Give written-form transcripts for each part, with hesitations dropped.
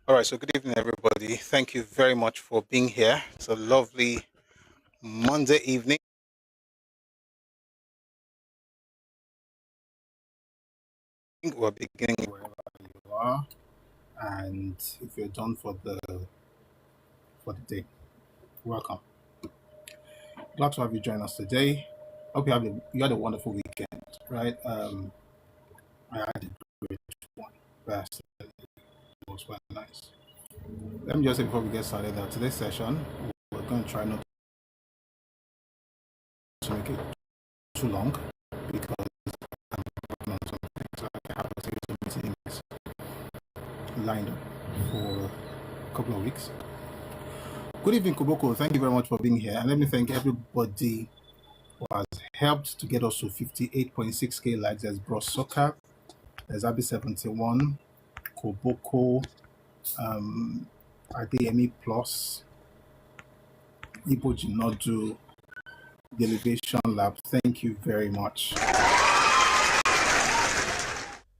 All right, so good evening, everybody. Thank you very much for being here. It's a lovely Monday evening. We're beginning wherever you are, and if you're done for the day, welcome. Glad to have you join us today. Hope you had a wonderful weekend, right? I had a great one. Best, it was quite nice. Let me just say before we get started that today's session we're going to try not to make it too long because I'm working on something, so I have a series of meetings lined up for a couple of weeks. Good evening, Kuboko. Thank you very much for being here. And let me thank everybody who has helped to get us to 58.6k likes. There's Bros Soccer, there's Abi71, Koboko, Adeyemi Plus, Ibo Jinodu, the Elevation Lab. Thank you very much.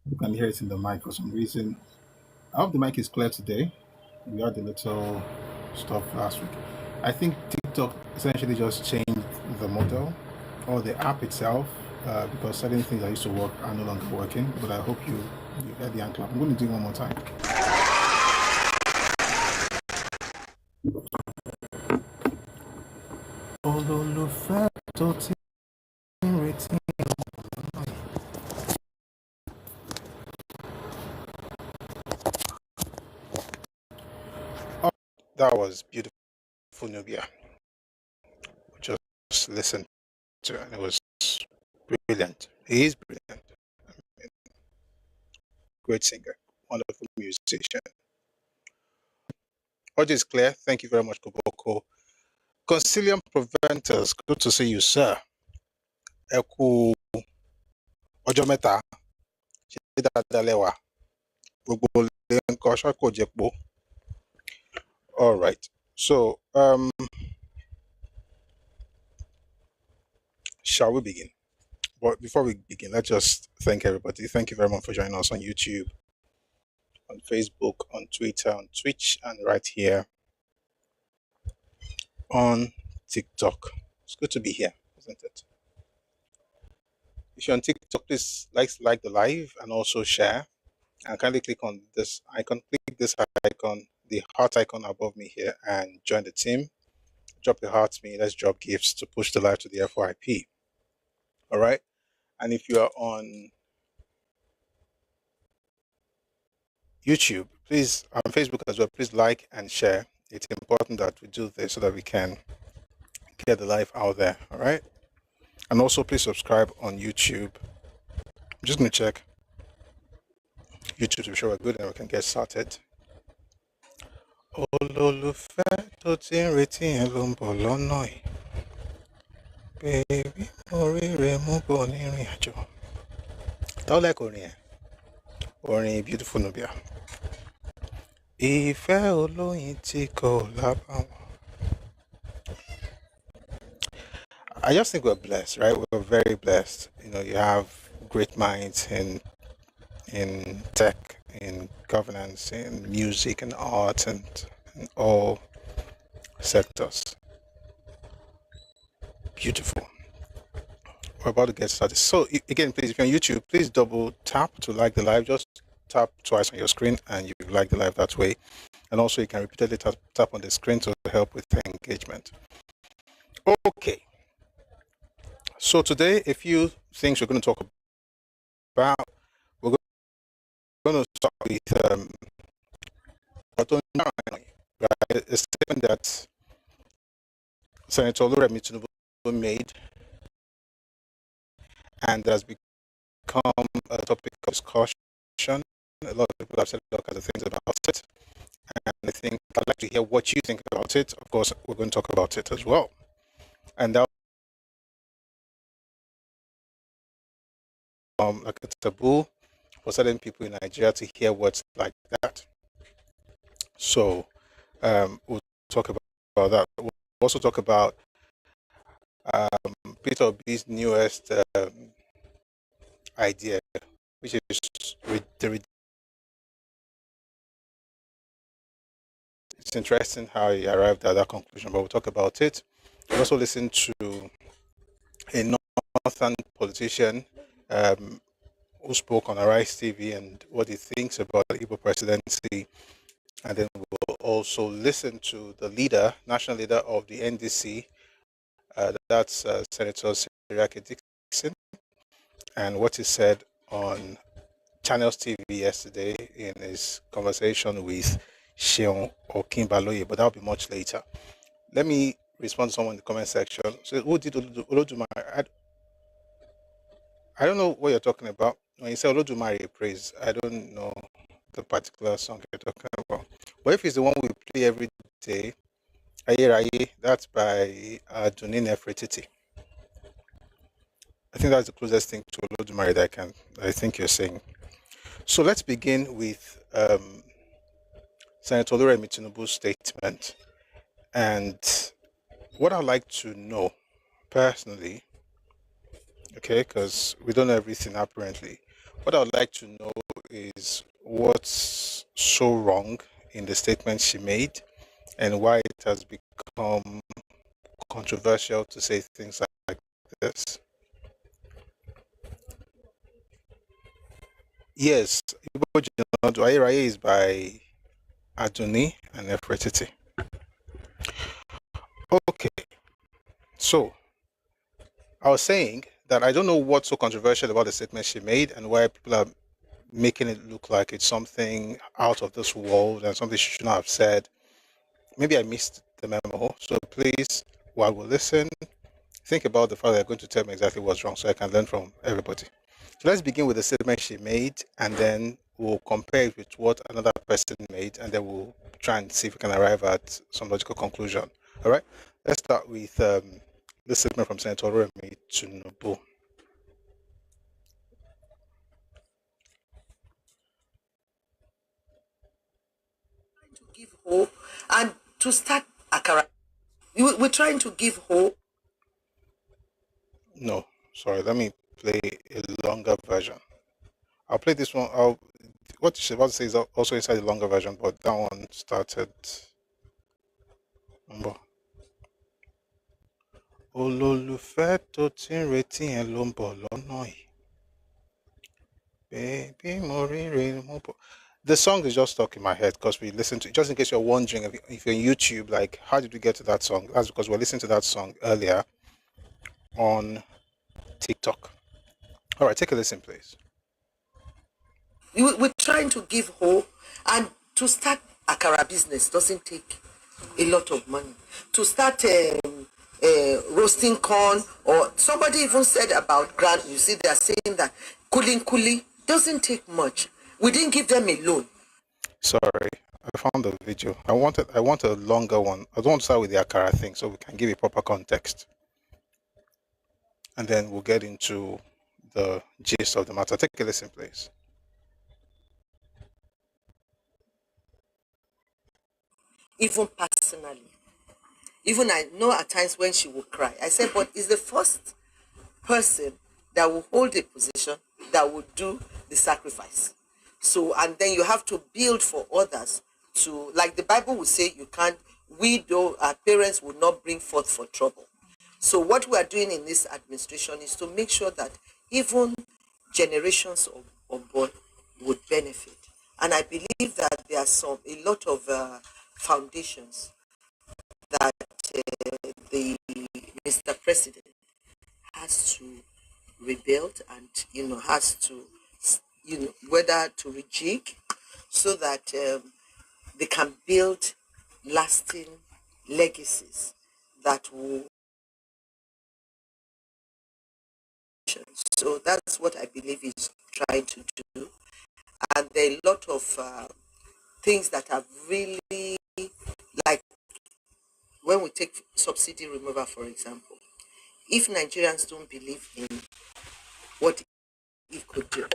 You can hear it in the mic for some reason. I hope the mic is clear today. We had a little stuff last week. I think TikTok essentially just changed the model or the app itself because certain things that used to work are no longer working. But I hope you heard the ankle. I'm going to do it one more time. Olólùfẹ́ tó ti ń retí. That was beautiful, Nubia. Just listened to it, and it was brilliant. He is brilliant. Great singer, wonderful musician. Audio is clear. Thank you very much, Koboko. Concilium Preventers, good to see you, sir. Ẹ kú ọjọ́ mẹ́ta, ṣé dáadáa lẹ wà? Gbogbo ilé ńkọ́, ṣé kò jẹ̀pọ̀? All right. So, shall we begin? But before we begin, let's just thank everybody. Thank you very much for joining us on YouTube, on Facebook, on Twitter, on Twitch, and right here on TikTok. It's good to be here, isn't it? If you're on TikTok, please like the live and also share. And kindly click on this icon. Click this icon, the heart icon above me here, and join the team. Drop your heart me. Let's drop gifts to push the live to the FYP. All right. And if you are on YouTube, please, on Facebook as well, please like and share. It's important that we do this so that we can get the live out there. All right. And also, please subscribe on YouTube. I'm just going to check YouTube to be sure we're good and we can get started. Olólùfẹ́ tó ti ń retí yẹn ló ń bọ̀ lọ́nà yìí. Baby, mo rí rẹ mú bọ̀ nírìn àjò. Táwọn lẹ́kọ̀ọ́ orin yẹn. Orin Beautiful Nubia. Ìfẹ́ olóyin tí kò lábàwọ́n. I just think we're blessed, right? We're very blessed. You know, you have great minds in tech, in governance, in music and art, and in all sectors. Beautiful. We're about to get started. So again, please, if you're on YouTube, please double tap to like the live. Just tap twice on your screen and you like the live that way. And also you can repeatedly tap on the screen to help with the engagement. Okay. So today, a few things we're going to talk about. We're going to start with a statement that Senator Remi Tinubu made, and has become a topic of discussion. A lot of people have said all kinds of things about it, and I think I'd like to hear what you think about it. Of course, we're going to talk about it as well, and that like a taboo for certain people in Nigeria to hear words like that. So we'll talk about that. We'll also talk about Peter Obi's newest idea, which is the interesting how he arrived at that conclusion, but we'll talk about it. We also listened to a northern politician um, who spoke on Arise TV and what he thinks about the Igbo presidency. And then we'll also listen to the leader, national leader of the NDC, that's Senator Siriake Dixon, and what he said on Channels TV yesterday in his conversation with Sheon Okinbaloye, but that'll be much later. Let me respond to someone in the comment section. So, who did Olodumare? I don't know what you're talking about. When you say Olodumare praise, I don't know the particular song you're talking about. But if it's the one we play every day, Aye Raye, that's by Dunin Efretiti. I think that's the closest thing to Olodumare that I think you're saying. So let's begin with Senator Remi Tinubu's statement. And what I'd like to know personally, okay, because we don't know everything apparently, what I'd like to know is what's so wrong in the statement she made and why it has become controversial to say things like this. Yes, Igbo Jinadu Ayeraye is by Aduni and Efretiti. Okay, so I was saying that I don't know what's so controversial about the statement she made and why people are making it look like it's something out of this world and something she should not have said. Maybe I missed the memo. So please, while we listen, think about the fact that you're going to tell me exactly what's wrong so I can learn from everybody. So let's begin with the statement she made and then we'll compare it with what another person made and then we'll try and see if we can arrive at some logical conclusion. All right, let's start with this statement from Senator Remi Tinubu. To give hope and to start Akara. We're trying to give hope. No, sorry, let me play a longer version. I'll play this one. What she's about to say is also inside the longer version, but that one started. Olólùfẹ́ tó ti ń retí ẹ ló ń bọ̀ lọ́nà yìí. Baby, mo ríre mo bọ̀. The song is just stuck in my head because we listened to it. Just in case you're wondering, if you're on YouTube, like, how did we get to that song? That's because we're listening to that song earlier on TikTok. All right, take a listen, please. We're trying to give hope, and to start Akara business doesn't take a lot of money. To start roasting corn, or somebody even said about grant. You see, they're saying that kuli doesn't take much. We didn't give them a loan. Sorry, I found the video. I want a longer one. I don't want to start with the Akara thing so we can give a proper context. And then we'll get into the gist of the matter. Take a listen, please. Even personally, even I know at times when she will cry. I said, but it's the first person that will hold a position that will do the sacrifice. So, and then you have to build for others to, like the Bible will say, you can't, we though our parents will not bring forth for trouble. So what we are doing in this administration is to make sure that even generations of unborn would benefit. And I believe that there are a lot of foundations that the Mr. President has to rebuild, and has to whether to rejig so that they can build lasting legacies that will. So that's what I believe is trying to do, and there are a lot of things that are really, like when we take subsidy removal for example. If Nigerians don't believe in what it could do,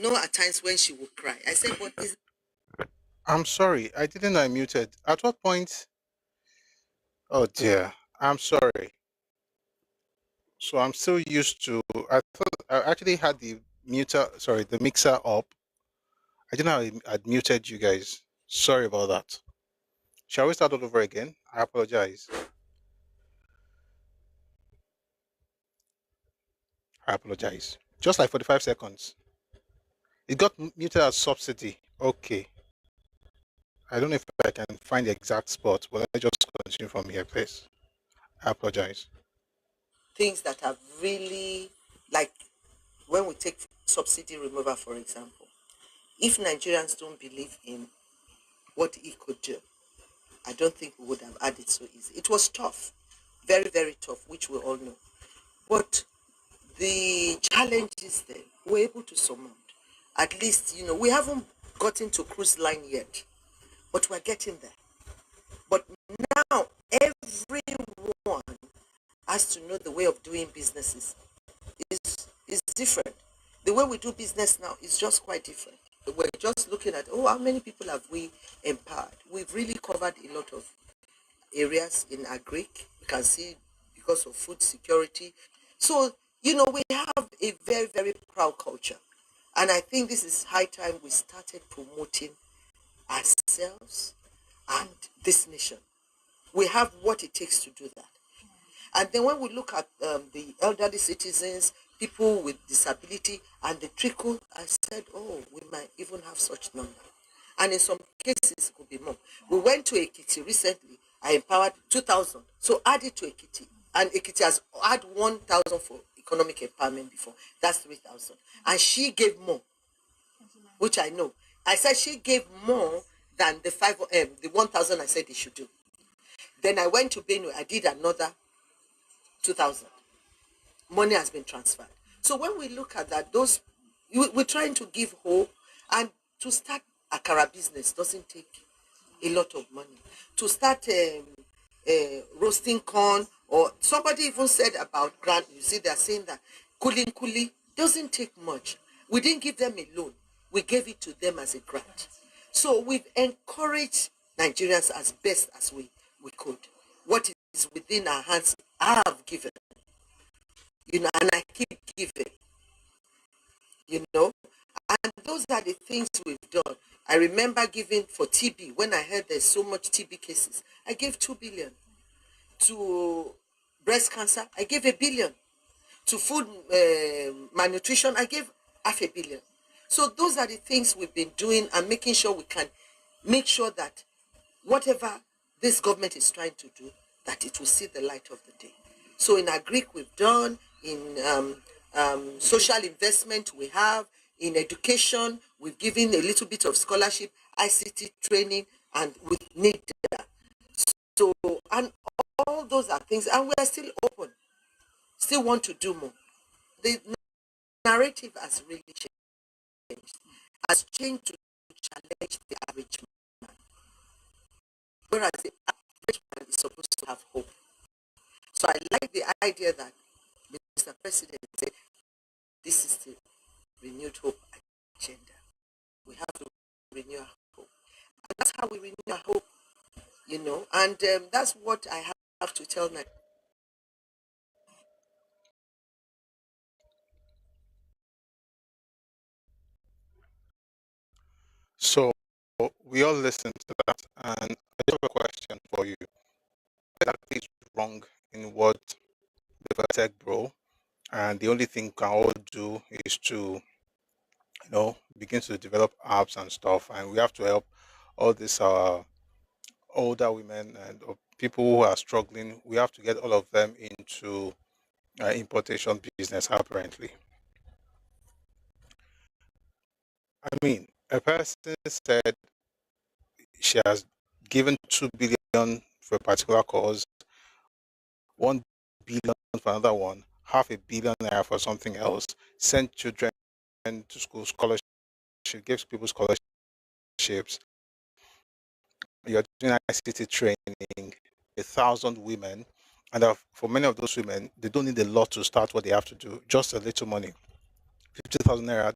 know at times when she will cry. I said, but is I'm sorry, I didn't know I muted. At what point? Oh dear, I'm sorry. So I'm still used to. I thought I actually had the mixer up. I didn't know I'd muted you guys. Sorry about that. Shall we start all over again? I apologize. I apologize. Just like 45 seconds. It got muted as subsidy. Okay. I don't know if I can find the exact spot, but let's just continue from here, please. I apologize. things that are really like when we take subsidy removal, for example, if Nigerians don't believe in what he could do, I don't think we would have had it so easy. It was tough, very, very tough, which we all know. But the challenges there, we're able to surmount. At least, we haven't gotten to cruise line yet, but we're getting there. But now, everyone has to know the way of doing businesses is different. The way we do business now is just quite different. We're just looking at, how many people have we empowered? We've really covered a lot of areas in agric. You can see because of food security. So, we have a very, very proud culture. And I think this is high time we started promoting ourselves and this nation. We have what it takes to do that. And then when we look at the elderly citizens, people with disability, and the trickle, I said, we might even have such number. And in some cases, it could be more. We went to Ekiti recently. I empowered 2,000. So add it to Ekiti. And Ekiti has had 1,000 for economic empowerment before. That's 3,000. And she gave more, which I know. I said she gave more than the 1,000 I said they should do. Then I went to Benue. I did another 2,000. Money has been transferred. So when we look at that, we're trying to give hope, and to start Akara business doesn't take a lot of money. To start roasting corn, or somebody even said about grant. You see, they're saying that kuli doesn't take much. We didn't give them a loan. We gave it to them as a grant. So we've encouraged Nigerians as best as we could. What is within our hands, I have given, and I keep giving, and those are the things we've done. I remember giving for TB when I heard there's so much TB cases. I gave 2 billion. To breast cancer, I gave 1 billion. To food malnutrition, I gave 500 million. So those are the things we've been doing, and making sure we can make sure that whatever this government is trying to do, that it will see the light of the day. So in agric we've done, in social investment we have, in education we've given a little bit of scholarship, ICT training, and we need that. So, and all those are things, and we are still open, still want to do more. The narrative has really changed, has changed to challenge the average man, whereas the average man is supposed to have hope. So I like the idea that Mr. President said, this is the renewed hope agenda. We have to renew our hope. And that's how we renew our hope, and that's what I have to tell my. So we all listened to that, and I have a question for you. What is wrong in what the tech bro, and the only thing we can all do is to begin to develop apps and stuff, and we have to help all these older women and people who are struggling. We have to get all of them into importation business apparently. I mean, a person said she has given 2 billion for a particular cause, 1 billion for another one, 500 million naira for something else, sent children to school scholarships, gives people scholarships. You're doing ICT training, 1,000 women, and for many of those women, they don't need a lot to start what they have to do, just a little money. 50,000 naira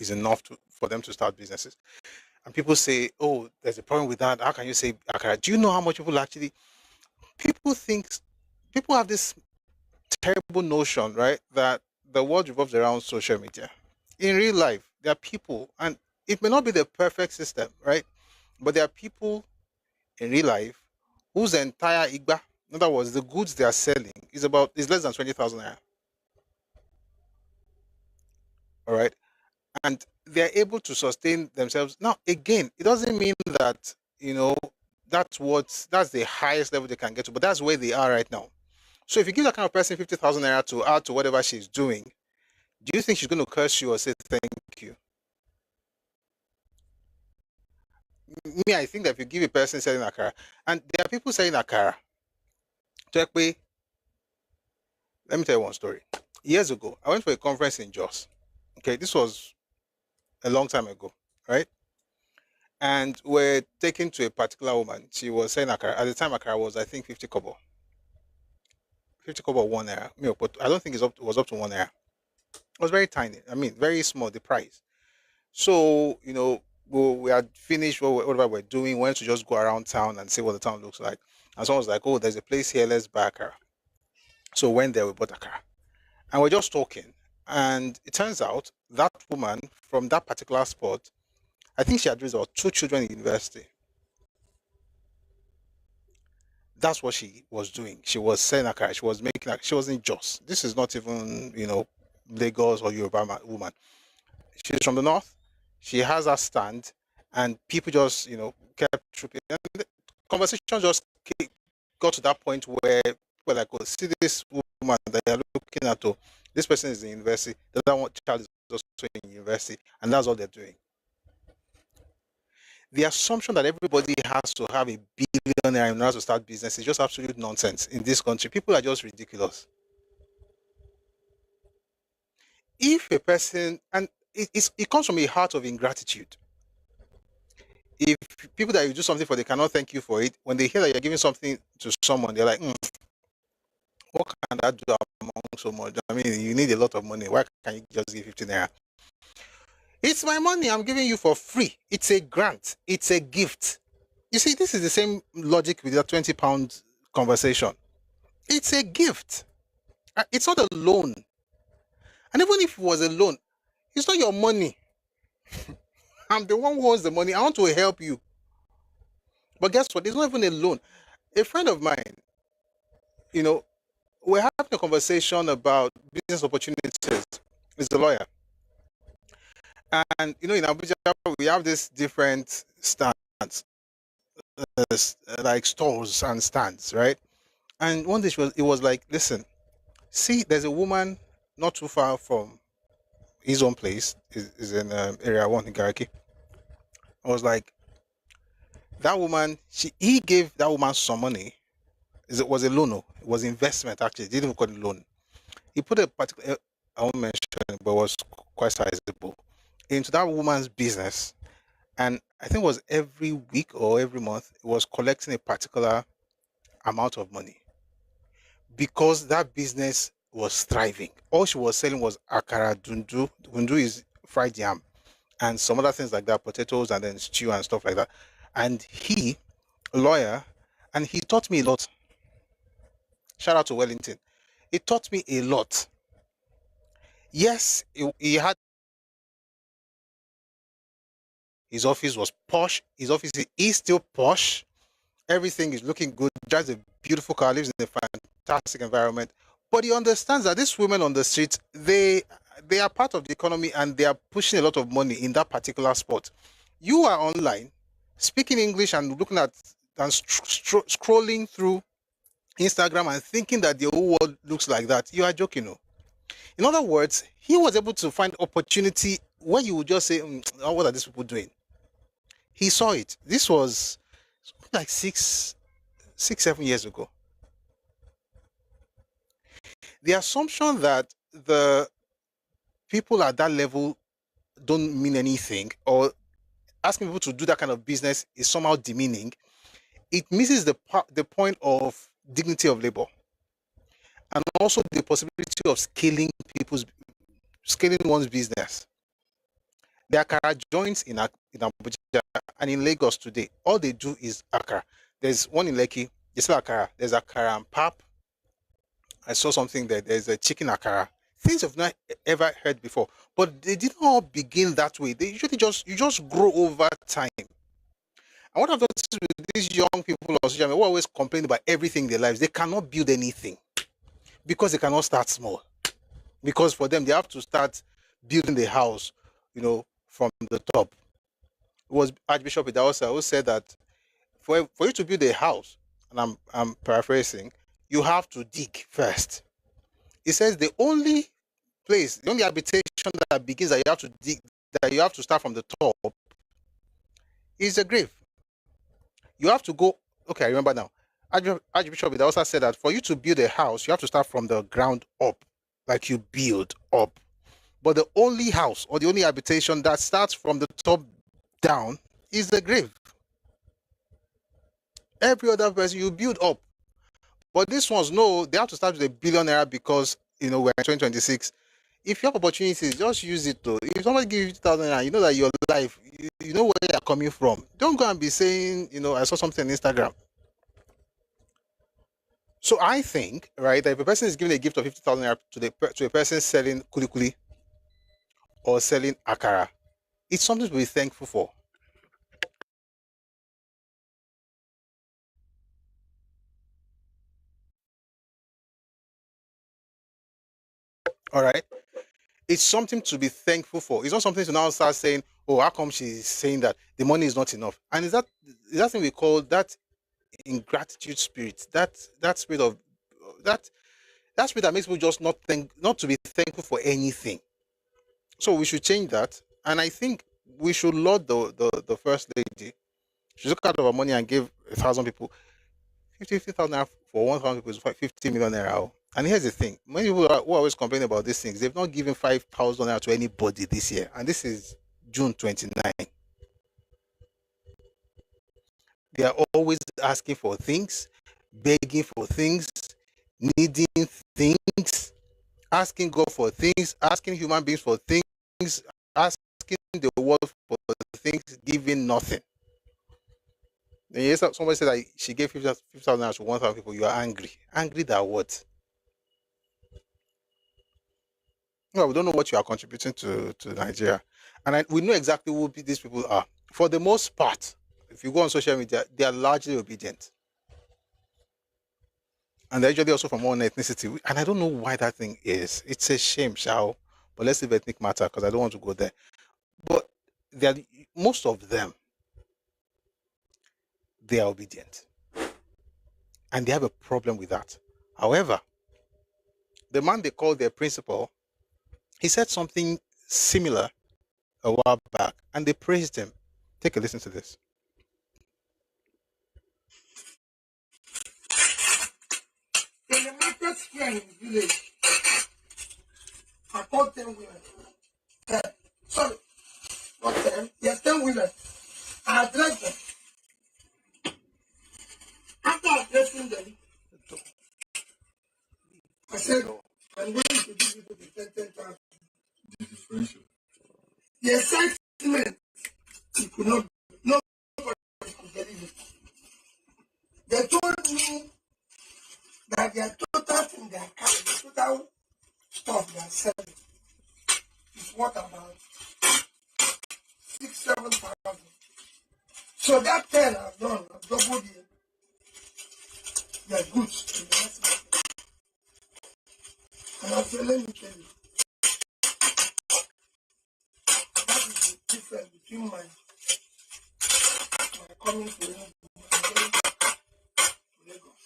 is enough for them to start businesses. And people say, oh, there's a problem with that. How can you say Akara? Do you know how much people actually, people have this terrible notion, right, that the world revolves around social media. In real life, there are people, and it may not be the perfect system, right? But there are people in real life whose entire igba, in other words, the goods they are selling is less than 20,000 naira. All right. And they're able to sustain themselves. Now, again, it doesn't mean that, that's the highest level they can get to, but that's where they are right now. So if you give that kind of person 50,000 naira to add to whatever she's doing, do you think she's going to curse you or say thank you? Me, I think that if you give a person selling Akara, and there are people selling Akara, let me tell you one story. Years ago, I went for a conference in Jos. Okay, this was a long time ago, right? And we're taken to a particular woman. She was selling Akara. At the time, Akara was, I think, 50 kobo. 50 kobo, 1 naira. But I don't think it was up to 1 naira. It was very tiny. I mean, very small, the price. So, we had finished whatever we're doing, went to just go around town and see what the town looks like. And someone was like, oh, there's a place here, let's buy Akara. So went there, we bought Akara. And we're just talking. And it turns out that woman from that particular spot, I think she had raised about 2 children in university. That's what she was doing. She was selling Akara. She was making she was in Jos. This is not even, Lagos or Yoruba woman. She's from the north. She has a stand, and people just, kept trooping. And the conversation just got to that point where we're like, oh, see this woman that you're looking at, oh, this person is in university, the other one child is also in university, and that's all they're doing. The assumption that everybody has to have a billionaire in order to start business is just absolute nonsense in this country. People are just ridiculous. If a person, and it comes from a heart of ingratitude. If people that you do something for, they cannot thank you for it, when they hear that you're giving something to someone, they're like, what can that do among so much? I mean, you need a lot of money. Why can't you just give 15 naira? It's my money I'm giving you for free. It's a grant. It's a gift. You see, this is the same logic with that 20 pound conversation. It's a gift. It's not a loan. And even if it was a loan, it's not your money. I'm the one who owns the money. I want to help you. But guess what? It's not even a loan. A friend of mine, we're having a conversation about business opportunities. He's a lawyer. And, in Abuja, we have this different stands, like stores and stands, right? And one day it was like, listen, see, there's a woman not too far from his own place, is in area 1 in Garaki. I was like, that woman, he gave that woman some money. It was a loan, it was investment actually. He didn't even call it loan. He put a particular, I won't mention it, but it was quite sizable, into that woman's business. And I think it was every week or every month, it was collecting a particular amount of money because that business was thriving. All she was selling was Akara, Dundu. Dundu is fried yam and some other things like that, potatoes and then stew and stuff like that. And he, a lawyer, and he taught me a lot. Shout out to Wellington. It taught me a lot. Yes, he had, his office was posh. His office is still posh. Everything is looking good. Drives a beautiful car, lives in a fantastic environment. But he understands that these women on the street, they are part of the economy and they are pushing a lot of money in that particular spot. You are online, speaking English and looking at and scrolling through Instagram and thinking that the whole world looks like that. You are joking, no? In other words, he was able to find opportunity where you would just say, what are these people doing? He saw it. This was like 7 years ago. The assumption that the people at that level don't mean anything, or asking people to do that kind of business is somehow demeaning, it misses the point of dignity of labor and also the possibility of scaling one's business. The Akara joints in Abuja and in Lagos today, all they do is Akara. There's one in Lekki, it's Akara. There's Akara and pap. I saw something there. There's a chicken Akara. Things I've not ever heard before, but they did not begin that way. They usually just grow over time. And what I've noticed with these young people on social media who always complain about everything in their lives, they cannot build anything because they cannot start small. Because for them, they have to start building the house, from the top. It was Archbishop Idahosa who said that for you to build a house, and I'm paraphrasing, you have to dig first. He says the only habitation that begins that you have to dig, that you have to start from the top, is a grave. You have to go. Okay, I remember now. Archbishop Idahosa said that for you to build a house, you have to start from the ground up, like you build up. But the only house or the only habitation that starts from the top down is the grave. Every other person you build up. But these ones, no, they have to start with a billionaire because, we're in 2026. If you have opportunities, just use it though. If somebody gives you 50,000 naira, you know that your life, you know where you're coming from. Don't go and be saying, I saw something on Instagram. So I think, right, that if a person is giving a gift of 50,000 naira to a person selling kulikuli or selling akara, it's something to be thankful for. All right. It's something to be thankful for. It's not something to now start saying, "Oh, how come she's saying that the money is not enough?" And is that thing we call that ingratitude spirit? That spirit of that spirit that makes people just not to be thankful for anything. So we should change that, and I think we should laud the first lady. She took out of her money and gave 1,000 people 50,000 naira for 1,000 people is 50 million naira. And here's the thing: many people who always complain about these things, they've not given 5,000 naira to anybody this year, and this is June 29. They are always asking for things, begging for things, needing things, asking God for things, asking human beings for things, asking the world for things, giving nothing. And yes, somebody said that she gave 50,000 naira to 1,000 people. You are angry. Angry that what? No, we don't know what you are contributing to Nigeria. And we know exactly who these people are. For the most part, if you go on social media, they are largely obedient. And they're usually also from one ethnicity. And I don't know why that thing is. It's a shame, shall. But let's leave ethnic matter because I don't want to go there. But most of them, they are obedient. And they have a problem with that. However, the man they call their principal, he said something similar a while back, and they praised him. Take a listen to this. In the market square in the village, I called 10 women. Sorry, not 10. Yes, 10 women. I addressed them. After addressing them, I said, I'm going to give you the 10,000. The excitement, you could not, nobody could believe it. They told me that their total thing, their account, the total stuff they are selling is what about 6,000-7,000. So that 10 has done, doubled their goods in the next market. And I said, let me tell you, that is the difference between my coming to Lagos and going to Lagos.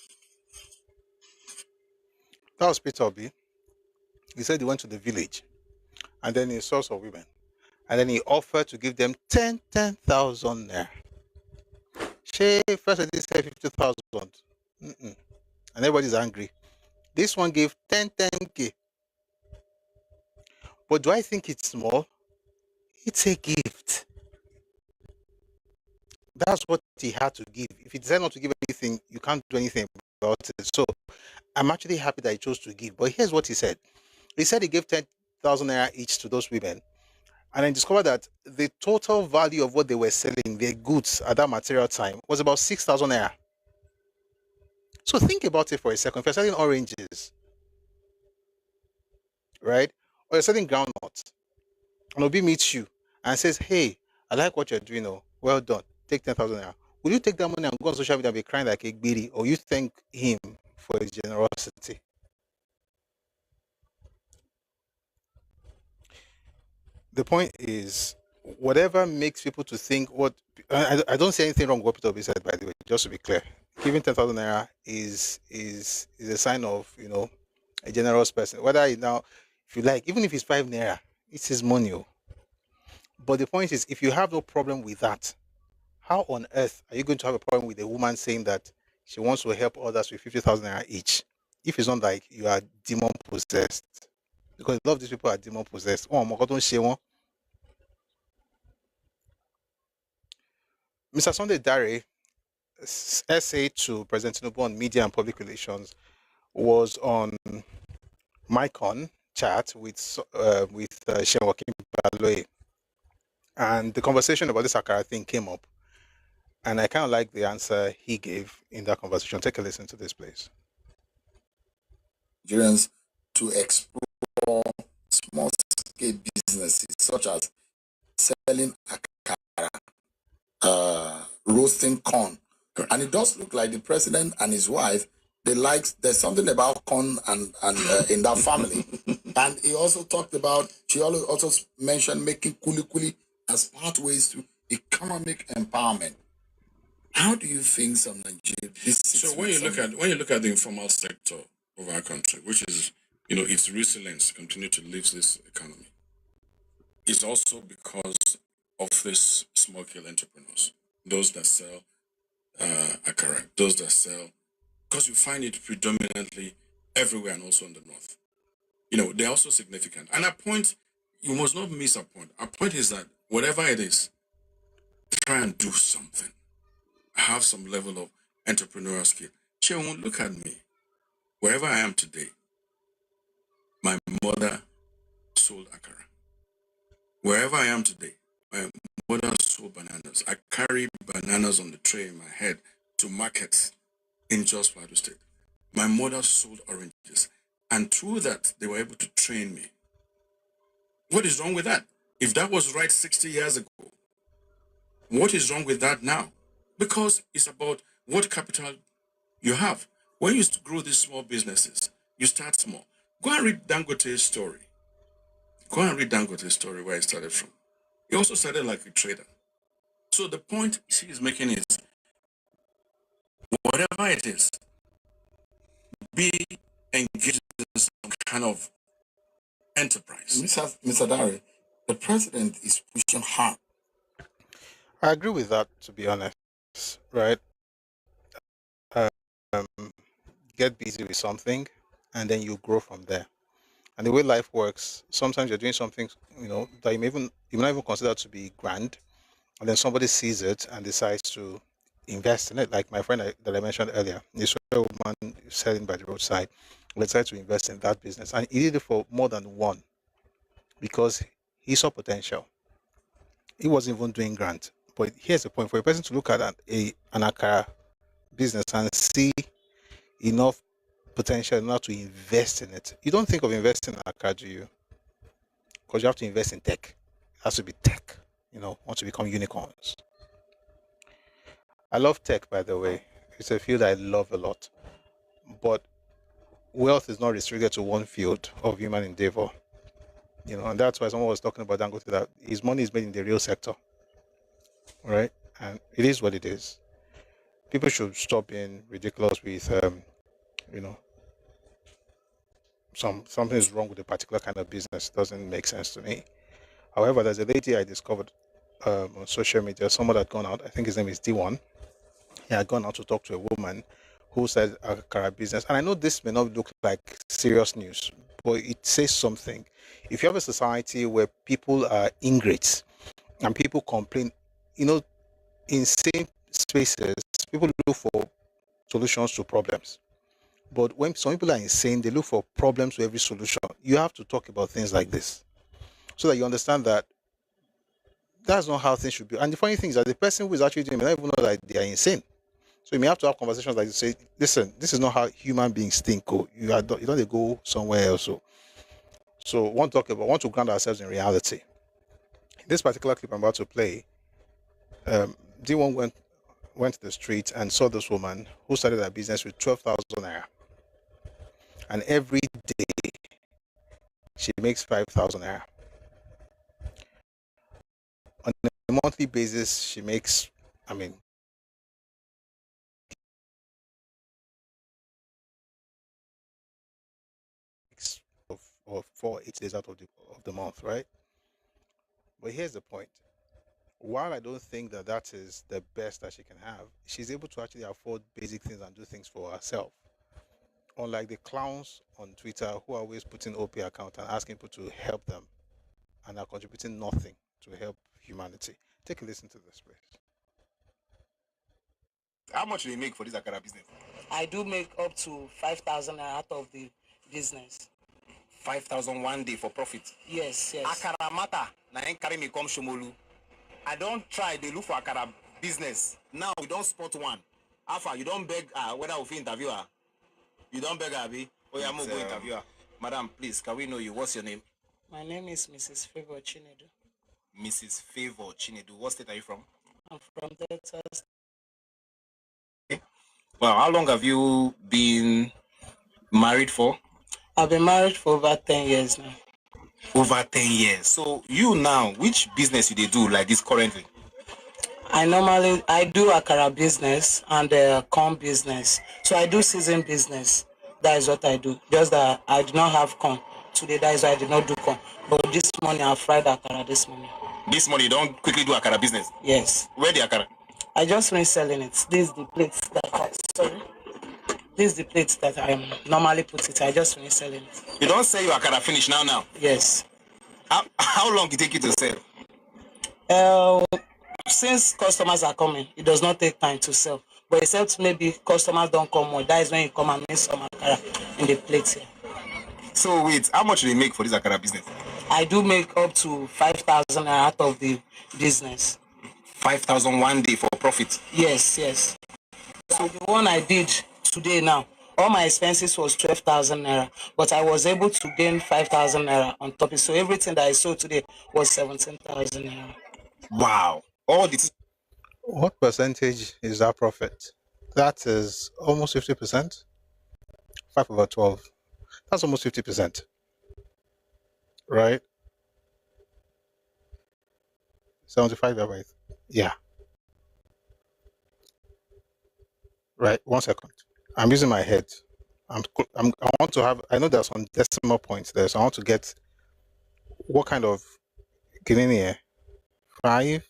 That was Peter Obi. He said he went to the village and then he saw some women. And then he offered to give them 10,000 naira. She first lady said 50,000. And everybody's angry. This one gave 10K. But do I think it's small? It's a gift. That's what he had to give. If he decided not to give anything, you can't do anything about it. So I'm actually happy that he chose to give. But here's what he said. He said he gave 10,000 naira each to those women. And I discovered that the total value of what they were selling, their goods at that material time, was about 6,000 naira. So think about it for a second. If you're selling oranges, right? Or you're selling groundnuts, and Obi meets you and says, "Hey, I like what you're doing. Oh, well done. Take 10,000 naira." Will you take that money and go on social media and be crying like a gbiri, or you thank him for his generosity? The point is, whatever makes people to think what I don't see anything wrong with what Peter Obi said, by the way, just to be clear. Giving 10,000 naira is a sign of, a generous person. Whether he now, if you like, even if it's 5 naira, it's his money. Oh. But the point is, if you have no problem with that, how on earth are you going to have a problem with a woman saying that she wants to help others with 50,000 naira each? If it's not like you are demon possessed, because a lot of these people are demon possessed. Oh, my God, don't share one. Mr. Sunday Dare, essay to President Tinubu on media and public relations, was on Mycon chat with Shewakim Baloye, and the conversation about this Akara thing came up, and I kind of like the answer he gave in that conversation. Take a listen to this, please. Nigerians to explore small-scale businesses such as selling akara, roasting corn, and it does look like the president and his wife, there's something about corn and in that family. And he also talked about, she also mentioned making kuli as pathways to economic empowerment. How do you think some Nigerians? So when you look at the informal sector of our country, which is its resilience continue to lift this economy, it's also because of these small scale entrepreneurs, those that sell akara, those that sell, because you find it predominantly everywhere and also in the north. They're also significant. And our point, you must not miss our point. Our point is that whatever it is, try and do something. Have some level of entrepreneurial skill. Chewon, look at me. Wherever I am today, my mother sold akara. Wherever I am today, my mother sold bananas. I carry bananas on the tray in my head to markets in Jos Plateau State. My mother sold oranges. And through that, they were able to train me. What is wrong with that? If that was right 60 years ago, what is wrong with that now? Because it's about what capital you have. When you grow these small businesses, you start small. Go and read Dangote's story. Go and read Dangote's story, where he started from. He also started like a trader. So the point she is making is, whatever it is, be engaged in some kind of enterprise. Mr. Dare, the president is pushing hard. I agree with that, to be honest, right? Get busy with something, and then you grow from there. And the way life works, sometimes you're doing something, that you may not even consider to be grand, and then somebody sees it and decides to invest in it. Like my friend that I mentioned earlier, this woman selling by the roadside, decided to invest in that business, and he did it for more than one, because he saw potential. He wasn't even doing grant. But here's the point: for a person to look at an Akara business and see enough potential not to invest in it, you don't think of investing in Akara, do you? Because you have to invest in tech. It has to be tech, want to become unicorns. I love tech, by the way. It's a field I love a lot. But wealth is not restricted to one field of human endeavor. And that's why someone was talking about Dangote, that his money is made in the real sector. Right? And it is what it is. People should stop being ridiculous with something is wrong with a particular kind of business. It doesn't make sense to me. However, there's a lady I discovered on social media. Someone had gone out, I think his name is D1. He had gone out to talk to a woman who said Akara business. And I know this may not look like serious news, but it says something. If you have a society where people are ingrates and people complain, in same spaces, people look for solutions to problems. But when some people are insane, they look for problems to every solution. You have to talk about things like this so that you understand that That's not how things should be. And the funny thing is that the person who is actually doing it may not even know that they are insane. So you may have to have conversations like you say, listen, this is not how human beings think. Oh, you don't go somewhere else. So want to ground ourselves in reality. In this particular clip I'm about to play, D1 went to the street and saw this woman who started her business with 12,000 naira. And every day she makes 5,000 naira. On a monthly basis, she makes, of 4 8 days out of the month, right? But here's the point. While I don't think that is the best that she can have, she's able to actually afford basic things and do things for herself. Unlike the clowns on Twitter who are always putting OP account and asking people to help them and are contributing nothing to help humanity. Take a listen to this, please. How much do you make for this Akara business? I do make up to 5,000 out of the business. 5,000 one day for profit. Yes. Akara matter. Now ain't carry me come Shomolu. I don't try. They look for Akara business. Now we don't spot one. Alpha, you don't beg whether we interview her. You don't beg Abby. Oh yeah, I'm going to interview her. Madam, please, can we know you? What's your name? My name is Mrs. Favor Chinedu. Mrs. Favor Chinedu. What state are you from? I'm from Delta. Well, how long have you been married for? I've been married for over 10 years now. Over 10 years. So you now, which business you do like this currently? I do Akara business and corn business. So I do season business. That is what I do. Just that I do not have corn. Today, that is why I did not do corn. But this morning, I fried Akara this morning. This morning, you don't quickly do Akara business? Yes. Where the Akara? I just finished selling it. This is the plates that I normally put it. I just finished selling it. You don't sell your Akara finish now? Yes. How long it take you to sell? Since customers are coming, it does not take time to sell. But except maybe customers don't come more. That is when you come and make some Akara in the plates here. So wait, how much do you make for this Akara business? I do make up to 5,000 out of the business. 5,000 one day for profit? Yes. So the one I did today now, all my expenses was 12,000 naira, but I was able to gain 5,000 naira on top. So everything that I sold today was 17,000 naira. Wow. What percentage is that profit? That is almost 50%. 5/12. That's almost 50%. Right? 75, right? Yeah. Right. 1 second. I'm using my head. I know there's some decimal points there, so I want to get what kind of getting here. 5.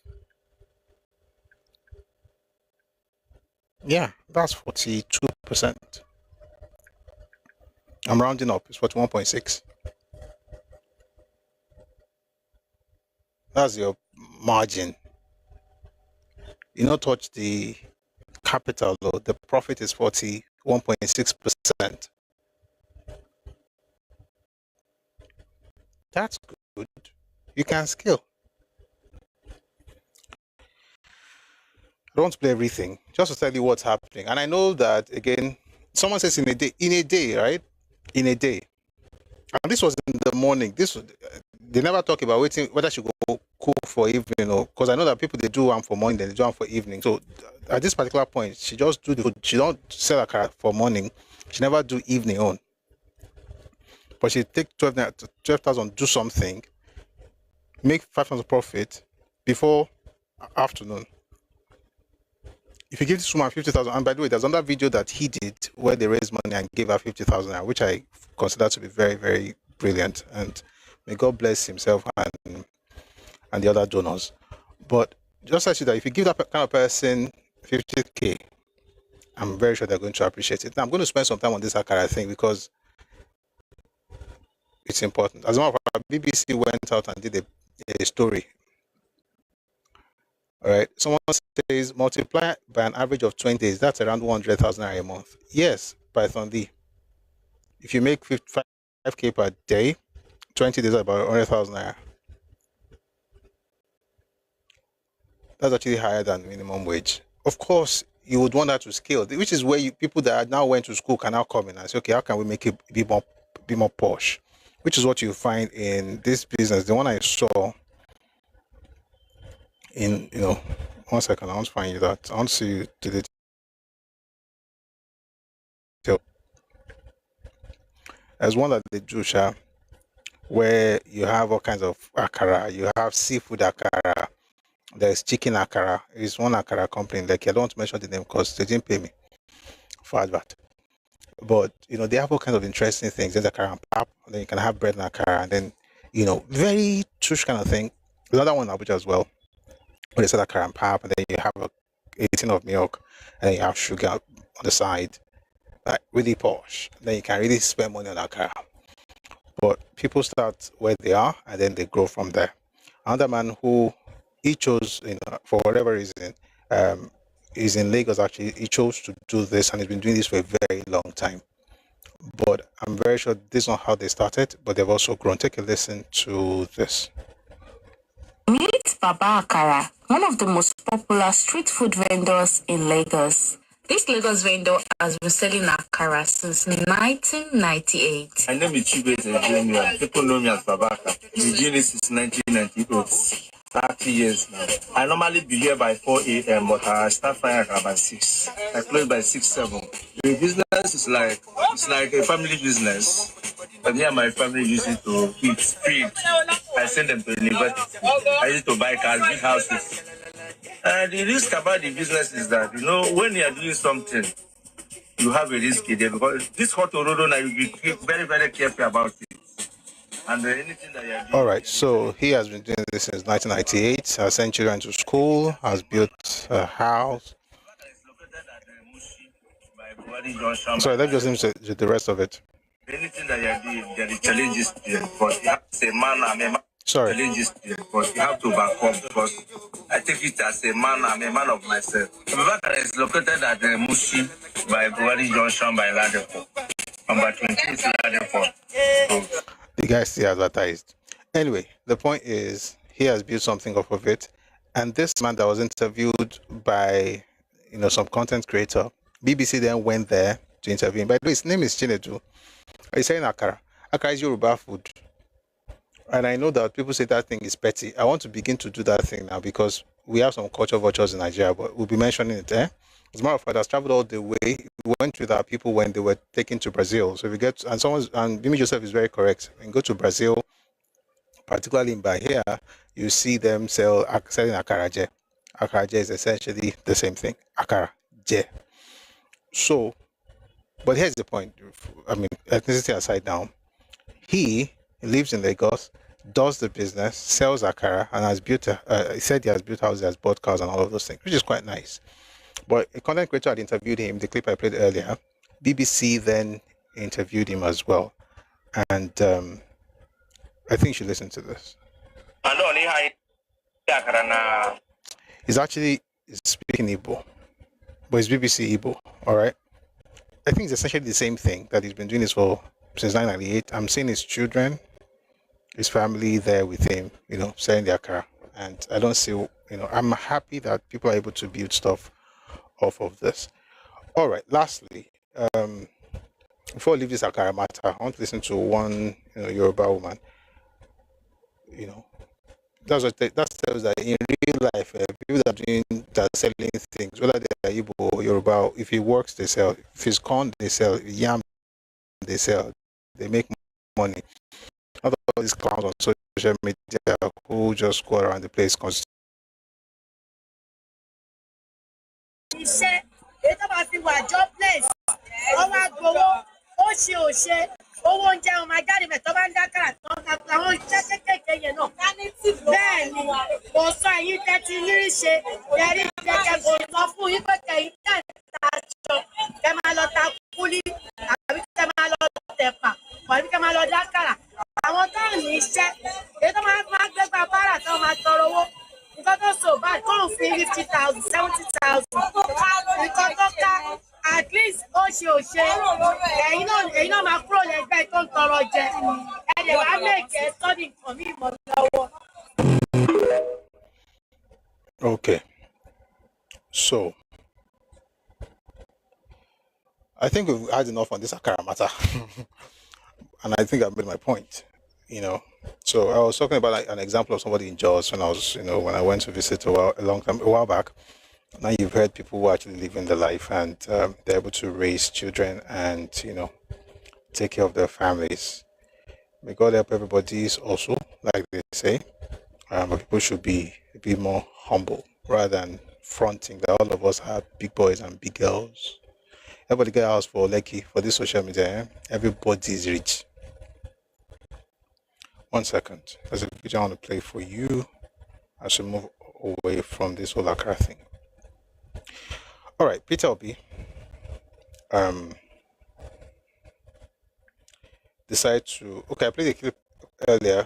Yeah, that's 42%. I'm rounding up. It's 41.6. That's your margin. You don't touch the capital though. The profit is 41.6%. That's good. You can scale. I don't want to play everything, just to tell you what's happening. And I know that, again, someone says in a day, right? In a day. And this was in the morning. They never talk about waiting, whether she go cook for evening or, because I know that people, they do one for morning, then they do one for evening. So at this particular point, she just do the food. She don't sell a car for morning. She never do evening on. But she take 12,000, do something, make 5,000 profit before afternoon. If you give this woman 50,000, and by the way, there's another video that he did where they raised money and gave her 50,000, which I consider to be very, very brilliant. And may God bless himself and the other donors. But just as you that, if you give that kind of person 50K, I'm very sure they're going to appreciate it. Now, I'm going to spend some time on this Akara thing because it's important. As a matter of fact, BBC went out and did a story. All right. Someone says multiply by an average of 20 days. That's around 100,000 a month. Yes, Python D. If you make 5K per day, 20 days about 100,000 naira. That's actually higher than minimum wage. Of course, you would want that to scale, which is where people that now went to school can now come in and say, okay, how can we make it be more posh? Which is what you find in this business. The one I saw in, 1 second, I want to find you that. I want to see you do it. There's one that they do, where you have all kinds of akara. You have seafood akara. There's chicken akara. It's one akara company. Like, I don't want to mention the name because they didn't pay me for advert. But they have all kinds of interesting things. There's akara and pap. And then you can have bread and akara, and then very tush kind of thing. Another one in Abuja as well, where they sell akara and pap, and then you have a tin of milk, and then you have sugar on the side, like really posh. Then you can really spend money on akara. But people start where they are, and then they grow from there. Another man who he chose, for whatever reason, is in Lagos. Actually, he chose to do this, and he's been doing this for a very long time. But I'm very sure this is not how they started, but they've also grown. Take a listen to this. Meet Baba Akara, one of the most popular street food vendors in Lagos. This Lagos vendor has been selling Akara since 1998. My name is Remi. People know me as Baba Akara. I've been doing this since 1998. 30 years now. I normally be here by 4 a.m., but I start frying Akara by 6. I close by 6, 7. The business is like a family business. But me and my family use it to eat, feed. I send them to university. I used to buy cars, big houses. And the risk about the business is that, when you are doing something, you have a risk there because this hot road, now you be very, very careful about it. And anything that you are doing. All right, so he has been doing this since 1998. Has sent children to school, has built a house. Sorry, let's just listen to the rest of it. Anything that you are doing, there are challenges there, but you have to say, man, I'm a man. Sorry. Challenges there, but you have to overcome because I take it as a man, I'm a man of myself. Akara is located at Mushi by Buhari Junction by Ladepo. Number 28 Ladepo. The guy still advertised. Anyway, the point is he has built something off of it. And this man that was interviewed by, some content creator, BBC then went there to interview him. By the way, his name is Chinedu. He's saying Akara. Akara is Yoruba food. And I know that people say that thing is petty. I want to begin to do that thing now because we have some culture vultures in Nigeria, but we'll be mentioning it. As a matter of fact, I've traveled all the way. We went with our people when they were taken to Brazil. So if you get, and Bimi Joseph is very correct. When you go to Brazil, particularly in Bahia, you see them selling Akara Je. Akara Je is essentially the same thing. Akara Je. So, but here's the point. I mean, ethnicity aside now, he lives in Lagos, does the business, sells Akara, and has built he said he has built houses, has bought cars and all of those things, which is quite nice. But a content creator had interviewed him, the clip I played earlier. BBC then interviewed him as well. And I think you should listen to this. He's actually speaking Igbo, but it's BBC Igbo, all right? I think it's essentially the same thing that he's been doing this for since 1998. I'm seeing his children, his family there with him, selling the Akara. And I don't see, I'm happy that people are able to build stuff off of this. All right, lastly, before I leave this Akara matter, I want to listen to one Yoruba woman. That tells that in real life, people that are selling things, whether they are Igbo or Yoruba, if he works, they sell. If it's corn, they sell. Yam, they sell. They make money. Not all these clowns on social media who just go around the place. Owó oúnjẹ ọmọ ajáde mẹ́tọ́ bá ń dákàrà tán àwọn iṣẹ́ kéékèèké yẹn náà. Bẹ́ẹ̀ ni kò sọ èyí tẹ́tí nírí ṣe kẹrí kẹ̀kẹ́ kò sọ fún yín pé kẹ̀yìn tẹ̀ ta aṣọ kẹ máa lọ ta kúlí àbí kẹ máa lọ tẹ̀pà àbí kẹ máa lọ dákàrà. Àwọn tó ń ní iṣẹ́ èyí tó máa gbégbá bárà tó máa tọrọ owó nǹkan tó so báyìí kó ń fi 50,000 70,000 nǹkan tó ká. At least ó ṣe ẹ̀yin náà máa kúrò lẹ́gbẹ́ tó ń tọrọ jẹ ẹ̀dẹ̀ wá mẹ́kẹ̀ẹ́ sọ́dí nǹkan mí mọ́ lọ́wọ́. Okay, So I think we've had enough on this Akara matter, and I think I've made my point. So I was talking about like an example of somebody in Jaws when when I went to visit a while back. Now you've heard people who are actually living the life and they're able to raise children and take care of their families. May God help everybody also, like they say. But people should be a bit more humble rather than fronting that all of us are big boys and big girls. Everybody get a house for Lekki for this social media. Everybody is rich. 1 second. There's a video I want to play for you. I should move away from this whole Akara thing. All right, Peter Obi decided to. Okay, I played a clip earlier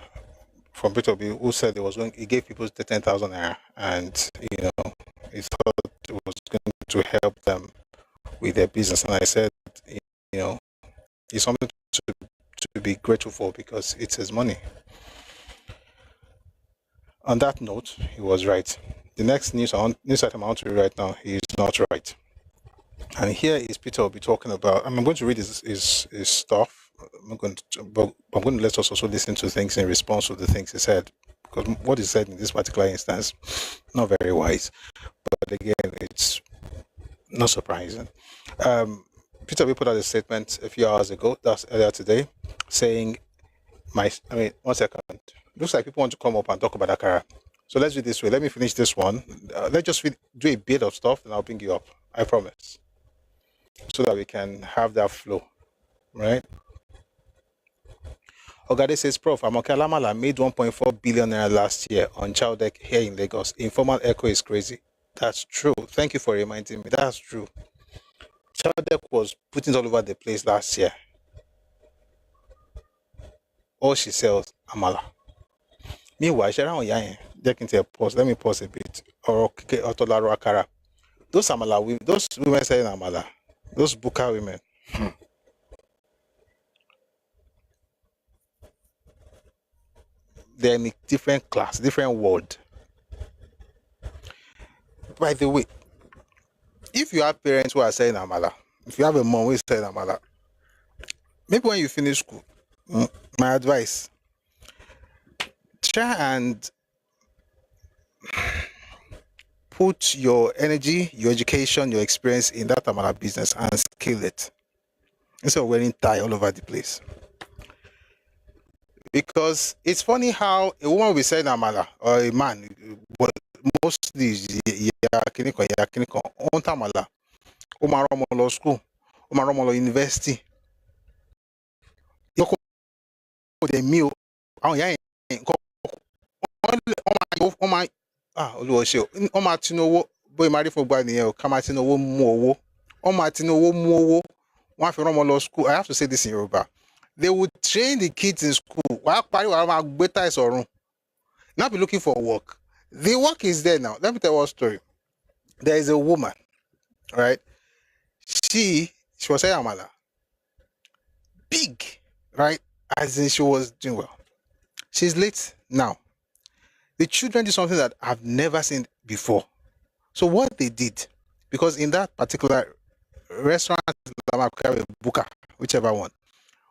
from Peter Obi who said he gave people 10,000 naira, and he thought it was going to help them with their business. And I said, it's something to be grateful for because it's his money. On that note, he was right. The next news item I want to read right now, he is not right. And here is Peter Obi talking about. I'm going to read his stuff. I'm going to let us also listen to things in response to the things he said, because what he said in this particular instance, not very wise. But again, it's not surprising. Peter Obi put out a statement a few hours ago, that's earlier today, saying, 1 second. Looks like people want to come up and talk about Akara. So let's do it this way. Let me finish this one. Let's just do a bit of stuff, and I'll bring you up. I promise. So that we can have that flow, right? Ogade says, Prof, Amoke Alamala made 1.4 billion naira last year on child deck here in Lagos. Informal echo is crazy. That's true. Thank you for reminding me. That's true. Child deck was putting all over the place last year. All she sells, Amala. Meanwhile, let me pause a bit. Or Otolaro Akara. Those Amala, those women selling Amala, those Buka women. They're in a different class, different world. By the way, if you have parents who are selling Amala, if you have a mom who is selling Amala, maybe when you finish school, my advice, try and put your energy, your education, your experience in that Amala business and scale it. Instead of wearing tie all over the place. Because it's funny how a woman will be selling Amala, or a man, but mostly Yakiniko, on Tamala, Omaromolo school, Omaromolo university. Yoko the meal, Oma Tinowo, boy married for Banio, Kamatino Mowo, Oma Tinowo Mowo, one from Romolo school. I have to say this in Yoruba. They would train the kids in school. Not be looking for work. The work is there now. Let me tell you one story. There is a woman, right? She was saying Amala. Big, right? As in she was doing well. She's late now. The children did something that I've never seen before. So what they did, because in that particular restaurant, Buka, whichever one,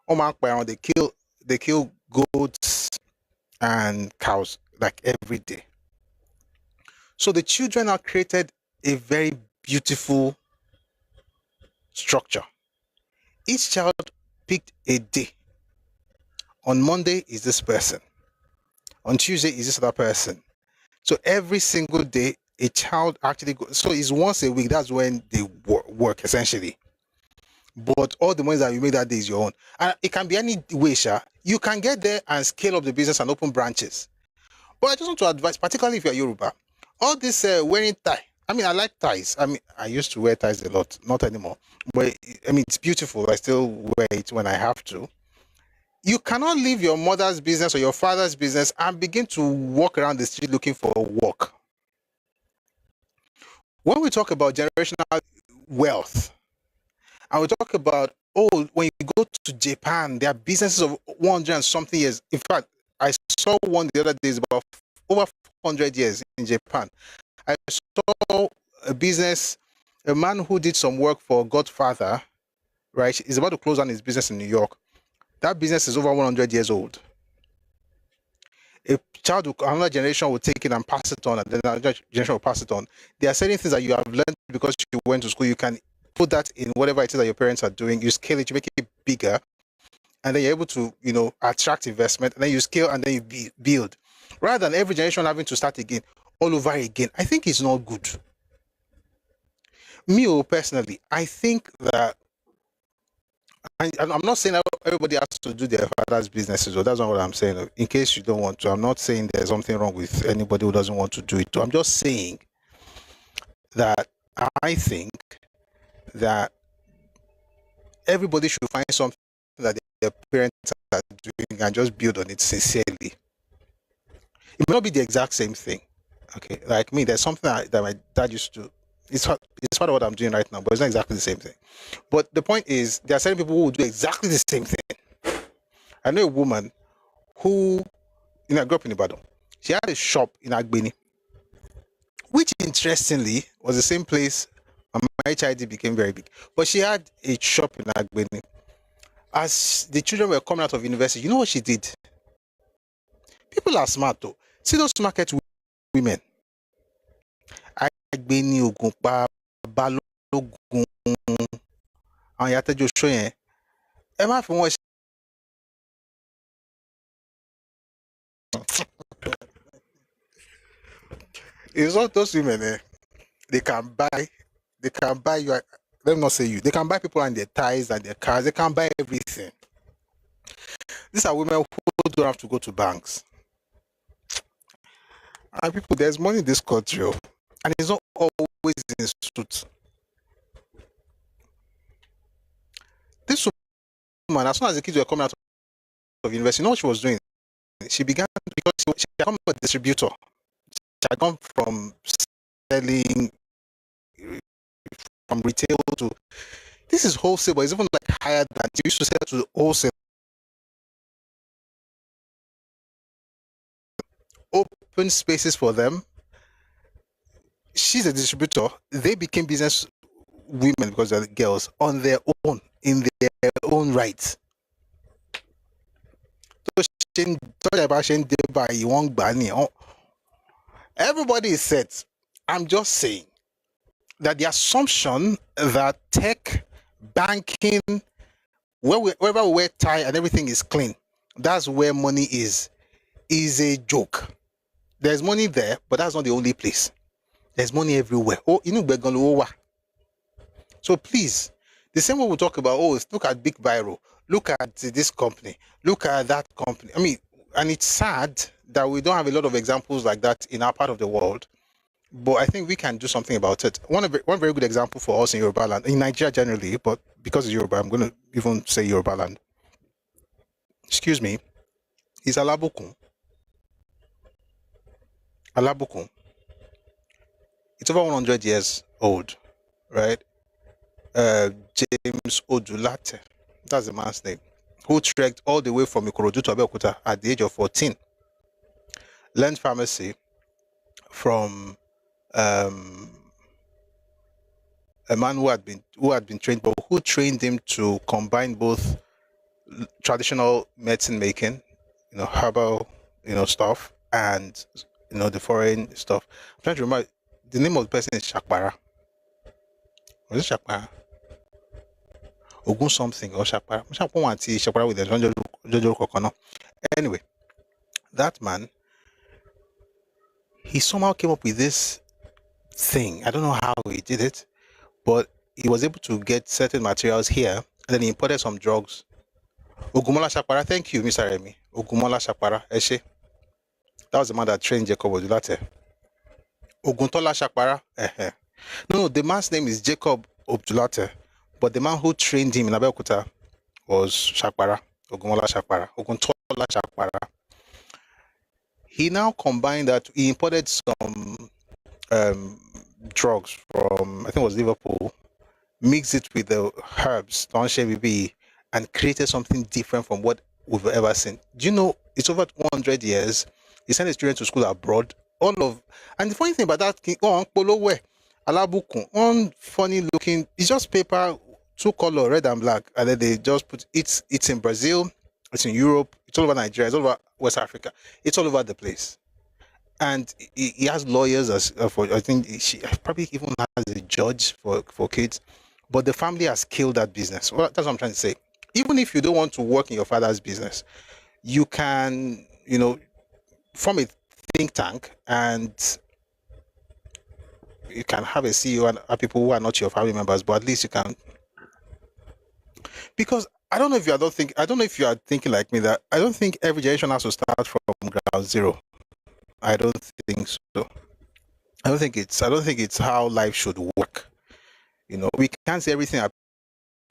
they kill goats and cows like every day. So the children have created a very beautiful structure. Each child picked a day. On Monday is this person. On Tuesday is this other person. So every single day, a child actually goes. So it's once a week. That's when they work essentially. But all the money that you make that day is your own. And it can be any way, Sha. You can get there and scale up the business and open branches. But I just want to advise, particularly if you're Yoruba, all this wearing tie. I mean, I like ties. I mean, I used to wear ties a lot, not anymore. But I mean, it's beautiful. I still wear it when I have to. You cannot leave your mother's business or your father's business and begin to walk around the street looking for work. When we talk about generational wealth, and we talk about, when you go to Japan, there are businesses of 100 and something years. In fact, I saw one the other day is about over 400 years in Japan. I saw a business, a man who did some work for Godfather, right, is about to close down his business in New York. That business is over 100 years old. A child, another generation will take it and pass it on, and then another generation will pass it on. There are certain things that you have learned because you went to school. You can put that in whatever it is that your parents are doing. You scale it, you make it bigger, and then you're able to, attract investment, and then you scale, and then you build. Rather than every generation having to start again, all over again, I think it's not good. Me, personally, I think that I'm not saying that everybody has to do their father's businesses, or that's not what I'm saying. In case you don't want to, I'm not saying there's something wrong with anybody who doesn't want to do it. I'm just saying that I think that everybody should find something that their parents are doing and just build on it sincerely. It may not be the exact same thing. Okay, like me, there's something that my dad used to. It's part of what I'm doing right now, but it's not exactly the same thing. But the point is, there are certain people who will do exactly the same thing. I know a woman who, I grew up in Ibadan. She had a shop in Agbeni, which interestingly was the same place my HID became very big. But she had a shop in Agbeni. As the children were coming out of university, you know what she did? People are smart though. See those market women. Agbeni, Ogunpa, Balogun, àwọn ìyá tẹ́jọ́ ṣó yẹn. Ẹ má fi wọ́n ṣe. It's not those women, they can buy you. Let me not say you. They can buy people and their ties and their cars. They can buy everything. These are women who don't have to go to banks. And people, there's money in this country, and it's not always in suits. This woman, as soon as the kids were coming out of university, you know what she was doing? She began, because she had become a distributor. She had gone from selling from retail to, this is wholesale, but it's even like higher than, she used to sell to the wholesale. Open spaces for them. She's a distributor. They became business women because they're girls on their own, in their own right. Everybody is set. I'm just saying that the assumption that tech, banking, wherever we wear tie and everything is clean, that's where money is a joke. There's money there, but that's not the only place. There's money everywhere. So please, the same way we talk about, look at Big Biro, look at this company, look at that company. I mean, and it's sad that we don't have a lot of examples like that in our part of the world, but I think we can do something about it. One very good example for us in Yoruba land, in Nigeria generally, but because it's Yoruba, I'm going to even say Yoruba land. Excuse me, is Alabukun. Alabukun. It's over 100 years old, right? James Odulate, that's the man's name, who trekked all the way from Ikorodu to Abeokuta at the age of 14. Learned pharmacy from a man who had been trained, but who trained him to combine both traditional medicine making, herbal, stuff, and the foreign stuff. I'm trying to remember the name of the person is Shakpara. Was it Shakpara? Ogun something or Shakpara. Shakpara with the Jojo Kokono. Anyway, that man, he somehow came up with this thing. I don't know how he did it, but he was able to get certain materials here, and then he imported some drugs. Ogumola Shakpara, thank you, Mr. Remi. Ogumola Shakpara, Eshe. That was the man that trained Jacob Odulate. Oguntola Shakpara, No, the man's name is Jacob Odulate, but the man who trained him in Abeokuta was Shakpara, Ogumola Shakpara, Oguntola Shakpara. He now combined that. He imported some drugs from, I think it was Liverpool, mixed it with the herbs, and created something different from what we've ever seen. Do you know, it's over 100 years. He sent his children to school abroad. And the funny thing about that, Alabukun, one funny looking, it's just paper, two color, red and black, and then they just put it's in Brazil, it's in Europe, it's all over Nigeria, it's all over West Africa, it's all over the place. And he has lawyers as for, I think she probably even has a judge for kids, but the family has killed that business. Well, that's what I'm trying to say. Even if you don't want to work in your father's business, you can, form a think tank, and you can have a CEO and people who are not your family members, but at least you can. Because I don't know if you are thinking like me, that I don't think every generation has to start from ground zero. I don't think so. I don't think it's how life should work. We can't say everything our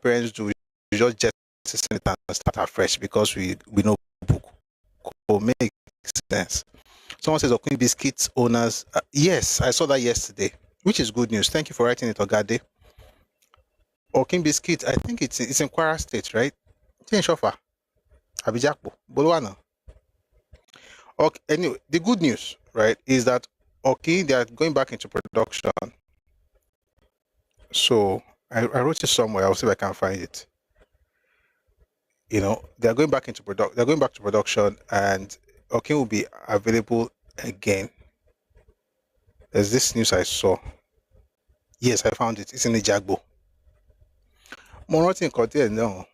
parents do. We just sit it and start afresh because we know book. It makes sense. Someone says, Queen Biscuits owners. Yes, I saw that yesterday, which is good news. Thank you for writing it, Ogade. King Biscuit, I think it's in Kwara State, right? It's in Shofa. Abijakpo. Bolwana. Okay, anyway, the good news, right, is that they are going back into production. So I wrote it somewhere. I'll see if I can find it. They're going back into production. They're going back to production, and will be available again. There's this news I saw. Yes, I found it. It's in Ijagbo. Monrotin Kote, no.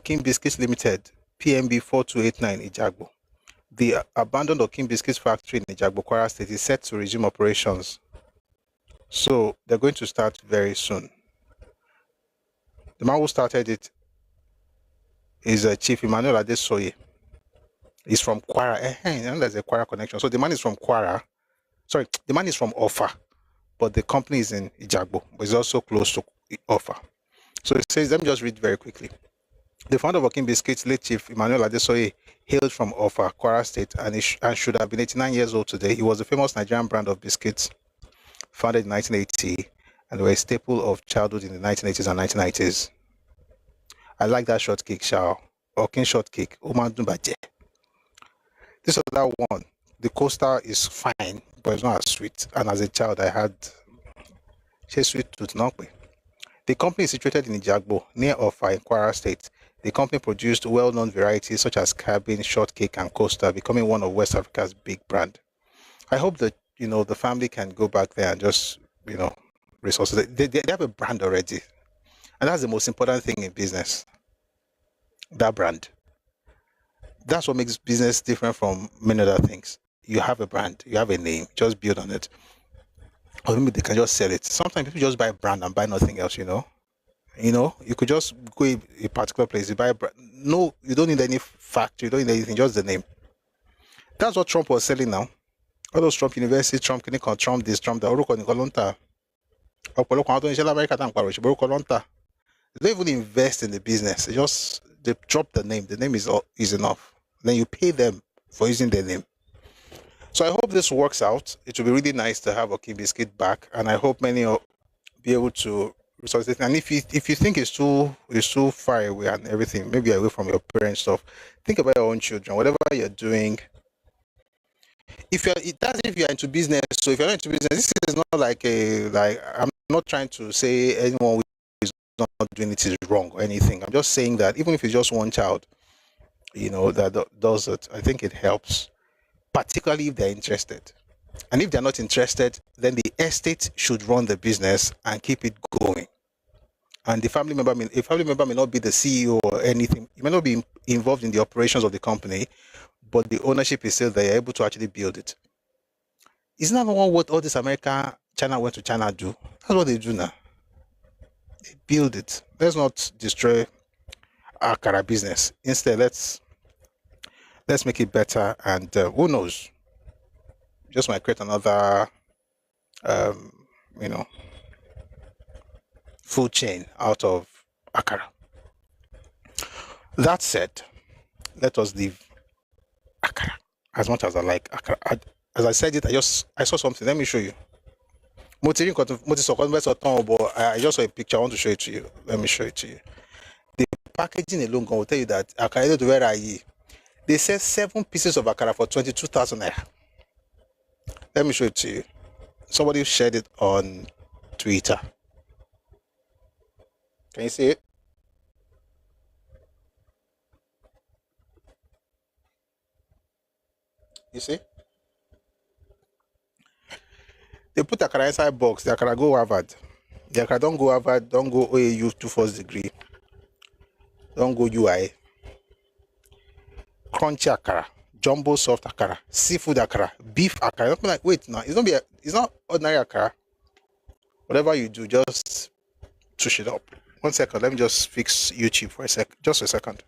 King Biscuits Limited, PMB 4289 Ijagbo. The abandoned King Biscuits factory in Ijagbo, Kwara State, is set to resume operations. So they're going to start very soon. The man who started it is Chief Emmanuel Adesoye. He's from Kwara. There's a Kwara connection. So the man is from Kwara. Sorry, the man is from Offa, but the company is in Ijagbo, but it's also close to Offa. So it says, let me just read very quickly. The founder of King Biscuits, late Chief Emmanuel Adesoye, hailed from Offa, Kwara State, and should have been 89 years old today. He was a famous Nigerian brand of biscuits, founded in 1980, and were a staple of childhood in the 1980s and 1990s. I like that shortcake, Shao. King shortcake. This other one, the coaster is fine, but it's not as sweet. And as a child, I had sweet tooth. The company is situated in Ijagbo, near Offa in Kwara State. The company produced well-known varieties such as cabin, shortcake, and coaster, becoming one of West Africa's big brand. I hope that the family can go back there and just resources. They have a brand already, and that's the most important thing in business. That brand. That's what makes business different from many other things. You have a brand, you have a name, just build on it. Or maybe they can just sell it. Sometimes people just buy a brand and buy nothing else, you could just go a particular place, you buy a brand. No, you don't need any factory, you don't need anything, just the name. That's what Trump was selling now. All those Trump University, Trump Clinic, Trump this, Trump that. They don't even invest in the business. They drop the name. The name is enough. Then you pay them for using their name. So I hope this works out. It will be really nice to have King Biscuit back, and I hope many will be able to resource it. And if you think it's too far away and everything, maybe away from your parents' stuff, think about your own children. Whatever you're doing, if you're into business. So if you're not into business, this is not like I'm not trying to say anyone who is not doing it is wrong or anything. I'm just saying that even if it's just one child, that does it, I think it helps, particularly if they're interested. And if they're not interested, then the estate should run the business and keep it going. And a family member may not be the CEO or anything. You may not be involved in the operations of the company, but the ownership is still there. You're able to actually build it. Isn't that what all this China went to China do? That's what they do now. They build it. Let's not destroy Akara business. Instead, let's make it better. And who knows? Just might create another, food chain out of Akara. That said, let us leave Akara. As much as I like Akara, as I said it, I saw something. Let me show you. But I just saw a picture. I want to show it to you. Let me show it to you. The packaging alone will tell you that Akara to where are you? They sell 7 pieces of Akara for 22,000 naira. Let me show it to you. Somebody shared it on Twitter. Can you see it? You see? They put Akara inside box. The Akara go Harvard. The Akara don't go Harvard, don't go OAU 2 first degree, don't go UI. Crunchy Akara, jumbo soft Akara, seafood Akara, beef Akara. I'm like, wait, now it's not ordinary Akara. Whatever you do, just touch it up. 1 second, let me just fix YouTube for a sec. Just a second.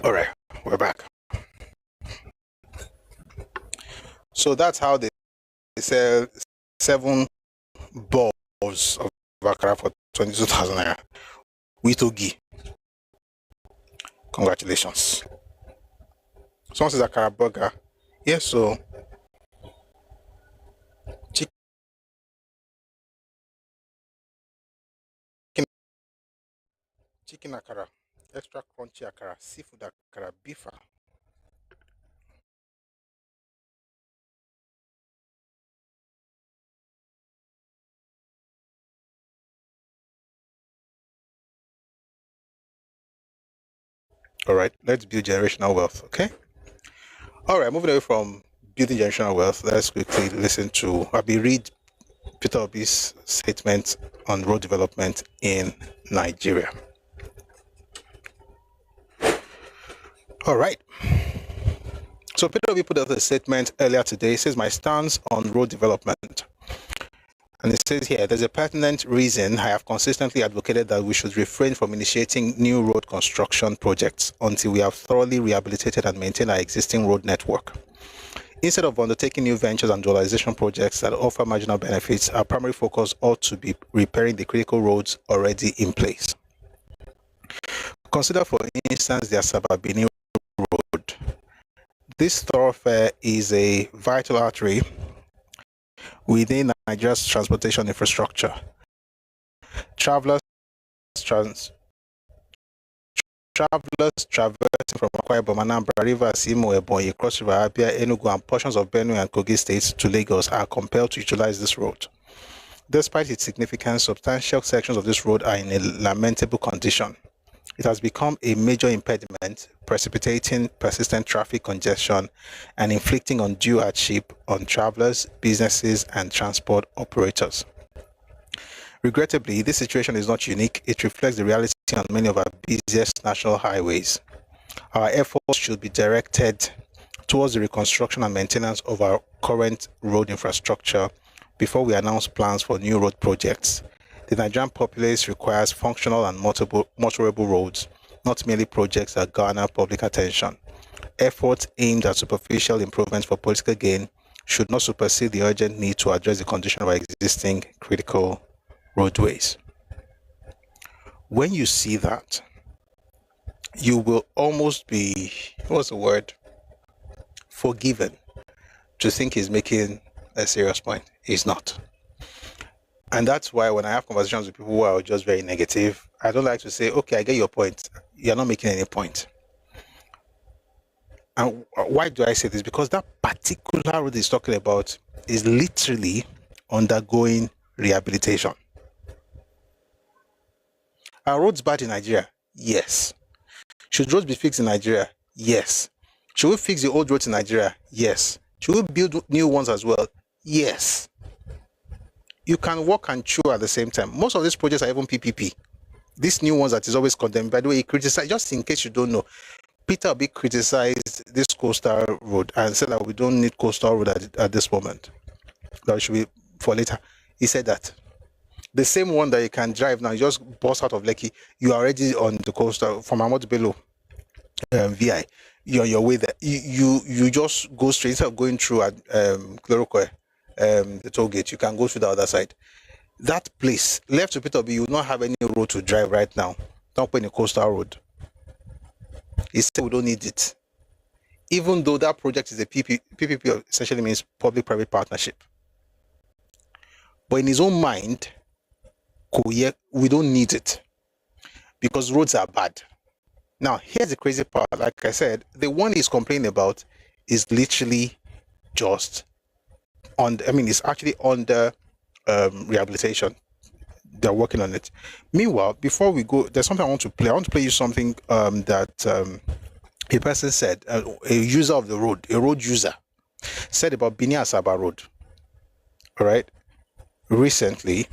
All right, we're back. So that's how they sell 7 balls of Akara for 22,000 naira with Ogi. Congratulations. Someone says Akara burger. Yes, so chicken Akara, extra crunchy Akara, seafood Akara, beef. All right, let's build generational wealth, okay? All right, moving away from building generational wealth, let's quickly listen to read Peter Obi's statement on road development in Nigeria. All right. So Peter Obi put out a statement earlier today. It says, my stance on road development. And it says here, there's a pertinent reason I have consistently advocated that we should refrain from initiating new road construction projects until we have thoroughly rehabilitated and maintained our existing road network. Instead of undertaking new ventures and dualization projects that offer marginal benefits, our primary focus ought to be repairing the critical roads already in place. Consider, for instance, the Asaba-Benin Road. This thoroughfare is a vital artery within Nigeria's transportation infrastructure. Travelers traversing from Akwa Ibom, Anambra, Rivers, Imo, Ebonyi, Cross River, Abia, Enugu, and portions of Benue and Kogi states to Lagos are compelled to utilize this road. Despite its significance, substantial sections of this road are in a lamentable condition. It has become a major impediment, precipitating persistent traffic congestion and inflicting undue hardship on travelers, businesses, and transport operators. Regrettably, this situation is not unique. It reflects the reality on many of our busiest national highways. Our efforts should be directed towards the reconstruction and maintenance of our current road infrastructure before we announce plans for new road projects. The Nigerian populace requires functional and motorable roads, not merely projects that garner public attention. Efforts aimed at superficial improvements for political gain should not supersede the urgent need to address the condition of our existing critical roadways. When you see that, you will almost be, forgiven to think he's making a serious point. He's not. And that's why when I have conversations with people who are just very negative, I don't like to say, okay, I get your point. You're not making any point. And why do I say this? Because that particular road he's talking about is literally undergoing rehabilitation. Are roads bad in Nigeria? Yes. Should roads be fixed in Nigeria? Yes. Should we fix the old roads in Nigeria? Yes. Should we build new ones as well? Yes. You can walk and chew at the same time. Most of these projects are even PPP. These new ones that is always condemned. By the way, he criticized, just in case you don't know, Peter Obi criticized this coastal road and said that we don't need coastal road at this moment. That should be for later. He said that. The same one that you can drive now, you just bust out of Lekki, you are already on the coastal from Ahmad Bello VI. You're on your way there. You just go straight, instead of going through at Chloroquine, the toll gate, you can go through the other side. That place, left to Peter Obi, you will not have any road to drive right now. Don't put in a coastal road. He said we don't need it. Even though that project is a PPP essentially means public-private partnership. But in his own mind, we don't need it because roads are bad. Now, here's the crazy part. Like I said, the one he's complaining about is literally just it's actually under rehabilitation. They're working on it. Meanwhile, before we go, there's something I want to play. I want to play you something that a person said, a user of the road, a road user, said about Benin Asaba Road. All right, recently,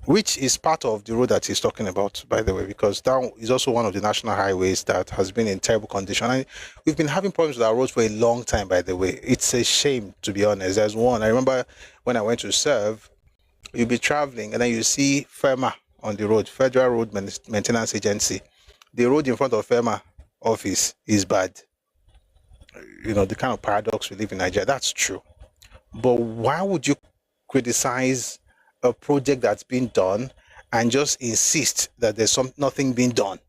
which is part of the road that he's talking about, by the way, because that is also one of the national highways that has been in terrible condition. And we've been having problems with our roads for a long time, by the way. It's a shame, to be honest. There's one, I remember when I went to serve, you'll be traveling and then you see FEMA on the road, Federal Road Maintenance Agency. The road in front of FEMA office is bad. You know, the kind of paradox we live in Nigeria, that's true. But why would you criticize a project that's been done and just insist that there's nothing being done?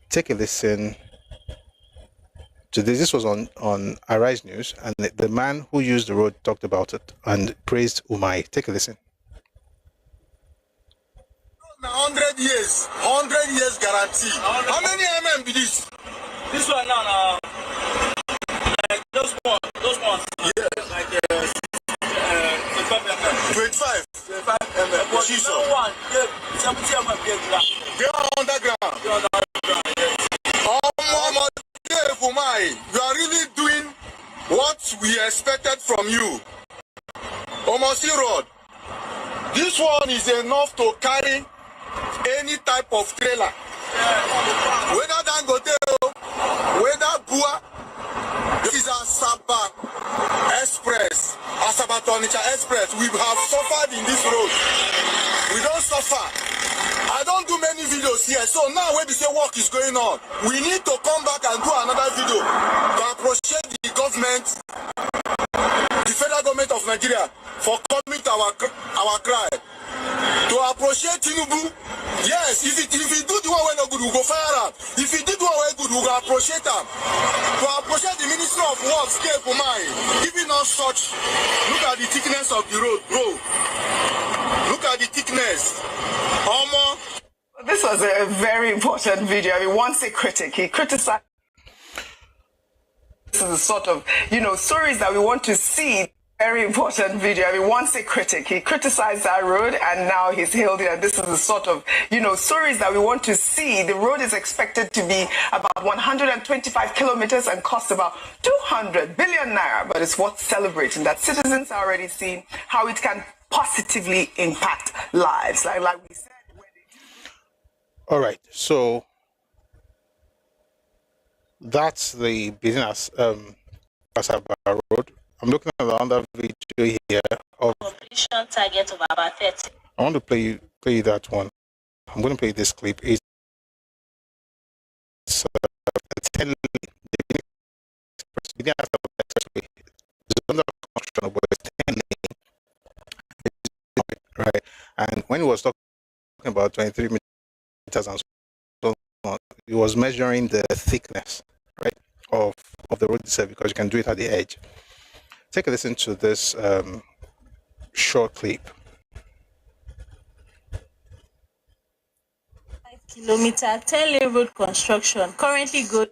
Take a listen to this. This was on Arise News, and the man who used the road talked about it and praised Umai. Take a listen. 100 years guarantee. How many mm be this? This one now, like those ones. Yeah. Like 25 mm. But Jesus. No one, 70 mm. They are underground. Yes. You are really doing what we expected from you. Omosi Road. This one is enough to carry any type of trailer. Whether Dangote, whether Bua, this is Asaba Express, Asaba Onitsha Express. We have suffered in this road. We don't suffer. I don't do many videos here, so now when we say work is going on, we need to come back and do another video to appreciate the government, the federal government of Nigeria, for coming to our cry. To appreciate Tinubu. Yes, if he do the one way no good, we go fire him. If he did the one way good, we go appreciate him. To appreciate the Minister of Works, giving us such. Look at the thickness of the road, bro. Look at the thickness. This was a very important video. I mean, once a critic, he criticized. This is the sort of, stories that we want to see. Very important video. I mean, once a critic, he criticized that road and now he's hailed it. And this is the sort of, stories that we want to see. The road is expected to be about 125 kilometers and cost about 200 billion naira. But it's worth celebrating that citizens are already seeing how it can positively impact lives. Like we said. All right. So that's the business Asaba Road. I'm looking at another video here of completion target of about 30. I want to play you that one. I'm going to play this clip. It's under construction, but it's 10 lane, right? And when he was talking about 23 meters and so on, he was measuring the thickness, right, of the road itself, because you can do it at the edge. Take a listen to this short clip. 5-kilometer 10-lane road construction currently good.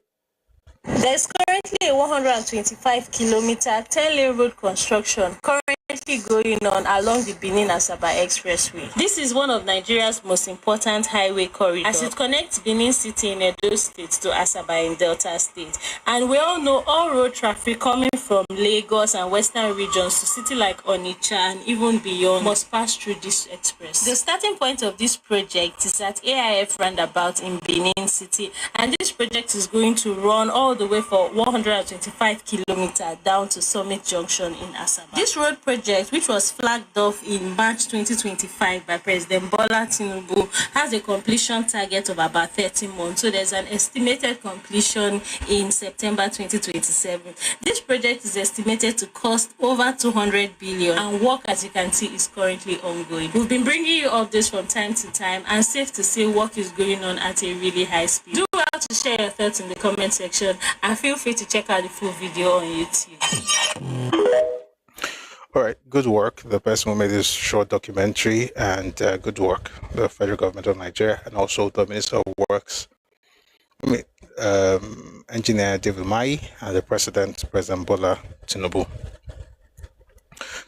There's currently a 125-kilometer 10-lane road construction currently going on along the Benin Asaba Expressway. This is one of Nigeria's most important highway corridors as it connects Benin City in Edo State to Asaba in Delta State. And we all know all road traffic coming from Lagos and western regions to cities like Onitsha and even beyond must pass through this express. The starting point of this project is at AIF roundabout in Benin City, and this project is going to run all the way for 125 kilometers down to Summit Junction in Asaba. This road project, which was flagged off in March 2025 by President Bola Tinubu, has a completion target of about 30 months. So there's an estimated completion in September 2027. This project is estimated to cost over 200 billion, and work, as you can see, is currently ongoing. We've been bringing you updates from time to time, and safe to say work is going on at a really high speed. Do well to share your thoughts in the comment section, and feel free to check out the full video on YouTube. All right, good work. The person who made this short documentary, and good work, the federal government of Nigeria, and also the Minister of Works, Engineer David Mai, and the President Bola Tinubu.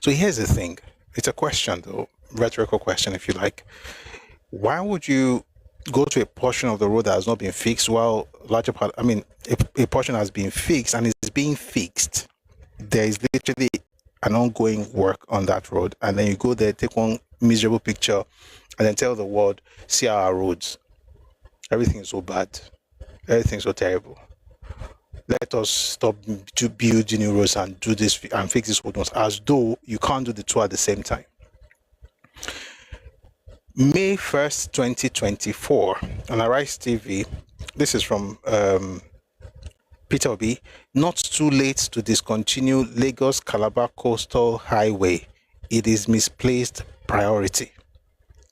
So here's the thing. It's a question, though, rhetorical question, if you like. Why would you go to a portion of the road that has not been fixed while larger part, a portion has been fixed and is being fixed? There is literally an ongoing work on that road, and then you go there, take one miserable picture, and then tell the world, see our roads. Everything is so bad. Everything is so terrible. Let us stop to build new roads and do this and fix these old ones, as though you can't do the two at the same time. May 1st, 2024, on Arise TV, this is from Peter Obi, not too late to discontinue Lagos Calabar Coastal Highway. It is misplaced priority.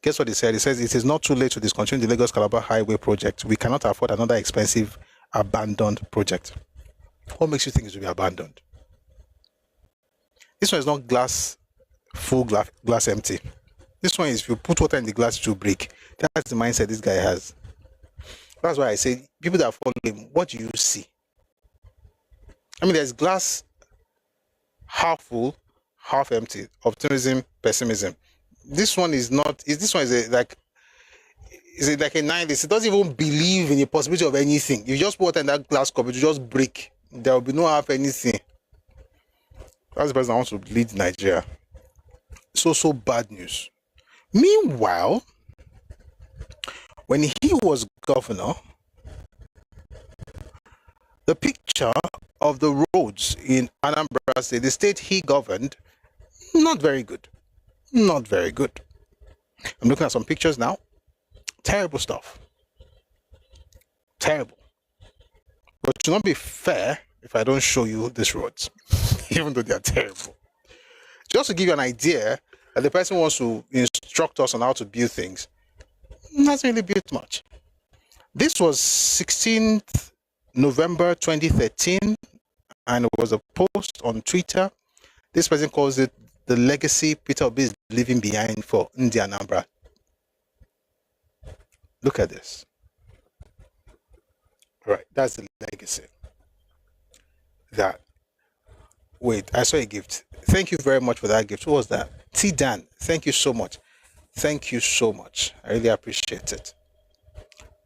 Guess what he said? He says it is not too late to discontinue the Lagos Calabar Highway project. We cannot afford another expensive, abandoned project. What makes you think it will be abandoned? This one is not full glass empty. This one is, if you put water in the glass, it will break. That's the mindset this guy has. That's why I say, people that follow him, what do you see? There's glass half full, half empty. Optimism, pessimism. This one is not. This one is like a nihilist. It doesn't even believe in the possibility of anything. You just put water in that glass cup, it will just break. There will be no half anything. That's the person that wants to lead Nigeria. So bad news. Meanwhile, when he was governor, the picture of the roads in Anambra State, the state he governed, not very good. Not very good. I'm looking at some pictures now. Terrible stuff. Terrible. But it should not be fair if I don't show you these roads, even though they are terrible. Just to give you an idea that the person wants to instruct us on how to build things, hasn't really built much. This was 16th November 2013, and it was a post on Twitter. This person calls it the legacy Peter Obi is leaving behind for Anambra. Look at this. All right, that's the legacy. Wait, I saw a gift. Thank you very much for that gift. What was that? T Dan, thank you so much. Thank you so much. I really appreciate it.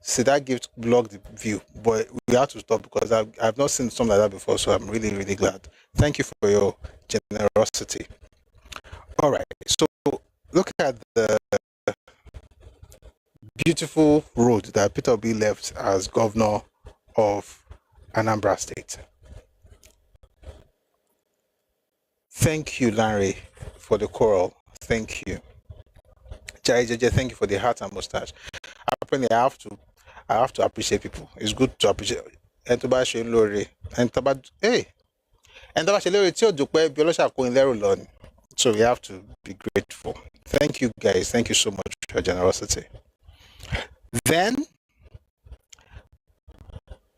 See, that gift blocked the view, but we have to stop because I've not seen something like that before, so I'm really, really glad. Thank you for your generosity. All right, so look at the beautiful road that Peter Obi left as governor of Anambra State. Thank you, Larry, for the coral. Thank you. Jai, thank you for the heart and mustache. Apparently, I have to appreciate people. It's good to appreciate. So we have to be grateful. Thank you, guys. Thank you so much for your generosity. Then,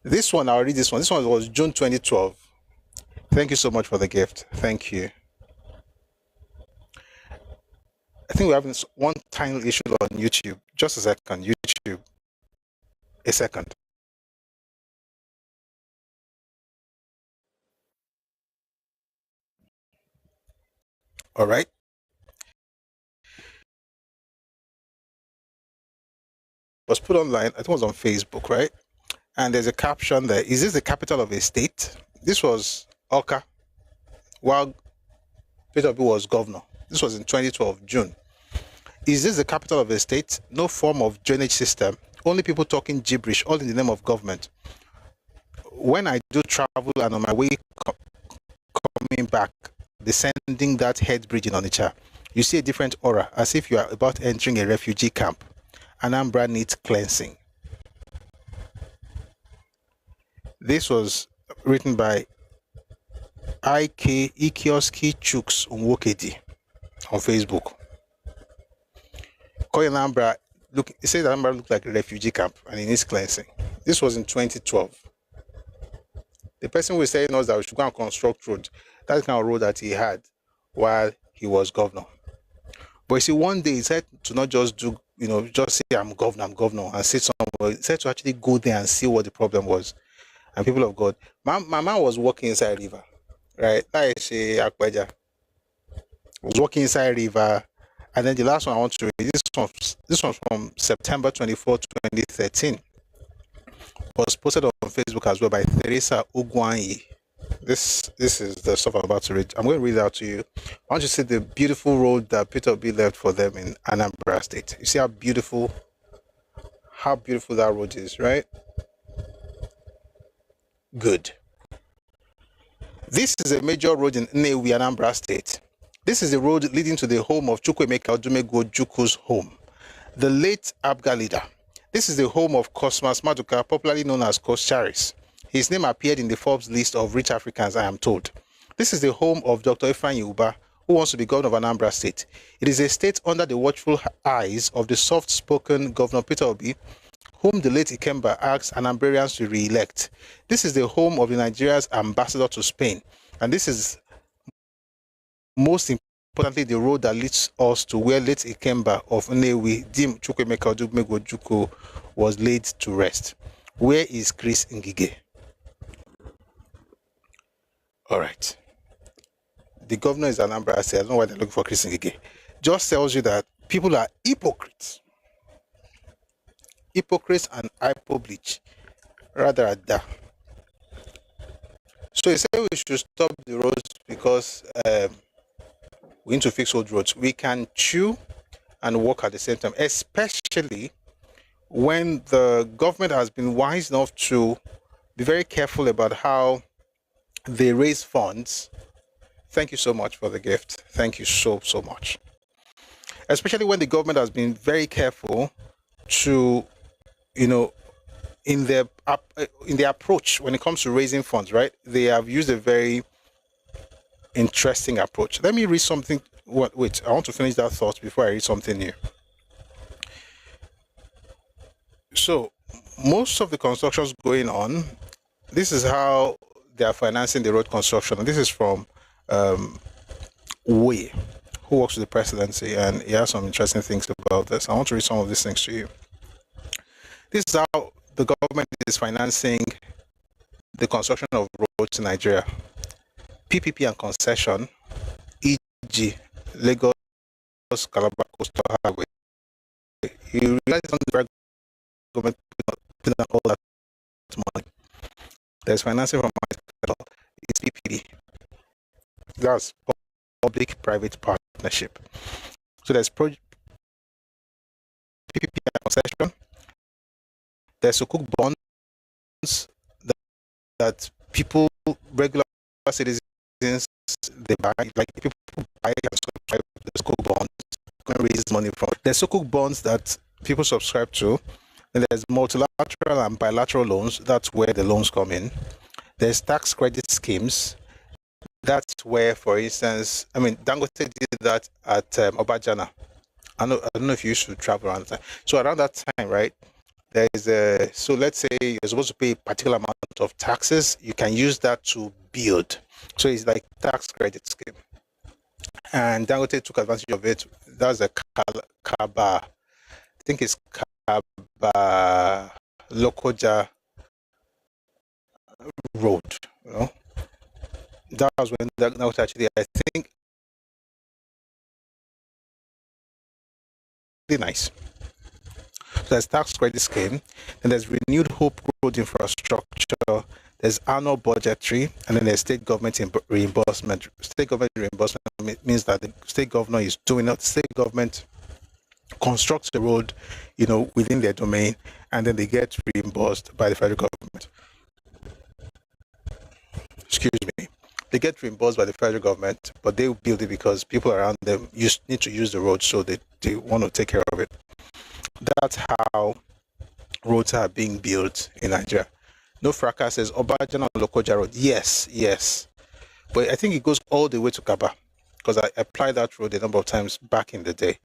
this one, I'll read this one. This one was June 2012. Thank you so much for the gift. Thank you. I think we're having one tiny issue on YouTube. Just a second. YouTube. A second. All right. It was put online. I think it was on Facebook, right? And there's a caption there. Is this the capital of a state? This was Oka, while Peter Obi was governor. This was in 2012, June. Is this the capital of a state? No form of drainage system. Only people talking gibberish, all in the name of government. When I do travel and on my way coming back, descending that head bridge in Onitsha, you see a different aura, as if you are about entering a refugee camp. Anambra needs cleansing. This was written by IK Ikioski Chuks Nwokedi on Facebook. Anambra, look, it says Anambra looked like a refugee camp and it needs cleansing. This was in 2012. The person who was saying us that we should go and construct road, that kind of road that he had while he was governor. But you see, one day he said to not just do, just say I'm governor, and sit somewhere. He said to actually go there and see what the problem was. And people of God, my man was walking inside river, right? Like say Akweja was walking inside river, and then the last one I want to read, this one from September 24, 2013, was posted on Facebook as well by Teresa Ugwanyi. This is the stuff I'm about to read. I'm going to read it out to you. I want you to see the beautiful road that Peter Obi left for them in Anambra State. You see how beautiful that road is, right? Good. This is a major road in Nnewi, Anambra State. This is the road leading to the home of Chukwuemeka Odumegwu Ojukwu's home, the late APGA leader. This is the home of Cosmas Maduka, popularly known as Cos Charis. His name appeared in the Forbes list of rich Africans, I am told. This is the home of Dr. Ifeanyi Uba, who wants to be governor of Anambra State. It is a state under the watchful eyes of the soft-spoken Governor Peter Obi, whom the late Ikemba asked Anambrarians to re-elect. This is the home of the Nigeria's ambassador to Spain, and this is most importantly the road that leads us to where late Ikemba of Nnewi, Dim Chukwuemeka Odumegwu Ojukwu, was laid to rest. Where is Chris Ngige? All right. The governor is Anambra State. I don't know why they're looking for Chris Ngige. Just tells you that people are hypocrites. Hypocrites and hypo-bleach. Rather at that. So he said we should stop the roads because we need to fix old roads. We can chew and walk at the same time, especially when the government has been wise enough to be very careful about how they raise funds. Thank you so much for the gift. Thank you so much. Especially when the government has been very careful to, in their approach when it comes to raising funds, right? They have used a very interesting approach. Let me read something. Wait, I want to finish that thought before I read something new. So, most of the constructions going on, this is how they are financing the road construction. And this is from Way, who works with the presidency, and he has some interesting things about this. I want to read some of these things to you. This is how the government is financing the construction of roads in Nigeria. PPP and concession, e.g. Lagos, Calabar, Coastal Highway. You realize on the government putting all that money. There's financing from it's PPP. That's public-private partnership. So there's PPP and concession. There's sukuk bonds that people, regular citizens, they buy, like people buy and subscribe to the sukuk bonds, can raise money from. There's sukuk bonds that people subscribe to. And there's multilateral and bilateral loans. That's where the loans come in. There's tax credit schemes. That's where, for instance, Dangote did that at Obajana. I don't know if you used to travel around that time. So around that time, right, so let's say you're supposed to pay a particular amount of taxes. You can use that to build. So it's like tax credit scheme. And Dangote took advantage of it. That's a Kaba. I think it's Kaba Lokoja Road. That was when Dangote actually, I think, really nice. So there's tax credit scheme, and there's renewed hope road infrastructure. There's annual budgetary, and then there's state government reimbursement. State government reimbursement means that the state governor is doing it. State government constructs the road, within their domain, and then they get reimbursed by the federal government. Excuse me. They get reimbursed by the federal government, but they build it because people around them need to use the road, so they want to take care of it. That's how roads are being built in Nigeria. No fracas says Obajana Lokoja Road. Yes. But I think it goes all the way to Kaba, because I applied that road a number of times back in the day.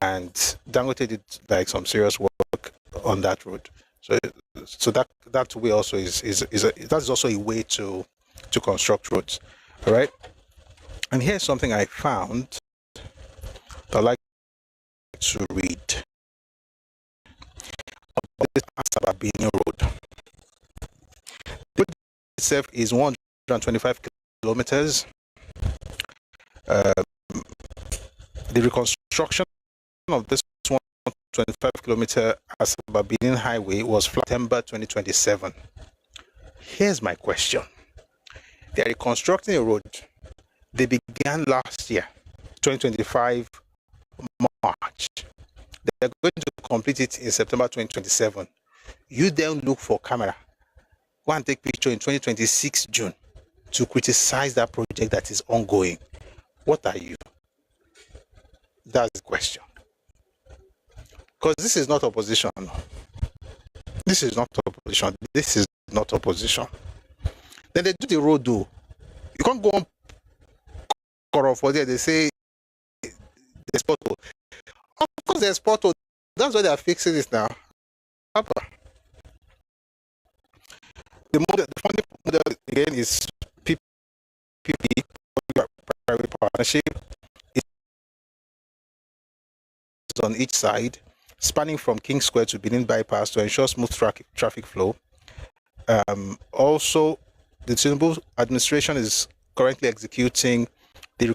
And Dangote did like some serious work on that road. So that way also that's also a way to construct roads. All right. And here's something I found. to read. This Asaba-Benin Road. The road itself is 125 kilometers. The reconstruction of this 125 kilometer Asaba-Benin highway was September 2027. Here's my question. They are reconstructing a road. They began last year, 2025 March. They are going to complete it in September 2027. You then look for camera, go and take picture in 2026 June to criticize that project that is ongoing. What are you? That's the question. Because this is not opposition. This is not opposition. This is not opposition. Then they do the road though. You can't go on for there. They say there's pothole. Of course there's pothole. That's why they are fixing this now. The funding model again is PPP, private partnership. It's on each side, spanning from King Square to Benin Bypass to ensure smooth traffic flow. Also, the Tinubu administration is currently executing the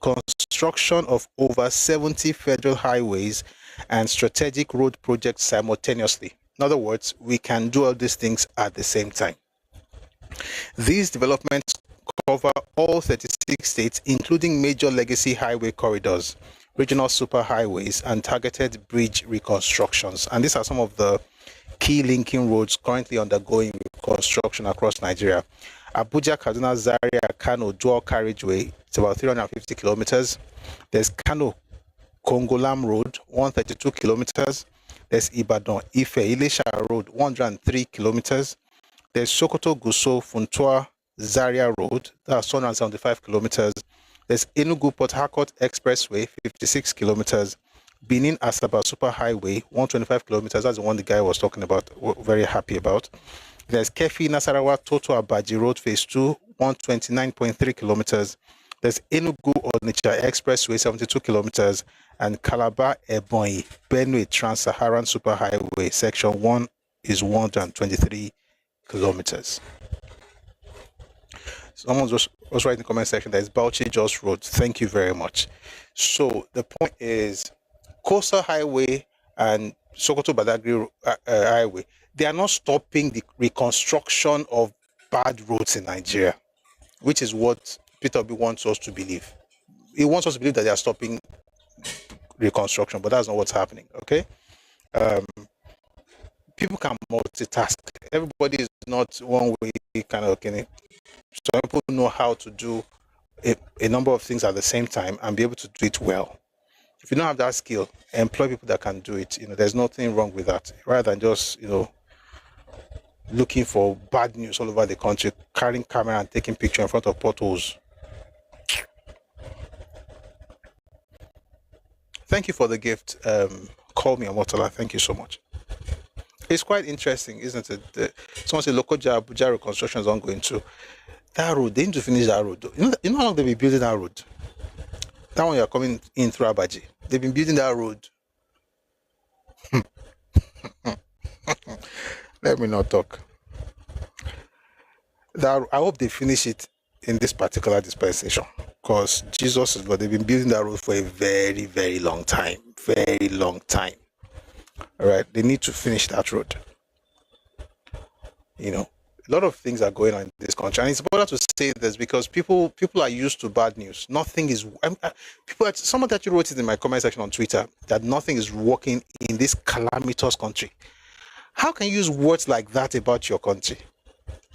reconstruction of over 70 federal highways and strategic road projects simultaneously. In other words, we can do all these things at the same time. These developments cover all 36 states, including major legacy highway corridors, regional superhighways, and targeted bridge reconstructions. And these are some of the key linking roads currently undergoing reconstruction across Nigeria. Abuja, Kaduna, Zaria, Kano dual carriageway, it's about 350 kilometers. There's Kano Kongolam Road, 132 kilometers. There's Ibadan Ife Ilesha Road, 103 kilometers. There's Sokoto Guso Funtua Zaria Road, that's 175 kilometers. There's Enugu Port Harcourt Expressway, 56 kilometers. Benin Asaba Superhighway, 125 kilometers. That's the one the guy was talking about, very happy about. There's Kefi Nasarawa Toto Abaji Road, phase 2, 129.3 kilometers. There's Enugu Onitsha Expressway, 72 kilometers. And Calabar Ebonyi Benue Trans-Saharan Superhighway, section 1 is 123 kilometers. Someone was writing in the comment section that is Bauchi Jos Road. Thank you very much. So the point is, Coastal Highway and Sokoto Badagry Highway, they are not stopping the reconstruction of bad roads in Nigeria, which is what Peter Obi wants us to believe. He wants us to believe that they are stopping reconstruction, but that's not what's happening. Okay, people can multitask. Everybody is not one way kind of okay. Some people know how to do a number of things at the same time and be able to do it well. If you don't have that skill, employ people that can do it. There's nothing wrong with that. Rather than just looking for bad news all over the country, carrying camera and taking picture in front of potholes. Thank you for the gift. Call me Amotola. Thank you so much. It's quite interesting, isn't it? Someone said local Abuja reconstruction is ongoing too. That road, they need to finish that road. You know how long they've been building that road? That one you're coming in through Abaji. They've been building that road. Let me not talk. I hope they finish it in this particular dispensation, because Jesus is Lord. They've been building that road for a very, very long time. Very long time. All right, they need to finish that road. A lot of things are going on in this country, and it's important to say this because people are used to bad news. Nothing is. Someone that you wrote it in my comment section on Twitter that nothing is working in this calamitous country. How can you use words like that about your country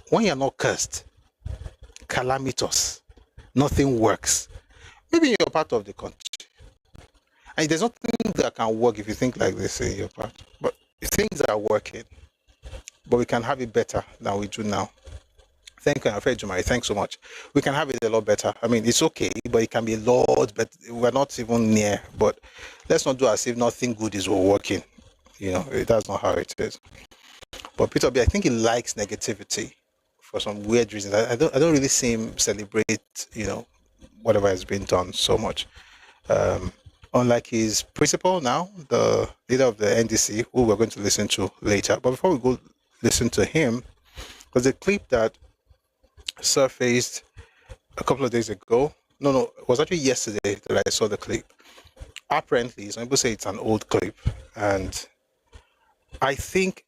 when you're not cursed? Calamitous. Nothing works. Maybe you're part of the country, and there's nothing that can work if you think like this in your part. But things are working, but we can have it better than we do now. Thank you, Afred Jumari. Thanks so much. We can have it a lot better. I mean, it's okay, but it can be a lot better. We're not even near, but let's not do as if nothing good is working. That's not how it is. But Peter B, I think he likes negativity for some weird reasons. I don't really see him celebrate, whatever has been done so much. unlike his principal now, the leader of the NDC, who we're going to listen to later. But before we go listen to him, there's a clip that surfaced a couple of days ago. No, it was actually yesterday that I saw the clip. Apparently, some people say it's an old clip, and I think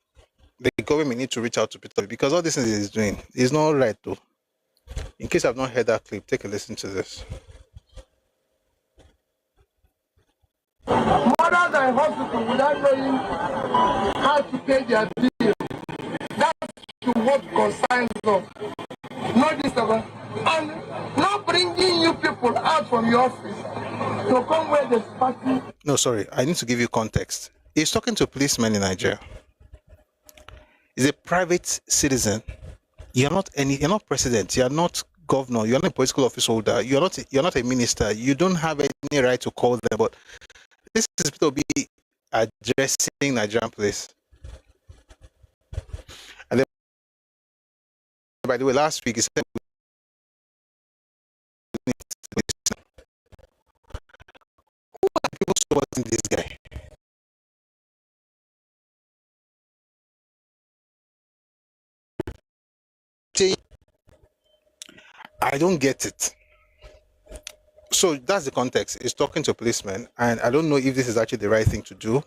the government need to reach out to Peter because all this thing he's doing is not right though. In case I've not heard that clip, take a listen to this. Mothers are in hospital without knowing how to pay their bill. That's what concerns us. Not this about. And not bringing you people out from your office to come where the party. No, sorry, I need to give you context. He's talking to policemen in Nigeria. He's a private citizen. You're not president, you're not governor, you're not a political office holder, you're not a minister, you don't have any right to call them, but this is to be addressing Nigerian police. And then, by the way, last week he said who are people supporting this guy? I don't get it. So that's the context. He's talking to policemen, and I don't know if this is actually the right thing to do,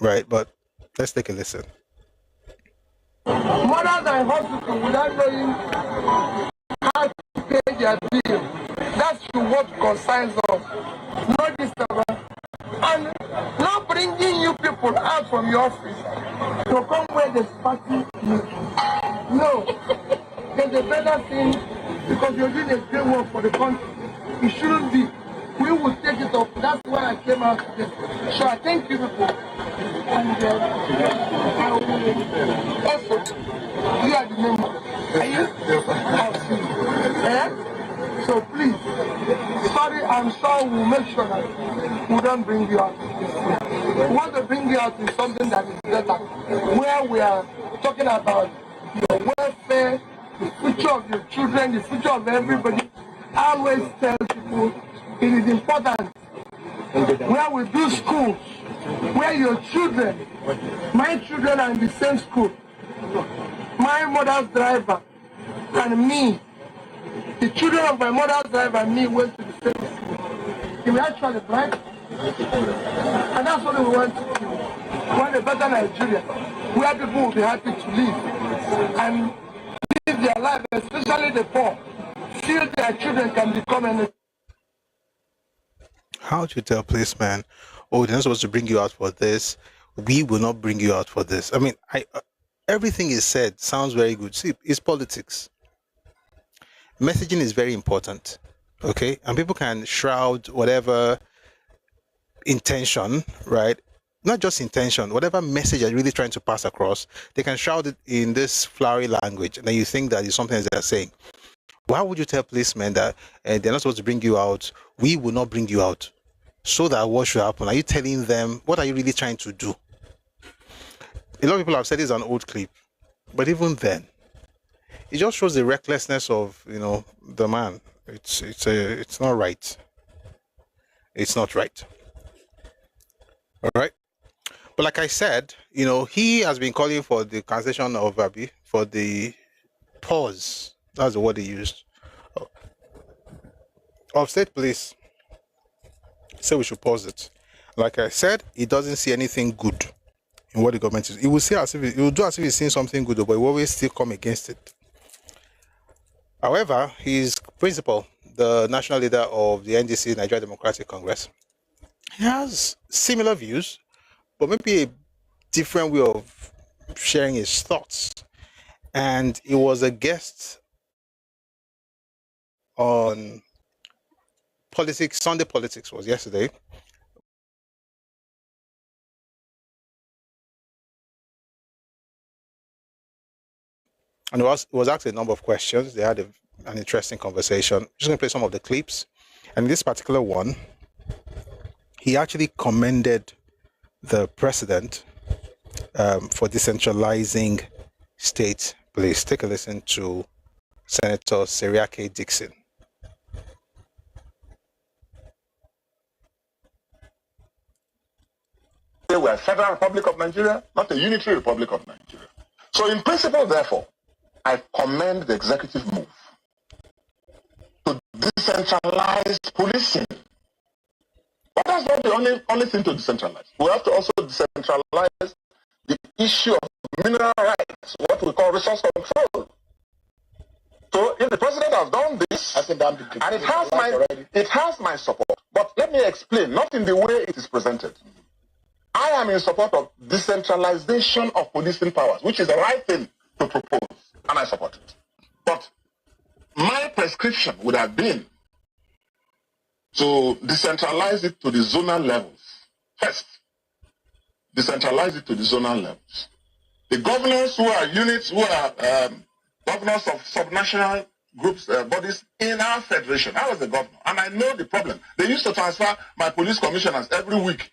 right? But let's take a listen. Mothers are in hospital without knowing how to pay their bill. That's what concerns us. Not this about. And not bringing you people out from your office to come where the party is. No. There's a better thing because you're doing a great work for the country. It shouldn't be. We will take it up. That's why I came out today. So I thank you people. And I will also, you are the member. Are you? I'll see you. Eh? So please, sorry, I'm sure we'll make sure that we don't bring you out. We want to bring you out in something that is better, where we are talking about your welfare, the future of your children, the future of everybody. I always tell people it is important where we do schools, where your children, my children are in the same school, my mother's driver and me, the children of my mother's driver and me went to the same school. They were actually right, and that's what we want to do. We want a better Nigeria, where people will be happy to live and live their life, especially the poor. Feel their children can become anything. How do you tell policemen, oh, they're not supposed to bring you out for this, we will not bring you out for this? I mean, everything is said sounds very good. See, it's politics. Messaging is very important, okay? And people can shroud whatever intention, right? Not just intention, whatever message you're really trying to pass across, they can shroud it in this flowery language, and then you think that is something they're saying. Why would you tell policemen that they're not supposed to bring you out? We will not bring you out. So that what should happen? Are you telling them, what are you really trying to do? A lot of people have said it's an old clip. But even then, it just shows the recklessness of, the man. It's not right. It's not right. All right. But like I said, he has been calling for the cancellation of Abi, for the pause. That's the word he used. Of state police. So we should pause it. Like I said, he doesn't see anything good in what the government is. He will see as if he will do as if he's seeing something good, but he will always still come against it. However, his principal, the national leader of the NDC, Nigeria Democratic Congress, he has similar views, but maybe a different way of sharing his thoughts. And he was a guest on politics. Sunday Politics was yesterday. And it was asked a number of questions. They had an interesting conversation. I'm just going to play some of the clips. And in this particular one, he actually commended the president for decentralizing state police. Take a listen to Senator Seriake Dixon. are a federal republic of Nigeria, not a unitary republic of Nigeria. So in principle, therefore, I commend the executive move to decentralize policing. But that's not the only thing to decentralize. We have to also decentralize the issue of mineral rights, what we call resource control. So if the president has done this, and it has my support. But let me explain, not in the way it is presented. I am in support of decentralization of policing powers, which is the right thing to propose, and I support it. But my prescription would have been to decentralize it to the zonal levels. First, decentralize it to the zonal levels. The governors who are units, who are governors of subnational groups, bodies in our federation. I was the governor, and I know the problem. They used to transfer my police commissioners every week,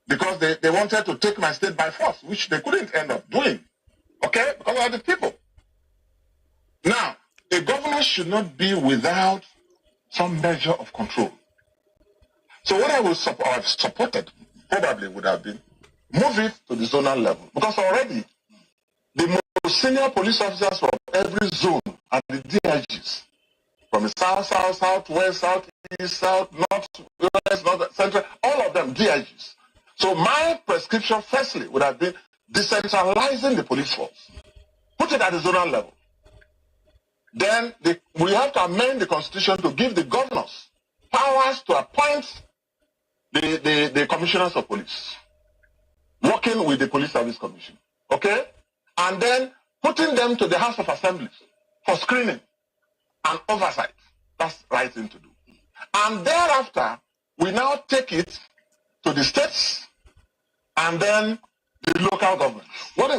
because they wanted to take my state by force, which they couldn't end up doing, okay, because of the people. Now, a governor should not be without some measure of control. So what I have supported probably would have been move it to the zonal level, because already the most senior police officers from every zone are the DIGs, from the south, southwest, southeast, south, north, west, north, central, all of them DIGs. So my prescription firstly would have been decentralizing the police force, put it at the zonal level. Then we have to amend the constitution to give the governors powers to appoint the commissioners of police, working with the Police Service Commission, okay? And then putting them to the House of Assembly for screening and oversight. That's the right thing to do. And thereafter, we now take it to the states and then the local government. For the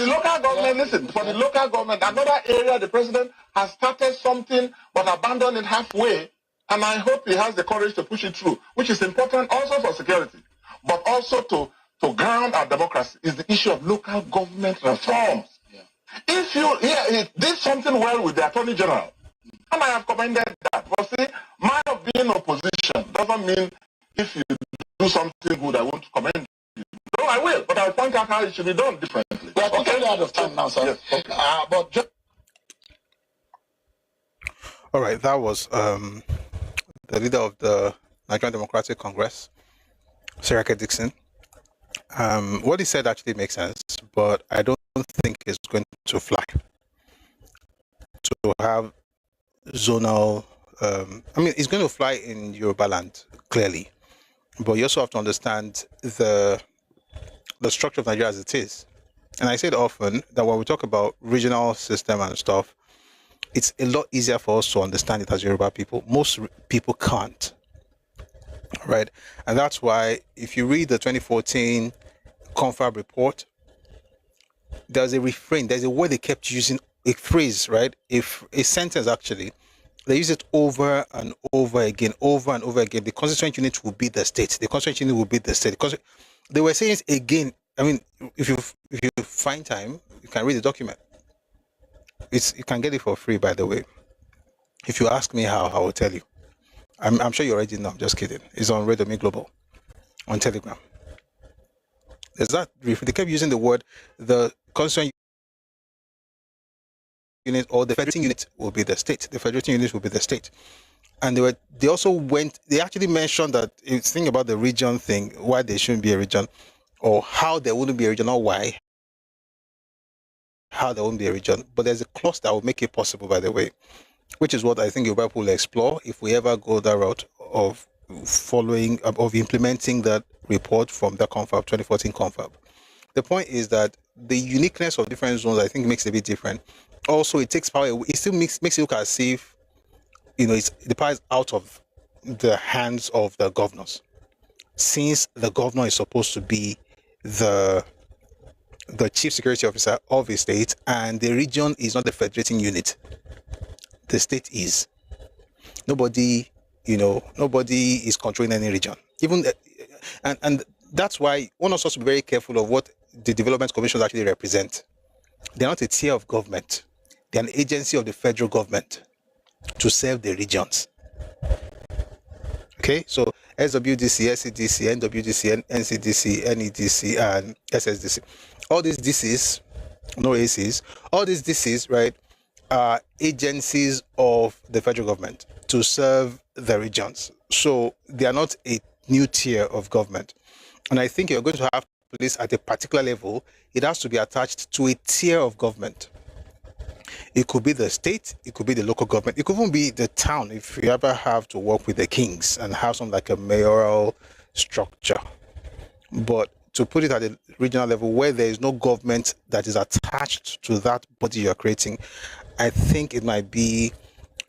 local government, listen, for the local government, another area the president has started something but abandoned it halfway, and I hope he has the courage to push it through, which is important also for security, but also to ground our democracy, is the issue of local government reforms. Yeah. If he did something well with the Attorney General, and I have commended that. But see, my being opposition doesn't mean if you do something good, I won't commend you. No, I will, but I'll point out how it should be done differently. We are totally out of time now, sir. Yes, okay. But just... All right, that was the leader of the Nigerian Democratic Congress, Saraka Dixon. What he said actually makes sense, but I don't think it's going to fly. To have zonal, it's going to fly in Yoruba land, clearly, but you also have to understand the structure of Nigeria as it is. And I said often that when we talk about regional system and stuff, it's a lot easier for us to understand it as Yoruba people. Most people can't, right? And that's why if you read the 2014 Confab report, there's a refrain, there's a word they kept using, a phrase, right? If a sentence actually, they use it over and over again, The constituent unit will be the state. The constituent unit will be the state. Because they were saying it again. I mean, if you find time, you can read the document. You can get it for free, by the way. If you ask me how, I will tell you. I'm sure you already know. I'm just kidding. It's on Radio Me Global, on Telegram. There's that. They kept using the word the constituent unit or the federating unit will be the state. The federating unit will be the state. And they actually mentioned that if think about the region thing, why there shouldn't be a region, or how there wouldn't be a region, or why how there won't be a region. But there's a clause that will make it possible, by the way, which is what I think Yoruba will explore if we ever go that route of implementing that report from the 2014 confab. The point is that the uniqueness of different zones, I think, makes it a bit different. Also, it takes power. It still makes it look as if, the power is out of the hands of the governors, since the governor is supposed to be the chief security officer of a state, and the region is not the federating unit. The state is. Nobody is controlling any region. And that's why one also has to be very careful of what the development commissions actually represent. They're not a tier of government. They're an agency of the federal government to serve the regions. Okay, so SWDC, SCDC, NWDC, NCDC, NEDC, and SSDC. All these DCs, no ACs, all these DCs, right, are agencies of the federal government to serve the regions. So they are not a new tier of government. And I think you're going to have police at a particular level. It has to be attached to a tier of government. It could be the state, it could be the local government, it could even be the town if you ever have to work with the kings and have something like a mayoral structure. But to put it at a regional level where there is no government that is attached to that body you're creating, I think it might be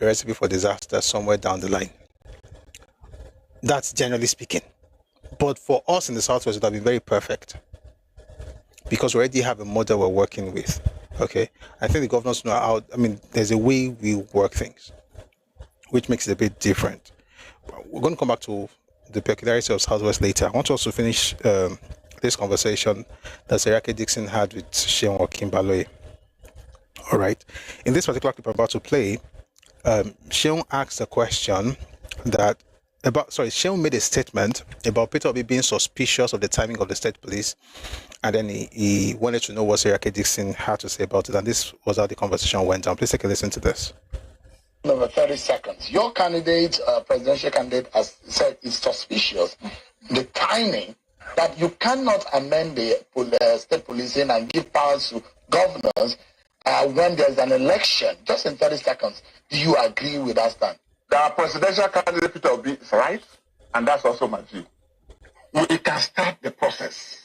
a recipe for disaster somewhere down the line. That's generally speaking. But for us in the Southwest, it would have been very perfect because we already have a model we're working with. Okay, I think the governors know how. I mean, there's a way we work things, which makes it a bit different. We're going to come back to the peculiarity of Southwest later. I want us to finish this conversation that Seriake Dixon had with Seun Okinbaloye. All right, in this particular clip I'm about to play, Seun asked a question that Seun made a statement about Peter Obi being suspicious of the timing of the state police, and then he wanted to know what Seriake Dixon had to say about it, and this was how the conversation went down. Please take a listen to this. Over 30 seconds. Your candidate, presidential candidate, has said is suspicious. The timing that you cannot amend the state policing and give powers to governors when there's an election, just in 30 seconds. Do you agree with that stand? The presidential candidate Peter Obi is right, and that's also my view. We can start the process.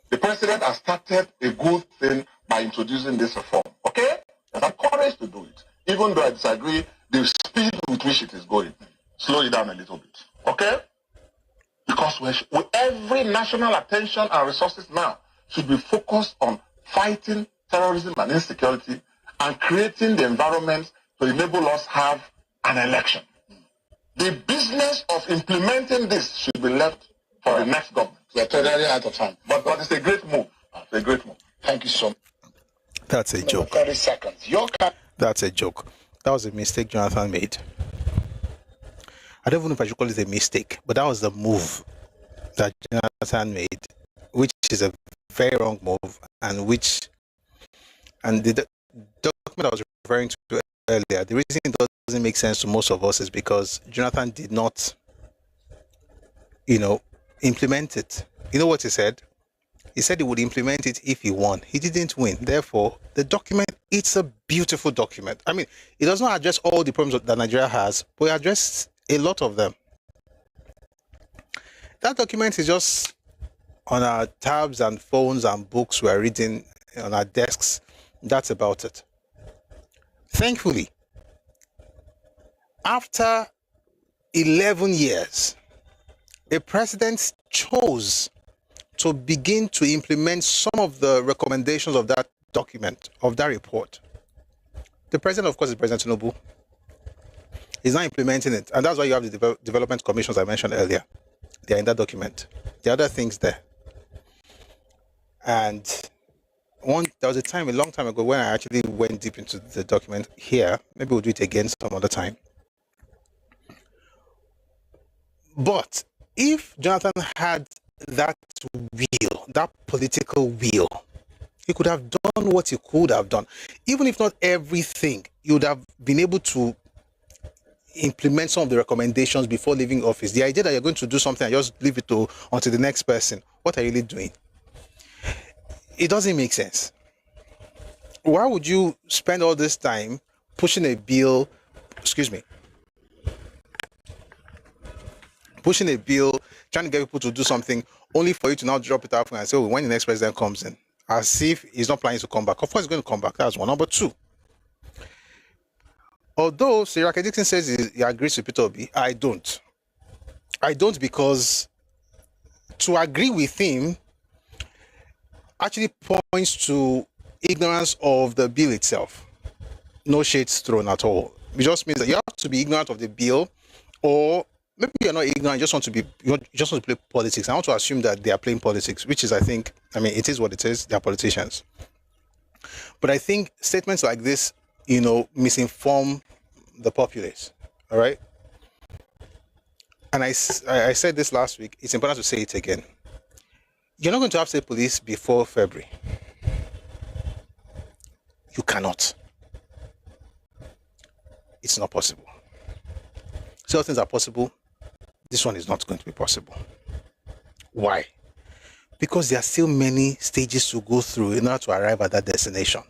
The president has started a good thing by introducing this reform. Okay? There's a courage to do it. Even though I disagree, the speed with which it is going, slow it down a little bit. Okay? Because with every national attention and resources now should be focused on fighting terrorism and insecurity and creating the environment to enable us have an election. The business of implementing this should be left for the next government. We're totally out of time. But it's a great move. It's a great move. Thank you so much. That's a joke. 30 seconds. That's a joke. That was a mistake Jonathan made. I don't even know if I should call it a mistake, but that was the move that Jonathan made, which is a very wrong move, and the document I was referring to earlier, the reason it doesn't make sense to most of us is because Jonathan did not, implement it. You know what he said? He said he would implement it if he won. He didn't win. Therefore, the document, it's a beautiful document. I mean, it does not address all the problems that Nigeria has, but it addresses a lot of them. That document is just on our tabs and phones and books we're reading on our desks. That's about it. Thankfully, after 11 years, the president chose to begin to implement some of the recommendations of that document, of that report. The president, of course, is President Tinubu. He's not implementing it. And that's why you have the development commissions I mentioned earlier. They're in that document. There are other things there. And there was a time, a long time ago, when I actually went deep into the document here. Maybe we'll do it again some other time. But if Jonathan had that will, that political will, he could have done what he could have done. Even if not everything, he would have been able to implement some of the recommendations before leaving office. The idea that you're going to do something and just leave it onto the next person, what are you really doing? It doesn't make sense. Why would you spend all this time pushing a bill, trying to get people to do something, only for you to now drop it out and say, when the next president comes in, as if he's not planning to come back. Of course he's going to come back. That's one. Number two, although Seriake Dixon says he agrees with Peter Obi, I don't. Because to agree with him actually points to ignorance of the bill itself. No shades thrown at all. It just means that you have to be ignorant of the bill, or maybe you're not ignorant, you just want to play politics. I want to assume that they are playing politics, which is, it is what it is. They are politicians. But I think statements like this, misinform the populace. All right? and I said this last week, it's important to say it again. You're not going to have state police before February. You cannot. It's not possible. Some things are possible. This one is not going to be possible. Why? Because there are still many stages to go through in order to arrive at that destination.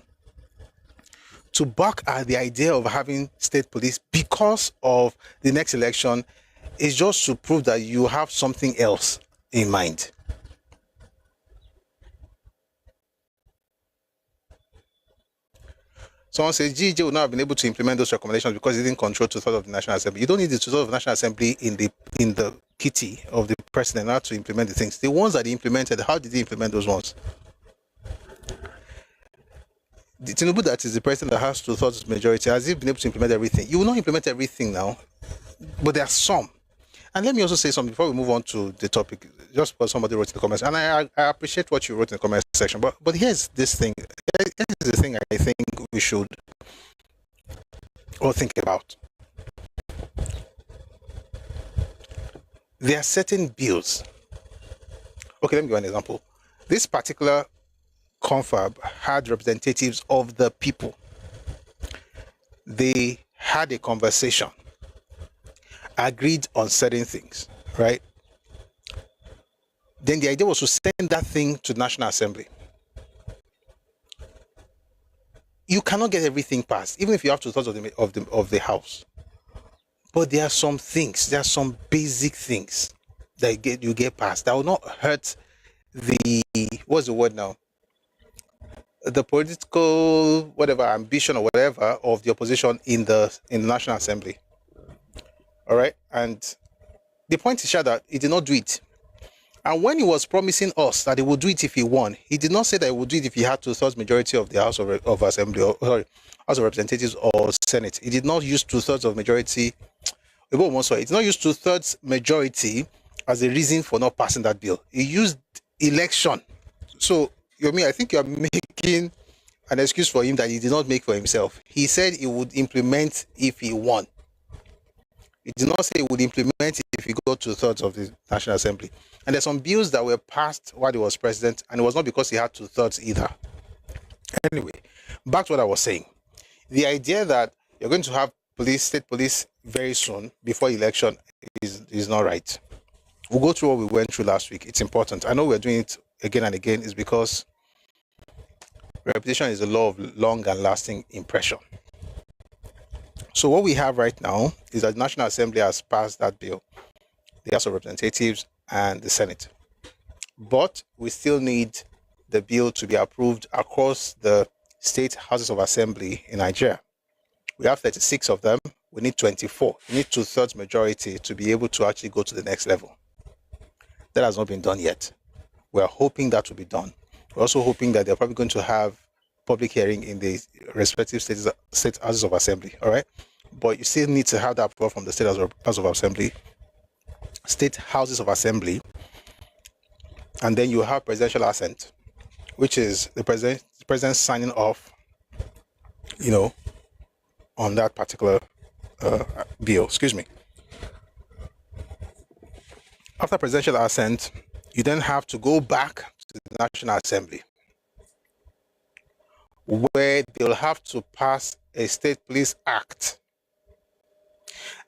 To balk at the idea of having state police because of the next election is just to prove that you have something else in mind. Someone says GJ would not have been able to implement those recommendations because he didn't control 2/3 of the National Assembly. You don't need the 2/3 of the National Assembly in the kitty of the president in order to implement the things. The ones that he implemented, how did he implement those ones? The Tinubu that is the president that has 2/3 majority, has he been able to implement everything? You will not implement everything now, but there are some. And let me also say something before we move on to the topic, just because somebody wrote in the comments, and I appreciate what you wrote in the comment section, but here's this thing. Here's the thing I think we should all think about. There are certain bills. Okay, let me give an example. This particular confab had representatives of the people. They had a conversation, agreed on certain things, right? Then the idea was to send that thing to the National Assembly. You cannot get everything passed, even if you have 2/3 of the House. But there are some things, there are some basic things that you get passed that will not hurt the, what's the word now? The political whatever ambition or whatever of the opposition in the National Assembly. All right, and the point is that he did not do it. And when he was promising us that he would do it if he won, he did not say that he would do it if he had 2/3 majority of the House of Assembly, or sorry, House of Representatives or Senate. He did not use 2/3 of majority. He did not use 2/3 majority as a reason for not passing that bill. He used election. So, I think you are making an excuse for him that he did not make for himself. He said he would implement if he won. He did not say he would implement if he got 2/3 of the National Assembly. And there's some bills that were passed while he was president, and it was not because he had 2/3 either. Anyway, back to what I was saying. The idea that you're going to have state police very soon before election is not right. We'll go through what we went through last week. It's important. I know we're doing it again and again. It's because repetition is the law of long and lasting impression. So what we have right now is that the National Assembly has passed that bill, the House of Representatives and the Senate. But we still need the bill to be approved across the state houses of assembly in Nigeria. We have 36 of them. We need 24. We need 2/3 majority to be able to actually go to the next level. That has not been done yet. We're hoping that will be done. We're also hoping that they're probably going to have public hearing in the respective state houses of assembly. All right, but you still need to have that approval from the state house of assembly, state houses of assembly, and then you have presidential assent, which is the president signing off, on that particular bill. Excuse me. After presidential assent, you then have to go back to the National Assembly, where they'll have to pass a State Police Act.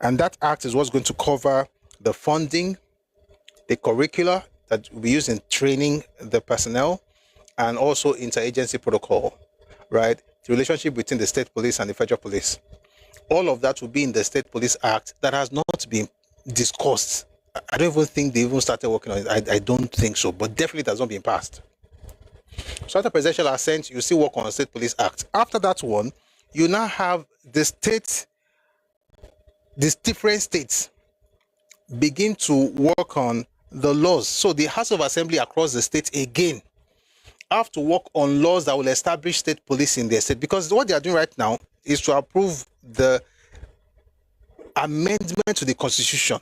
And that act is what's going to cover the funding, the curricula that will be used in training the personnel, and also interagency protocol, right? The relationship between the state police and the federal police. All of that will be in the State Police Act that has not been discussed. I don't even think they even started working on it. I don't think so, but definitely it has not been passed. So after presidential assent, you still work on the State Police Act. After that one, you now have these different states begin to work on the laws. So the House of Assembly across the state again have to work on laws that will establish state police in their state, because what they are doing right now is to approve the amendment to the Constitution.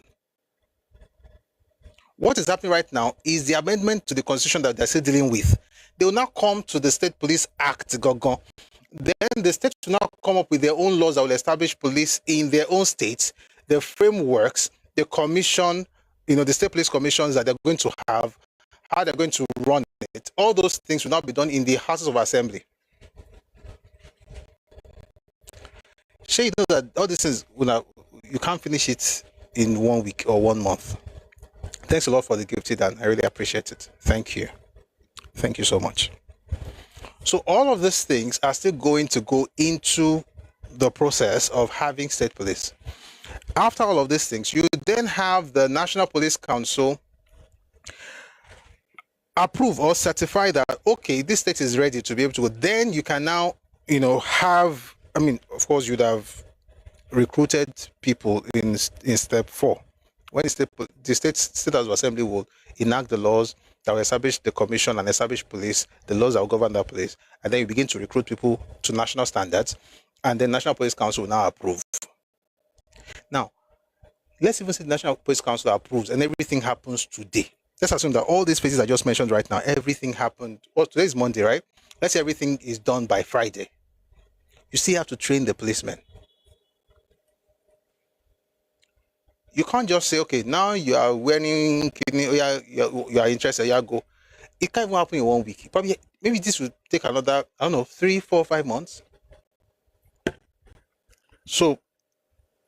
What is happening right now is the amendment to the Constitution that they're still dealing with. They will now come to the State Police Act, then the states will now come up with their own laws that will establish police in their own states, the frameworks. the commission, the state police commissions that they're going to have, how they're going to run it, all those things will not be done in the houses of assembly. Sure, you know that all these things, you can't finish it in 1 week or 1 month. Thanks a lot for the gift, Dan. I really appreciate it. Thank you. Thank you so much. So all of these things are still going to go into the process of having state police. After all of these things, you then have the National Police Council approve or certify that, okay, this state is ready to be able to go. Then you can now, have, of course, you'd have recruited people in step 4. When the state House of Assembly will enact the laws that will establish the commission and establish police, the laws that will govern that police, and then you begin to recruit people to national standards, and then National Police Council will now approve. Now, let's even say the National Police Council approves and everything happens today. Let's assume that all these phases I just mentioned right now, everything happened. Well, today is Monday, right? Let's say everything is done by Friday. You still have to train the policemen. You can't just say, okay, now you are wearing kidney, you are interested, you go. It can't even happen in 1 week. Probably, maybe this will take another, 3, 4, 5 months. So,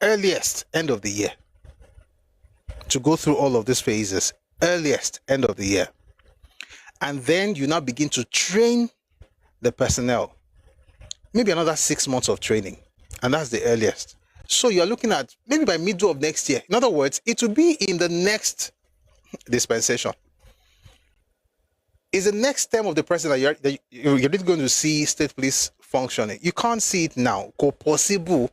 earliest end of the year to go through all of these phases, earliest end of the year. And then you now begin to train the personnel. Maybe another 6 months of training. And that's the earliest. So you're looking at maybe by middle of next year. In other words, it will be in the next dispensation. Is the next term of the president that you're really going to see state police functioning. You can't see it now. Possible.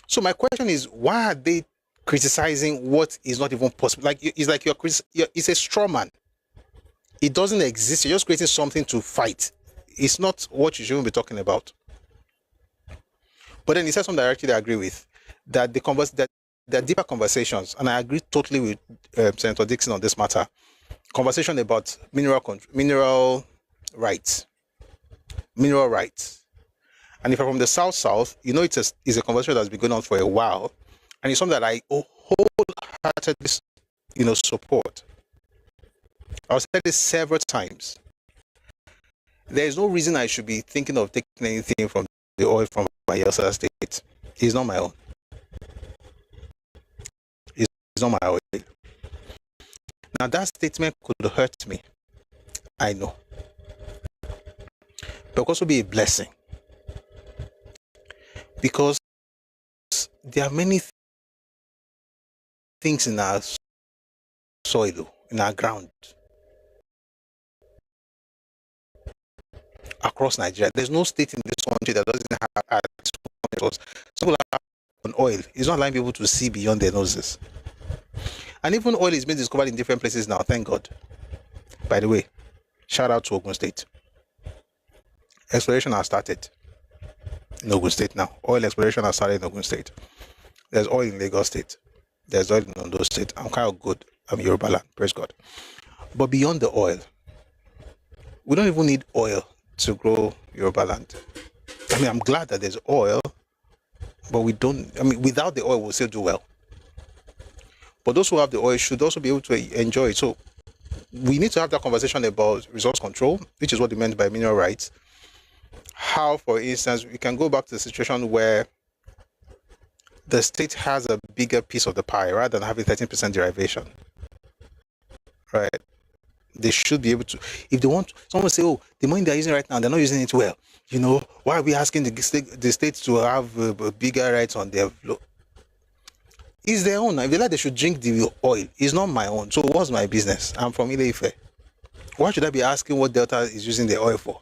So my question is, why are they criticizing what is not even possible? It's a straw man. It doesn't exist. You're just creating something to fight. It's not what you shouldn't be talking about. But then he said something directly I agree with, that there are deeper conversations, and I agree totally with Senator Dixon on this matter. Conversation about mineral rights. And if I'm from the South, it's a conversation that's been going on for a while, and it's something that I wholeheartedly, support. I've said this several times. There is no reason I should be thinking of taking anything from the oil from my Yelsa state. It's not my own. It's not my oil. Now that statement could hurt me. I know. But it could also be a blessing. Because there are many things in our soil, in our ground, across Nigeria. There's no state in this country that doesn't have resources. Some people have on oil. It's not allowing people to see beyond their noses. And even oil is being discovered in different places now, thank God. By the way, shout out to Ogun State. Exploration has started in Ogun State now. Oil exploration has started in Ogun State. There's oil in Lagos State. There's oil in Ondo State. I'm kind of good. I'm Yoruba land, praise God. But beyond the oil, we don't even need oil to grow Yoruba land. I'm glad that there's oil, but without the oil, we'll still do well. But those who have the oil should also be able to enjoy it. So we need to have that conversation about resource control, which is what they meant by mineral rights. How, for instance, we can go back to the situation where the state has a bigger piece of the pie rather than having 13% derivation. Right? They should be able to, if they want, someone say, oh, the money they're using right now, they're not using it well. Why are we asking the state to have bigger rights on their flow? It's their own. If they like, they should drink the oil. It's not my own. So what's my business? I'm from Ile-Ife. Why should I be asking what Delta is using the oil for?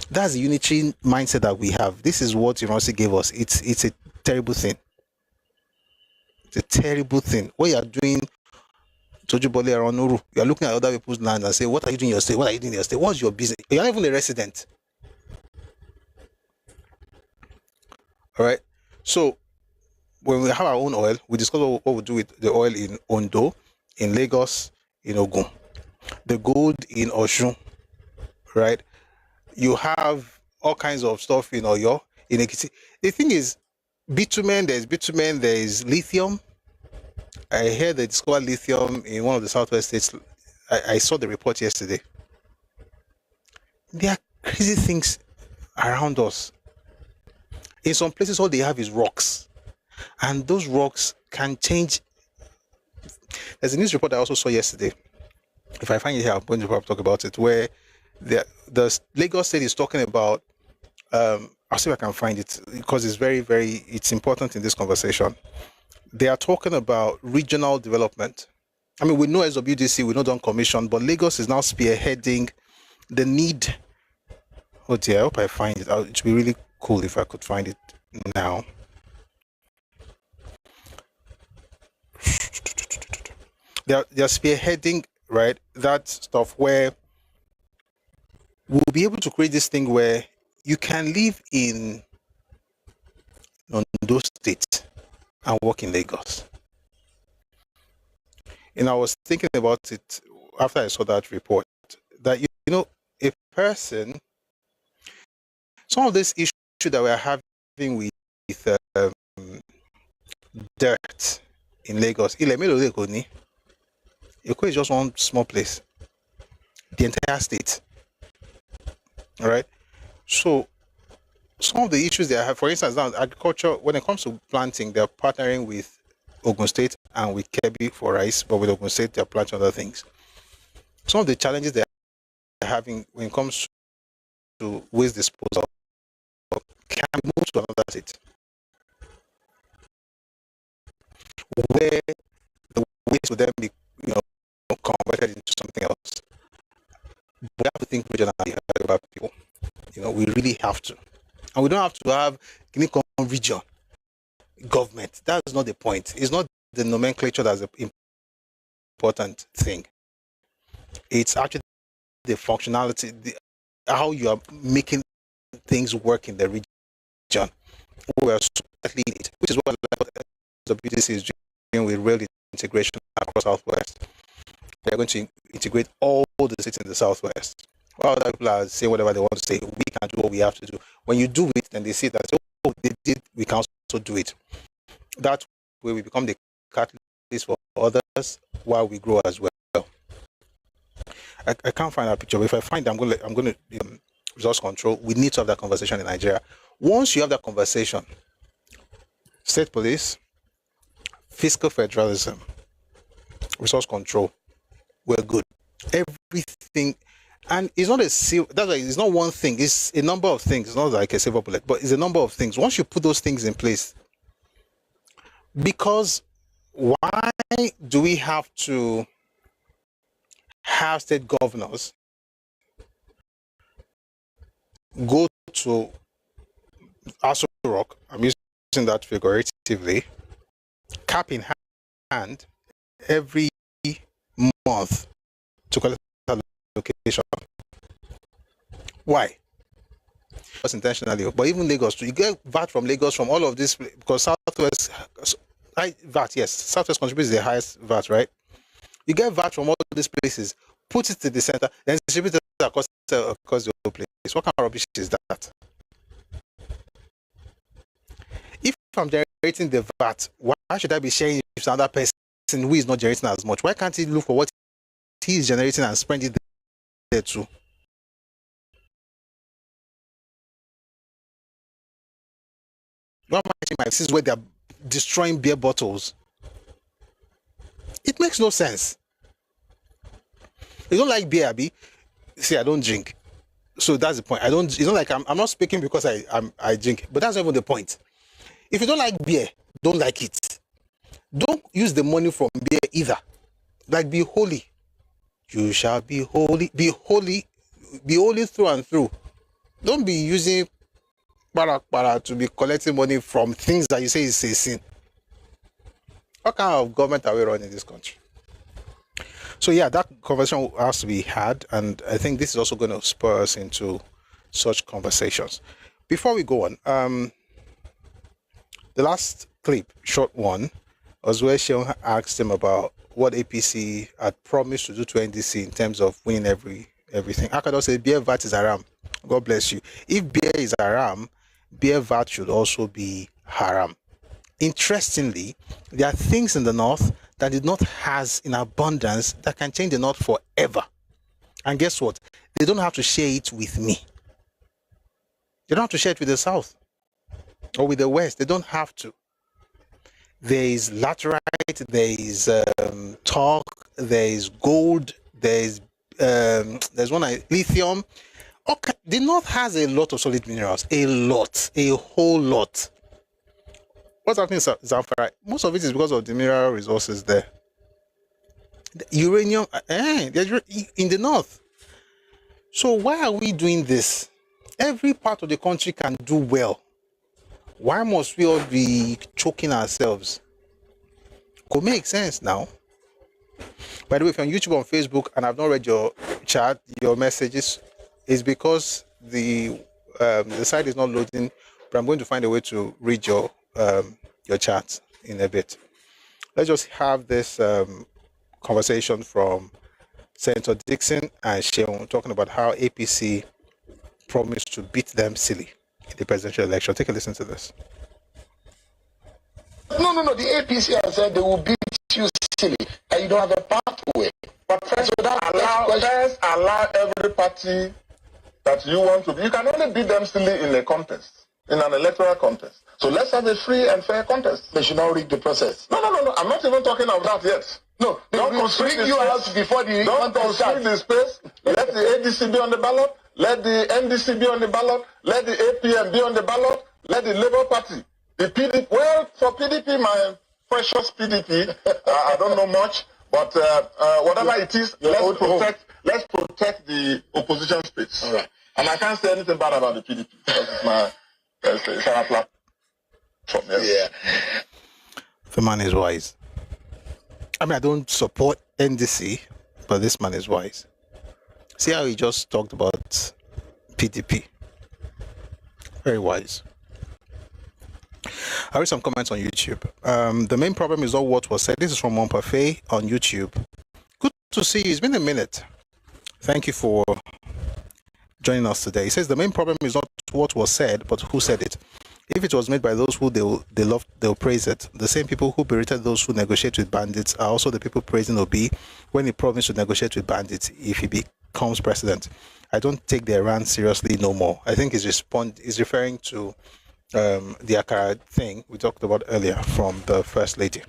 That's the unitary mindset that we have. This is what Iransi gave us. It's a terrible thing. It's a terrible thing. What you are doing, Tojubole around Nuru, you are looking at other people's land and say, what are you doing in your state? What are you doing in your state? What's your business? You're not even a resident. All right. So when we have our own oil, we discuss what we do with the oil in Ondo, in Lagos, in Ogun, the gold in Oshun, right? You have all kinds of stuff in Oyo, in Ekiti. The thing is, bitumen, there is lithium, I heard they discovered lithium in one of the southwest states. I saw the report yesterday. There are crazy things around us. In some places, all they have is rocks, and those rocks can change. There's a news report I also saw yesterday. If I find it here, I'm going to talk about it. Where the Lagos State is talking about. I'll see if I can find it because it's it's important in this conversation. They are talking about regional development. I mean, we know SWDC, we know Don Commission, but Lagos is now spearheading the need. Oh dear, I hope I find it. It would be really cool if I could find it now. They're spearheading, right, that stuff where we'll be able to create this thing where you can live in Ondo State and work in Lagos. And I was thinking about it after I saw that report, that, you know, a person, some of this issue that we're having with dirt in Lagos, Eko is just one small place, the entire state. All right. So some of the issues they have, for instance, now agriculture, when it comes to planting, they're partnering with Ogun State and with Kebbi for rice, but with Ogun State, they're planting other things. Some of the challenges they're having when it comes to waste disposal can move to another state, where the waste will then be, you know, converted into something else. But we have to think regionally about people. You know, we really have to. And we don't have to have region government. That's not the point. It's not the nomenclature that's the important thing. It's actually the functionality, how you are making things work in the region. We are slightly in it, which is what the BDC is doing with rail integration across Southwest. They're going to integrate all the states in the Southwest. While other people are saying whatever they want to say, we can do what we have to do. When you do it, then they see that, oh, they did, we can also do it. That way we become the catalyst for others while we grow as well. I can't find that picture, but if I find it, I'm going to resource control. We need to have that conversation in Nigeria. Once you have that conversation, state police, fiscal federalism, resource control, we're good. Everything, and it's not that's why it's not one thing, it's a number of things. It's not like a silver bullet, but it's a number of things. Once you put those things in place, because why do we have to have state governors go to Aso Rock, I'm using that figuratively, cap in hand every month to collect allocation? Why? Because intentionally, but even Lagos, you get VAT from Lagos from all of this, because Southwest, VAT, yes, Southwest contributes the highest VAT, right? You get VAT from all these places, put it to the center, then distribute it across the whole place. What kind of rubbish is that? If I'm generating the VAT, why should I be sharing it with another person who is not generating as much? Why can't he look for what he is generating and spend it there too? Why am I my places where they're destroying beer bottles? It makes no sense. You don't like beer, Abby? See, I don't drink. So that's the point. I don't, it's not like I'm not speaking because I drink, but that's not even the point. If you don't like beer, don't like it. Don't use the money from beer either. Like, be holy. You shall be holy. Be holy. Be holy through and through. Don't be using para to be collecting money from things that you say is a sin. What kind of government are we running in this country? So yeah, that conversation has to be had, and I think this is also going to spur us into such conversations. Before we go on, the last clip, short one, was where Sheon asked him about what APC had promised to do to NDC in terms of winning everything. Akara said, beer VAT is haram. God bless you. If beer is haram, beer VAT should also be haram. Interestingly, there are things in the north that the North has in abundance that can change the North forever. And guess what? They don't have to share it with me. They don't have to share it with the South or with the West. They don't have to. There is laterite, there is talc, there is gold, there's lithium. Okay, the North has a lot of solid minerals, a whole lot. What's happening in Zamfara? Most of it is because of the mineral resources there. The uranium, in the North. So why are we doing this? Every part of the country can do well. Why must we all be choking ourselves? Could make sense now. By the way, if you're on YouTube or on Facebook and I've not read your chat, your messages, it's because the site is not loading. But I'm going to find a way to read your chat in a bit. Let's just have this conversation from Senator Dixon and Sheon talking about how APC promised to beat them silly in the presidential election. Take a listen to this. No. The APC has said they will beat you silly, and you don't have a pathway. But first, allow every party that you want to be. You can only beat them silly in a contest, in an electoral contest. So let's have a free and fair contest. They should not rig the process. No. I'm not even talking of that yet. No, don't constrict you out before the don't constrict the space. Let the ADC be on the ballot. Let the NDC be on the ballot. Let the APM be on the ballot. Let the Labour Party, the PDP. Well, for PDP, my precious PDP, I don't know much, but whatever it is, let's protect the opposition space. All right. And I can't say anything bad about the PDP. That's my platform. Yes. Yeah. The man is wise. I mean, I don't support NDC, but this man is wise. See how he just talked about PDP. Very wise. I read some comments on YouTube. The main problem is not what was said. This is from Monparfait on YouTube. Good to see you. It's been a minute. Thank you for joining us today. He says the main problem is not what was said, but who said it. If it was made by those who they love, they'll praise it. The same people who berated those who negotiate with bandits are also the people praising Obi when he promised to negotiate with bandits if he becomes president. I don't take their rant seriously no more. I think he's referring to the Akara thing we talked about earlier from the First Lady.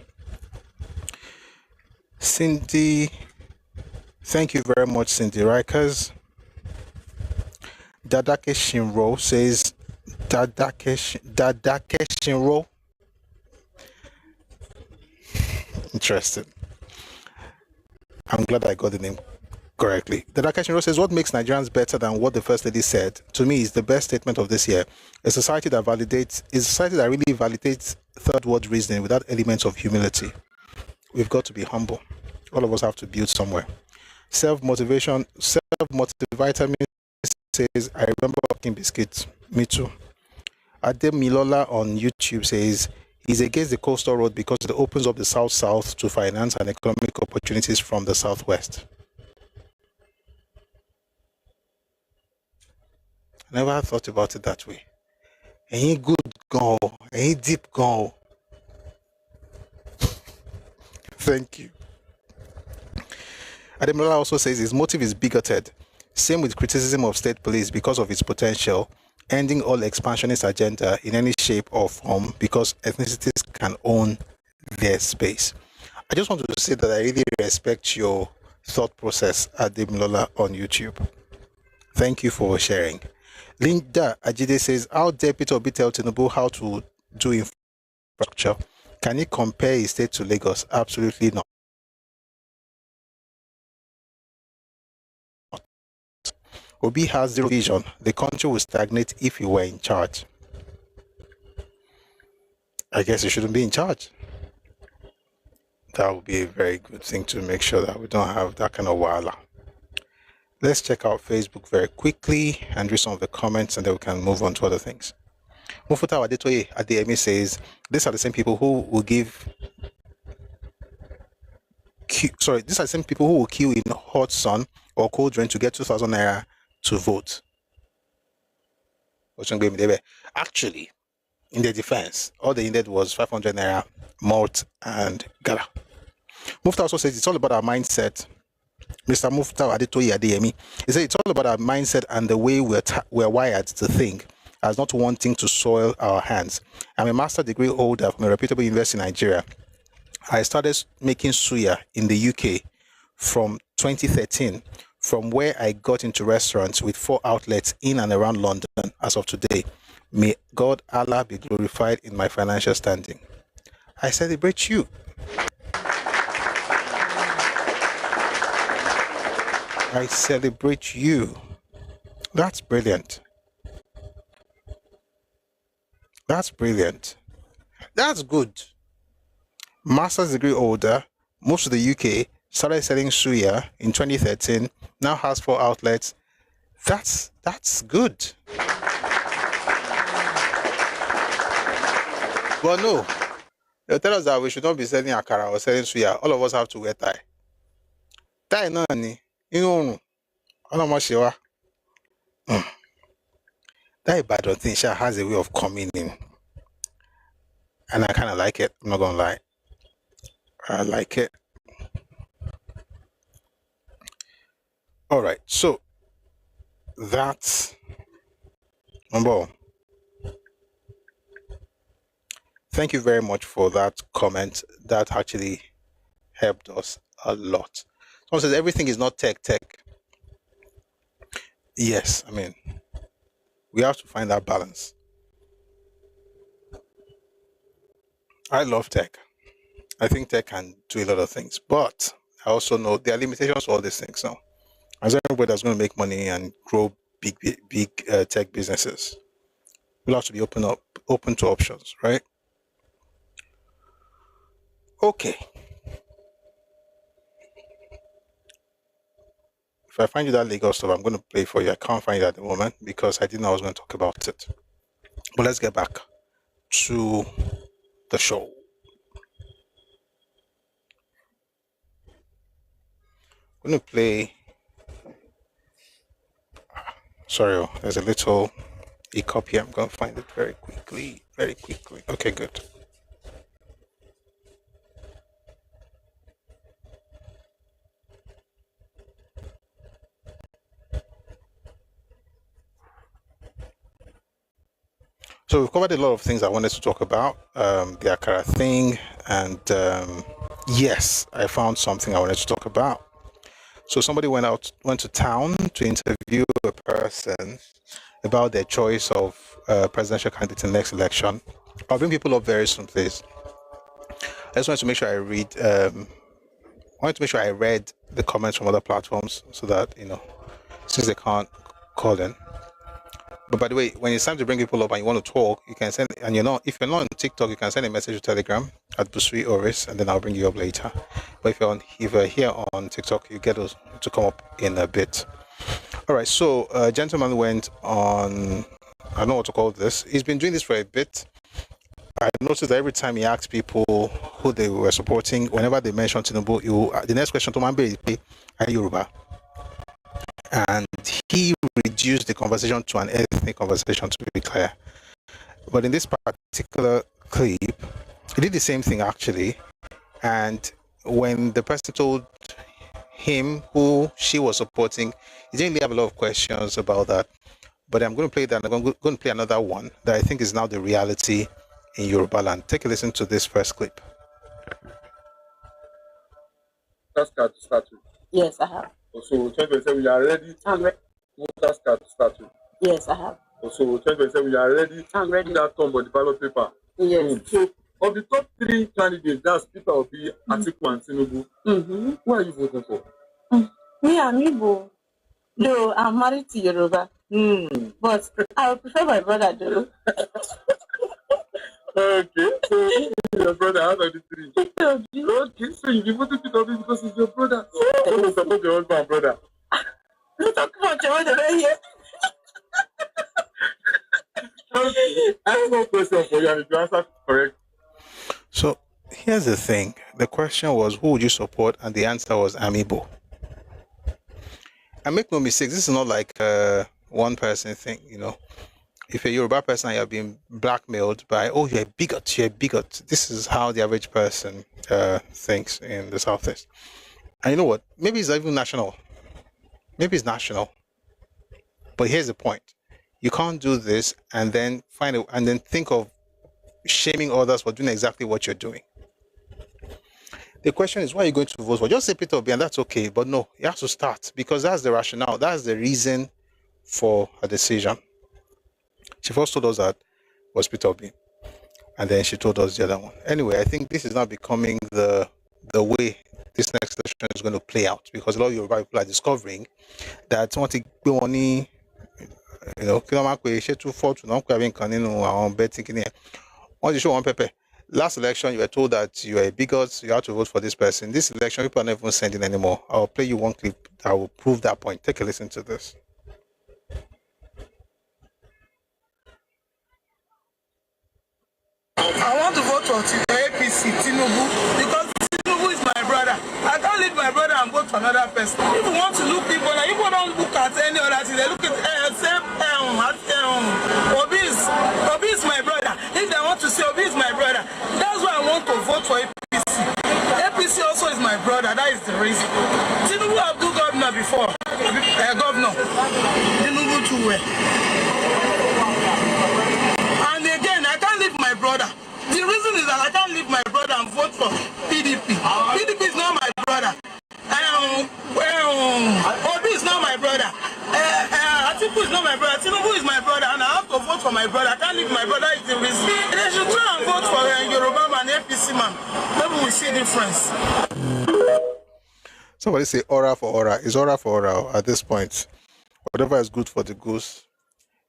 Cindy, thank you very much, Cindy Rikers. Dadake Shinro says, Dadake Shinro. Interesting. I'm glad I got the name correctly. Dadake Shinro says, what makes Nigerians better than what the First Lady said? To me, is the best statement of this year. A society that really validates third world reasoning without elements of humility. We've got to be humble. All of us have to build somewhere. Self-motivation, self-motivator says, I remember walking biscuits. Me too. Adem Milola on YouTube says, he's against the coastal road because it opens up the South-South to finance and economic opportunities from the Southwest. I never thought about it that way. Ain't good go, ain't deep go. Thank you. Ademola also says his motive is bigoted. Same with criticism of state police because of its potential, ending all expansionist agenda in any shape or form because ethnicities can own their space. I just want to say that I really respect your thought process, Ademola on YouTube. Thank you for sharing. Linda Ajide says, how dare Peter Obi tell Tinubu how to do infrastructure? Can he compare his state to Lagos? Absolutely not. Obi has zero vision. The country will stagnate if he were in charge. I guess he shouldn't be in charge. That would be a very good thing to make sure that we don't have that kind of wala. Let's check out Facebook very quickly and read some of the comments, and then we can move on to other things. Mufuta Adetoye Adeyemi says, these are the same people who will these are the same people who will queue in hot sun or cold rain to get 2,000 naira to vote. Actually, in their defense, all they needed was 500 naira, malt, and gala. Mufta also says it's all about our mindset. Mr. Mufta Adetoye Adeyemi. He said it's all about our mindset and the way we're wired to think, as not wanting to soil our hands. I'm a master degree holder from a reputable university in Nigeria. I started making suya in the UK from 2013, from where I got into restaurants with 4 outlets in and around London as of today. May God Allah be glorified in my financial standing. I celebrate you. I celebrate you. That's brilliant. That's brilliant. That's good. Master's degree holder, moved to the UK, started selling suya in 2013, now has 4 outlets. That's good. But no, they tell us that we should not be selling akara or selling suya. All of us have to wear tie. Tie no ni, all of us shiwa. That Ibadan thing has a way of coming in. And I kind of like it. I'm not going to lie. I like it. All right. So that's number one. Thank you very much for that comment. That actually helped us a lot. Someone says everything is not tech. Yes, I mean, we have to find that balance. I love tech. I think tech can do a lot of things, but I also know there are limitations to all these things now. As everybody that's going to make money and grow big tech businesses, we'll have to be open to options, right? Okay. If I find you that Lagos stuff, I'm going to play for you. I can't find it at the moment because I didn't know I was going to talk about it. But let's get back to the show. I'm going to play. Sorry, there's a little hiccup here. I'm going to find it very quickly. Okay, good. So we've covered a lot of things I wanted to talk about, the Akara thing, and yes, I found something I wanted to talk about. So somebody went to town to interview a person about their choice of presidential candidate in the next election. I'll bring people up very soon, please. I just wanted to make sure I read the comments from other platforms so that, since they can't call in. But by the way, when it's time to bring people up and you want to talk, you can send, and if you're not on TikTok, you can send a message to Telegram at Busui Oris, and then I'll bring you up later. But if you're here on TikTok, you get us to come up in a bit. All right, so a gentleman went on, I don't know what to call this. He's been doing this for a bit. I noticed that every time he asked people who they were supporting, whenever they mentioned Tinubu, the next question to Mambe is, are you Yoruba? And he reduced the conversation to an ethnic conversation, to be clear. But in this particular clip, he did the same thing actually. And when the person told him who she was supporting, he didn't really have a lot of questions about that. But I'm going to play that. I'm going to play another one that I think is now the reality in Yoruba land. Take a listen to this first clip. That's card to start with. Yes, I have. So 2027, we are ready. I'm ready. That's card to start with. Yes, I have. So 2027, we are ready. I'm ready. That come on the ballot paper. Yes. So of the top 3 candidates, that's Peter Obi, Atiku, and Tinubu. Mm-hmm. Who are you voting for? Me and Igbo. No, I'm married to Yoruba. But I would prefer my brother, though. Okay, so your brother out of the 3. Okay, so you voted Peter Obi because he's your brother. Don't you support your husband and brother? Don't talk about your brother here. Okay, I have one question for you, and if you answer correct. So here's the thing. The question was, who would you support? And the answer was Amiibo. And make no mistake, this is not like a one-person thing, if you're a Yoruba person and you're being blackmailed by, oh, you're a bigot. This is how the average person thinks in the Southeast. And you know what? Maybe it's not even national. Maybe it's national. But here's the point. You can't do this and then think of shaming others for doing exactly what you're doing. The question is, why are you going to vote for? Just say Peter Obi, and that's okay. But no, you have to start, because that's the rationale. That's the reason for a decision. She first told us that was Peter Obi, and then she told us the other one. Anyway, I think this is now becoming the way this next election is going to play out, because a lot of Yoruba people are discovering that want to go on, once you show one paper. Last election, you were told that you are a bigot, you have to vote for this person. This election, people are not even sending anymore. I'll play you one clip that will prove that point. Take a listen to this. I want to vote for APC, Tinubu, because Tinubu is my brother. I can't leave my brother and vote for another person. If you want to look people, like, people don't look at any other thing. They look at Obi is my brother. If they want to say Obi is my brother, that's why I want to vote for APC. APC also is my brother. That is the reason. Tinubu have do governor before. Governor. Tinubu too well. And again, I can't leave my brother. The reason is that I can't leave my brother and vote for PDP. PDP is not my brother. Obi is not my brother. Atiku is not my brother. Tinubu is my brother, and I have to vote for my brother. I can't leave my brother. Is the reason. They should try and vote for Yoruba man, APC man. Maybe we see difference. Somebody say aura for aura. It's aura for aura at this point. Whatever is good for the goose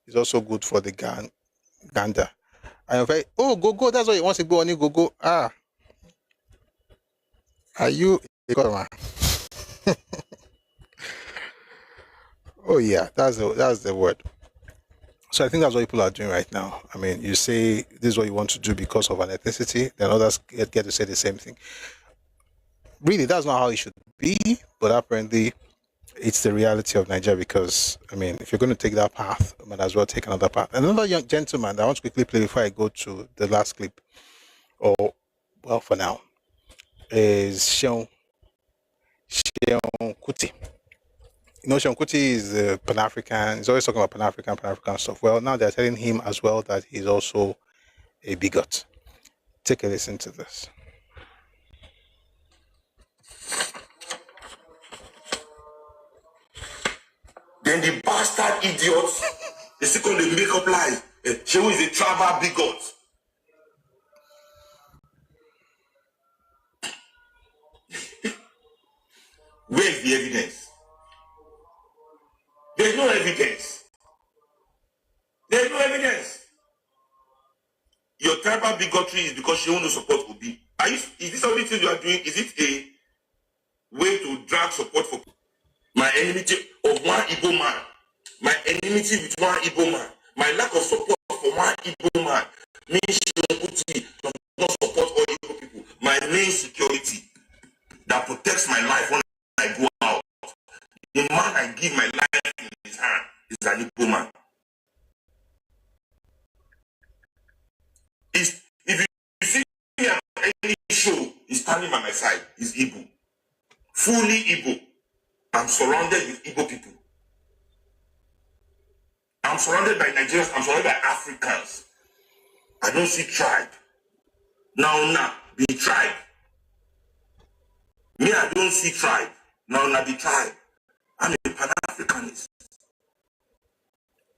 is also good for the gander. And if go, that's what you want to go on, go. Ah. Are you a customer? Oh yeah, that's the word. So I think that's what people are doing right now. I mean, you say this is what you want to do because of an ethnicity, then others get to say the same thing. Really, that's not how it should be, but apparently it's the reality of Nigeria, because, I mean, if you're going to take that path, you might as well take another path. Another young gentleman that I want to quickly play before I go to the last clip, for now, is Seun Kuti. You know, Seun Kuti is Pan-African. He's always talking about Pan-African stuff. Well, now they're telling him as well that he's also a bigot. Take a listen to this. Then the bastard idiots, they still call the make up lies. Shehu is a tribal bigot. Where is the evidence? There's no evidence. There's no evidence. Your tribal bigotry is because Shehu no support Obi. Is this the only thing you are doing? Is it a way to drag support for my enmity of one Igbo man? My enmity with one Igbo man, my lack of support for one Igbo man means Seun Kuti does not support all Igbo people. My main security that protects my life when I go out, the man I give my life in his hand is an Igbo man. If you see me at any show, he's standing by my side, he's Igbo. Fully Igbo. I'm surrounded with Igbo people. I'm surrounded by Nigerians. I'm surrounded by Africans. I don't see tribe. Now, be tribe. Me, I don't see tribe. Now, be tribe. I'm a Pan-Africanist.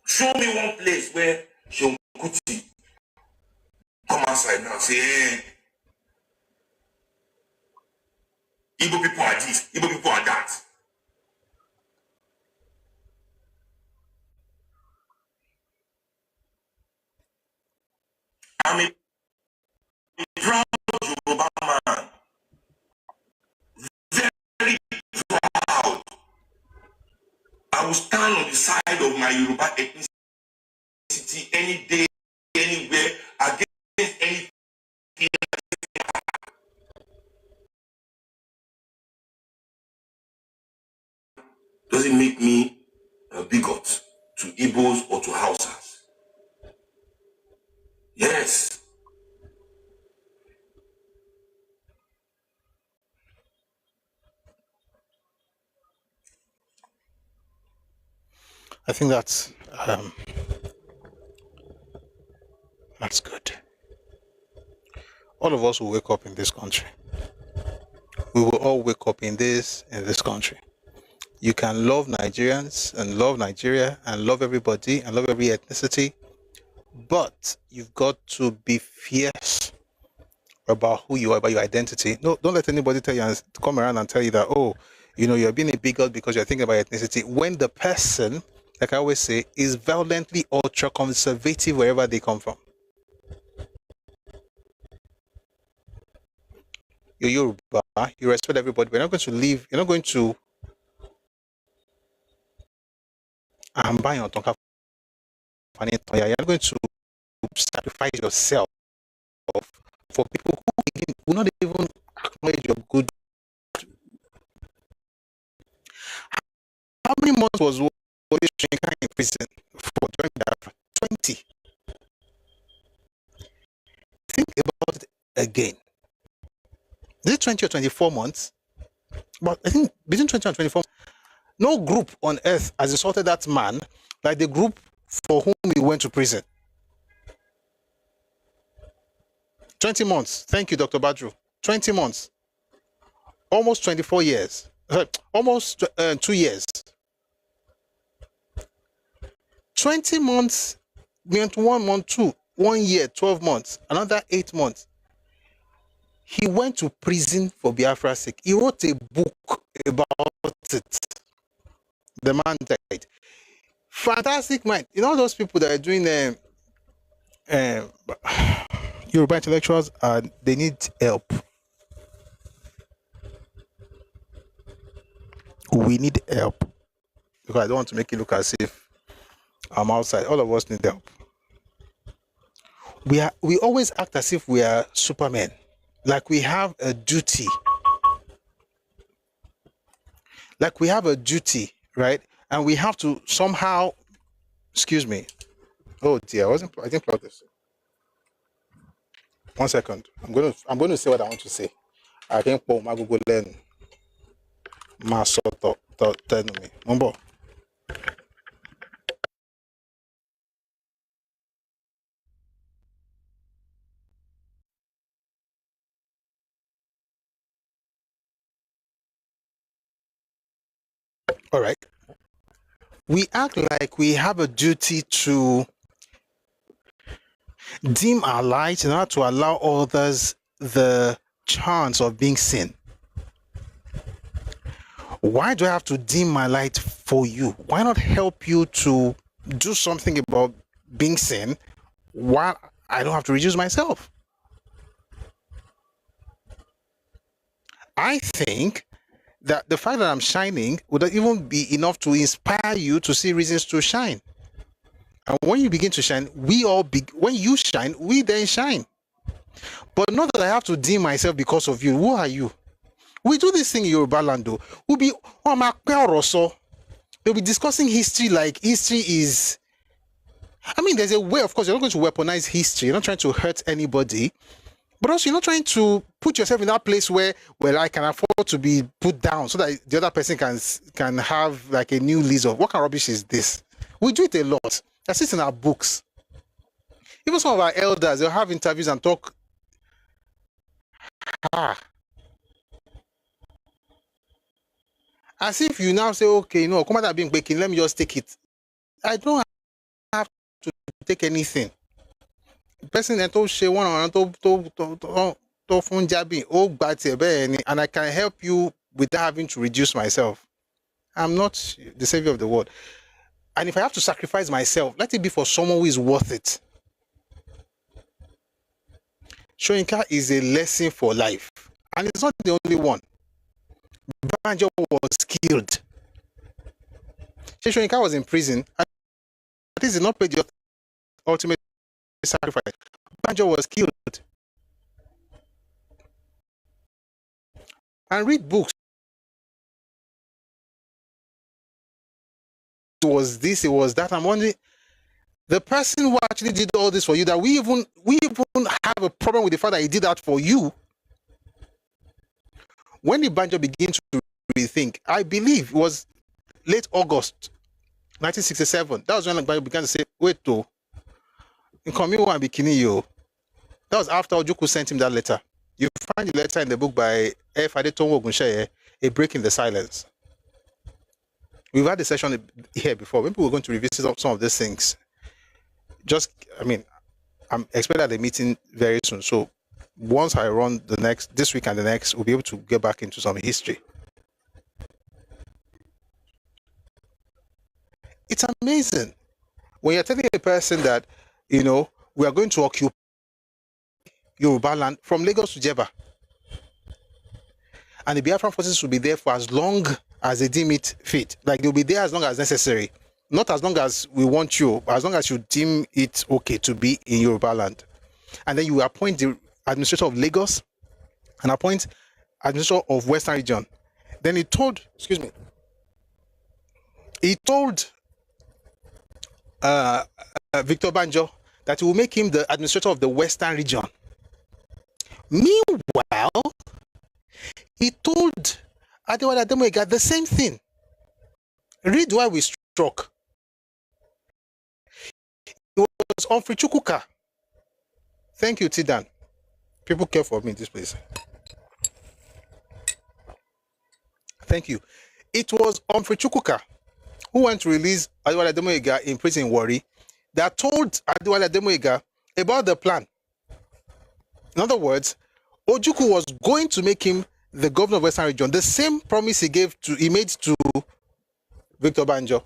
Show me one place where Seun Kuti come outside now and say, hey, Igbo people are this, Igbo people are that. I'm a proud Yoruba man. Very proud. I will stand on the side of my Yoruba ethnicity any day, anywhere, against anything. Doesn't make me a bigot to Igbos or to Hausas. Yes. I think that's good. All of us will wake up in this country. We will all wake up in this country. You can love Nigerians and love Nigeria and love everybody and love every ethnicity, but you've got to be fierce about who you are, about your identity. No, don't let anybody tell you and come around and tell you that, oh, you know, you're being a bigot because you're thinking about ethnicity. When the person, like I always say, is violently ultra conservative wherever they come from. You're Yoruba, you respect everybody. We're not going to leave, you're not going to you're not going to sacrifice yourself for people who will not even acknowledge your good. How many months was Shinkai in prison for during that? 20. Think about it again. Is it 20 or 24 months? But I think between 20 and 24 months, no group on earth has insulted that man like the group for whom he went to prison. 20 months. Thank you, Dr. Badru. 20 months. Almost 24 years. Almost 2 years. 20 months meant 1 month, 2, 1 year, 12 months, another 8 months. He went to prison for Biafra's sake. He wrote a book about it. The man died. Fantastic mind. You know those people that are doing Yoruba intellectuals, they need help. We need help. Because I don't want to make it look as if I'm outside. All of us need help. We always act as if we are supermen. Like we have a duty. Like we have a duty, right? And we have to somehow, excuse me. Oh dear, I didn't plug this. 1 second. I'm going to say what I want to say. I think Paul Magugo learn. Masoto tell me. Mumbo. All right. We act like we have a duty to dim our light in order to allow others the chance of being seen. Why do I have to dim my light for you? Why not help you to do something about being seen while I don't have to reduce myself? I think that the fact that I'm shining would even be enough to inspire you to see reasons to shine. And when you begin to shine, when you shine, we then shine. But not that I have to dim myself because of you. Who are you? We do this thing in Yoruba land though. They'll be discussing history like history is... I mean, there's a way, of course, you're not going to weaponize history. You're not trying to hurt anybody. But also, you're not trying to put yourself in that place where I can afford to be put down so that the other person can have like a new lease of what kind of rubbish is this? We do it a lot. That's it in our books. Even some of our elders, they'll have interviews and talk. As if you now say, okay, no, come on, being baking, let me just take it. I don't have to take anything. The person that told she one and I can help you without having to reduce myself. I'm not the savior of the world. And if I have to sacrifice myself, let it be for someone who is worth it. Shoyinka is a lesson for life. And it's not the only one. Banjo was killed. Shoyinka was in prison. At least he did not pay the ultimate sacrifice. Banjo was killed. And read books. It was this, it was that. I'm wondering, The person who actually did all this for you, that we even have a problem with the fact that he did that for you. When the Banjo began to rethink, I believe it was late August 1967. That was when the Banjo began to say, wait, though, in coming one bikini, yo. That was after Ojukwu sent him that letter. You find the letter in the book by F. Adetonwo Ogunsheye, A Break in the Silence. We've had a session here before. Maybe we're going to revisit some of these things. I'm expecting the meeting very soon. So once I run this week and the next, we'll be able to get back into some history. It's amazing when you're telling a person that, we are going to occupy Yoruba land from Lagos to Jeba. And the Biafran forces will be there for as long as they deem it fit. Like, they'll be there as long as necessary. Not as long as we want you, but as long as you deem it okay to be in Yoruba land. And then you appoint the administrator of Lagos and appoint administrator of Western region. Then he told Victor Banjo that he will make him the administrator of the Western region. Meanwhile, he told Adewale Ademoyega the same thing. Read why we struck. It was Humphrey Chukwuka. Thank you, Tidan. People care for me in this place. Thank you. It was Humphrey Chukwuka who went to release Adewale Ademoyega in prison in Warri that told Adewale Ademoyega about the plan. In other words, Ojukwu was going to make him the governor of Western region. The same promise he made to Victor Banjo.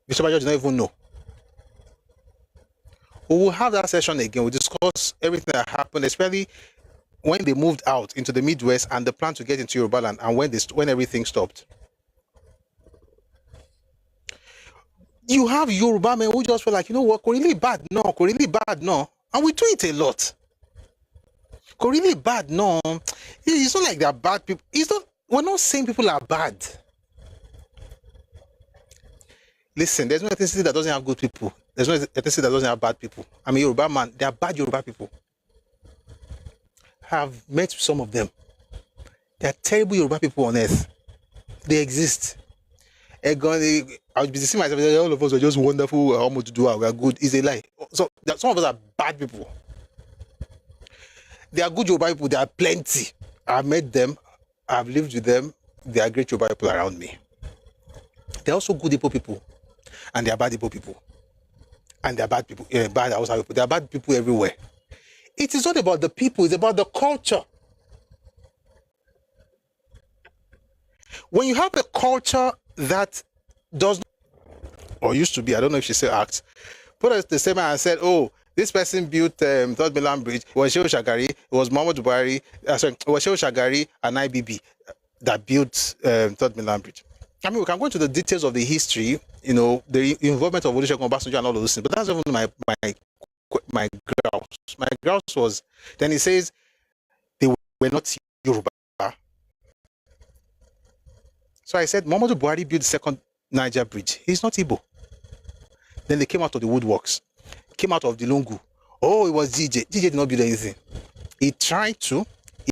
Victor Banjo did not even know. We will have that session again. We'll discuss everything that happened, especially when they moved out into the Midwest and the plan to get into Yoruba land, and when everything stopped. You have Yoruba men who just feel like, really bad, no. And we do it a lot. Really bad, no. It's not like they're bad people. We're not saying people are bad. Listen, there's no ethnicity that doesn't have good people. There's no ethnicity that doesn't have bad people. I'm a Yoruba man. They are bad Yoruba people. I've met some of them. They are terrible Yoruba people on earth. They exist. I would be seeing myself, all of us are just wonderful, how much to do, we are good. It's a lie. So some of us are bad people. They are good Yoruba people. There are plenty. I've met them. I've lived with them. They are great Yoruba people around me. They're also good Igbo people. And they are bad Igbo people. And they are bad people. Bad Hausa people. They are bad people everywhere. It is not about the people. It's about the culture. When you have a culture that does not, or used to be, I don't know if she still acts, put us the same and said, oh, this person built Third Mainland Bridge. It was Shehu Shagari. It was Muhammadu Buhari. It was Shehu Shagari and IBB that built Third Mainland Bridge. I mean, we can go into the details of the history, the involvement of Olusegun Obasanjo and all of those things, but that's even my grouse. My grouse was, then he says, they were not Yoruba. So I said, Muhammadu Buhari built the second Niger Bridge. He's not Igbo. Then they came out of the woodworks. Came out of the Lungu. Oh, it was DJ. DJ did not build anything. He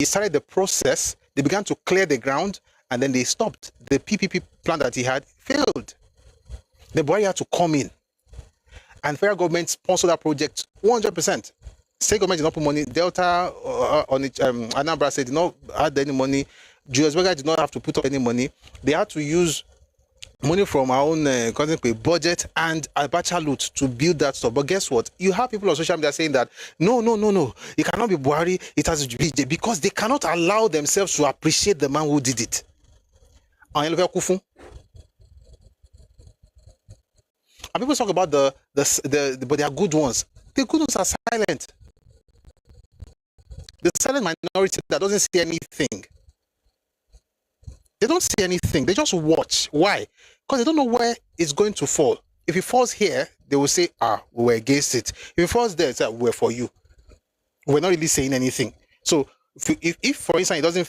started the process. They began to clear the ground, and then they stopped. The PPP plan that he had failed. The Buhari had to come in, and federal government sponsored that project 100%. State government did not put money. Delta on it, Anambra State did not add any money. Julius Berger did not have to put up any money. They had to use money from our own budget and Abacha loot to build that stuff. But guess what? You have people on social media saying that no, it cannot be Buhari, it has to be because they cannot allow themselves to appreciate the man who did it. And people talk about but they are good ones. The good ones are silent. The silent minority that doesn't see anything. They don't see anything. They just watch. Why? Because they don't know where it's going to fall. If it falls here, they will say, we were against it. If it falls there, it's we're for you. We're not really saying anything. So if for instance, it doesn't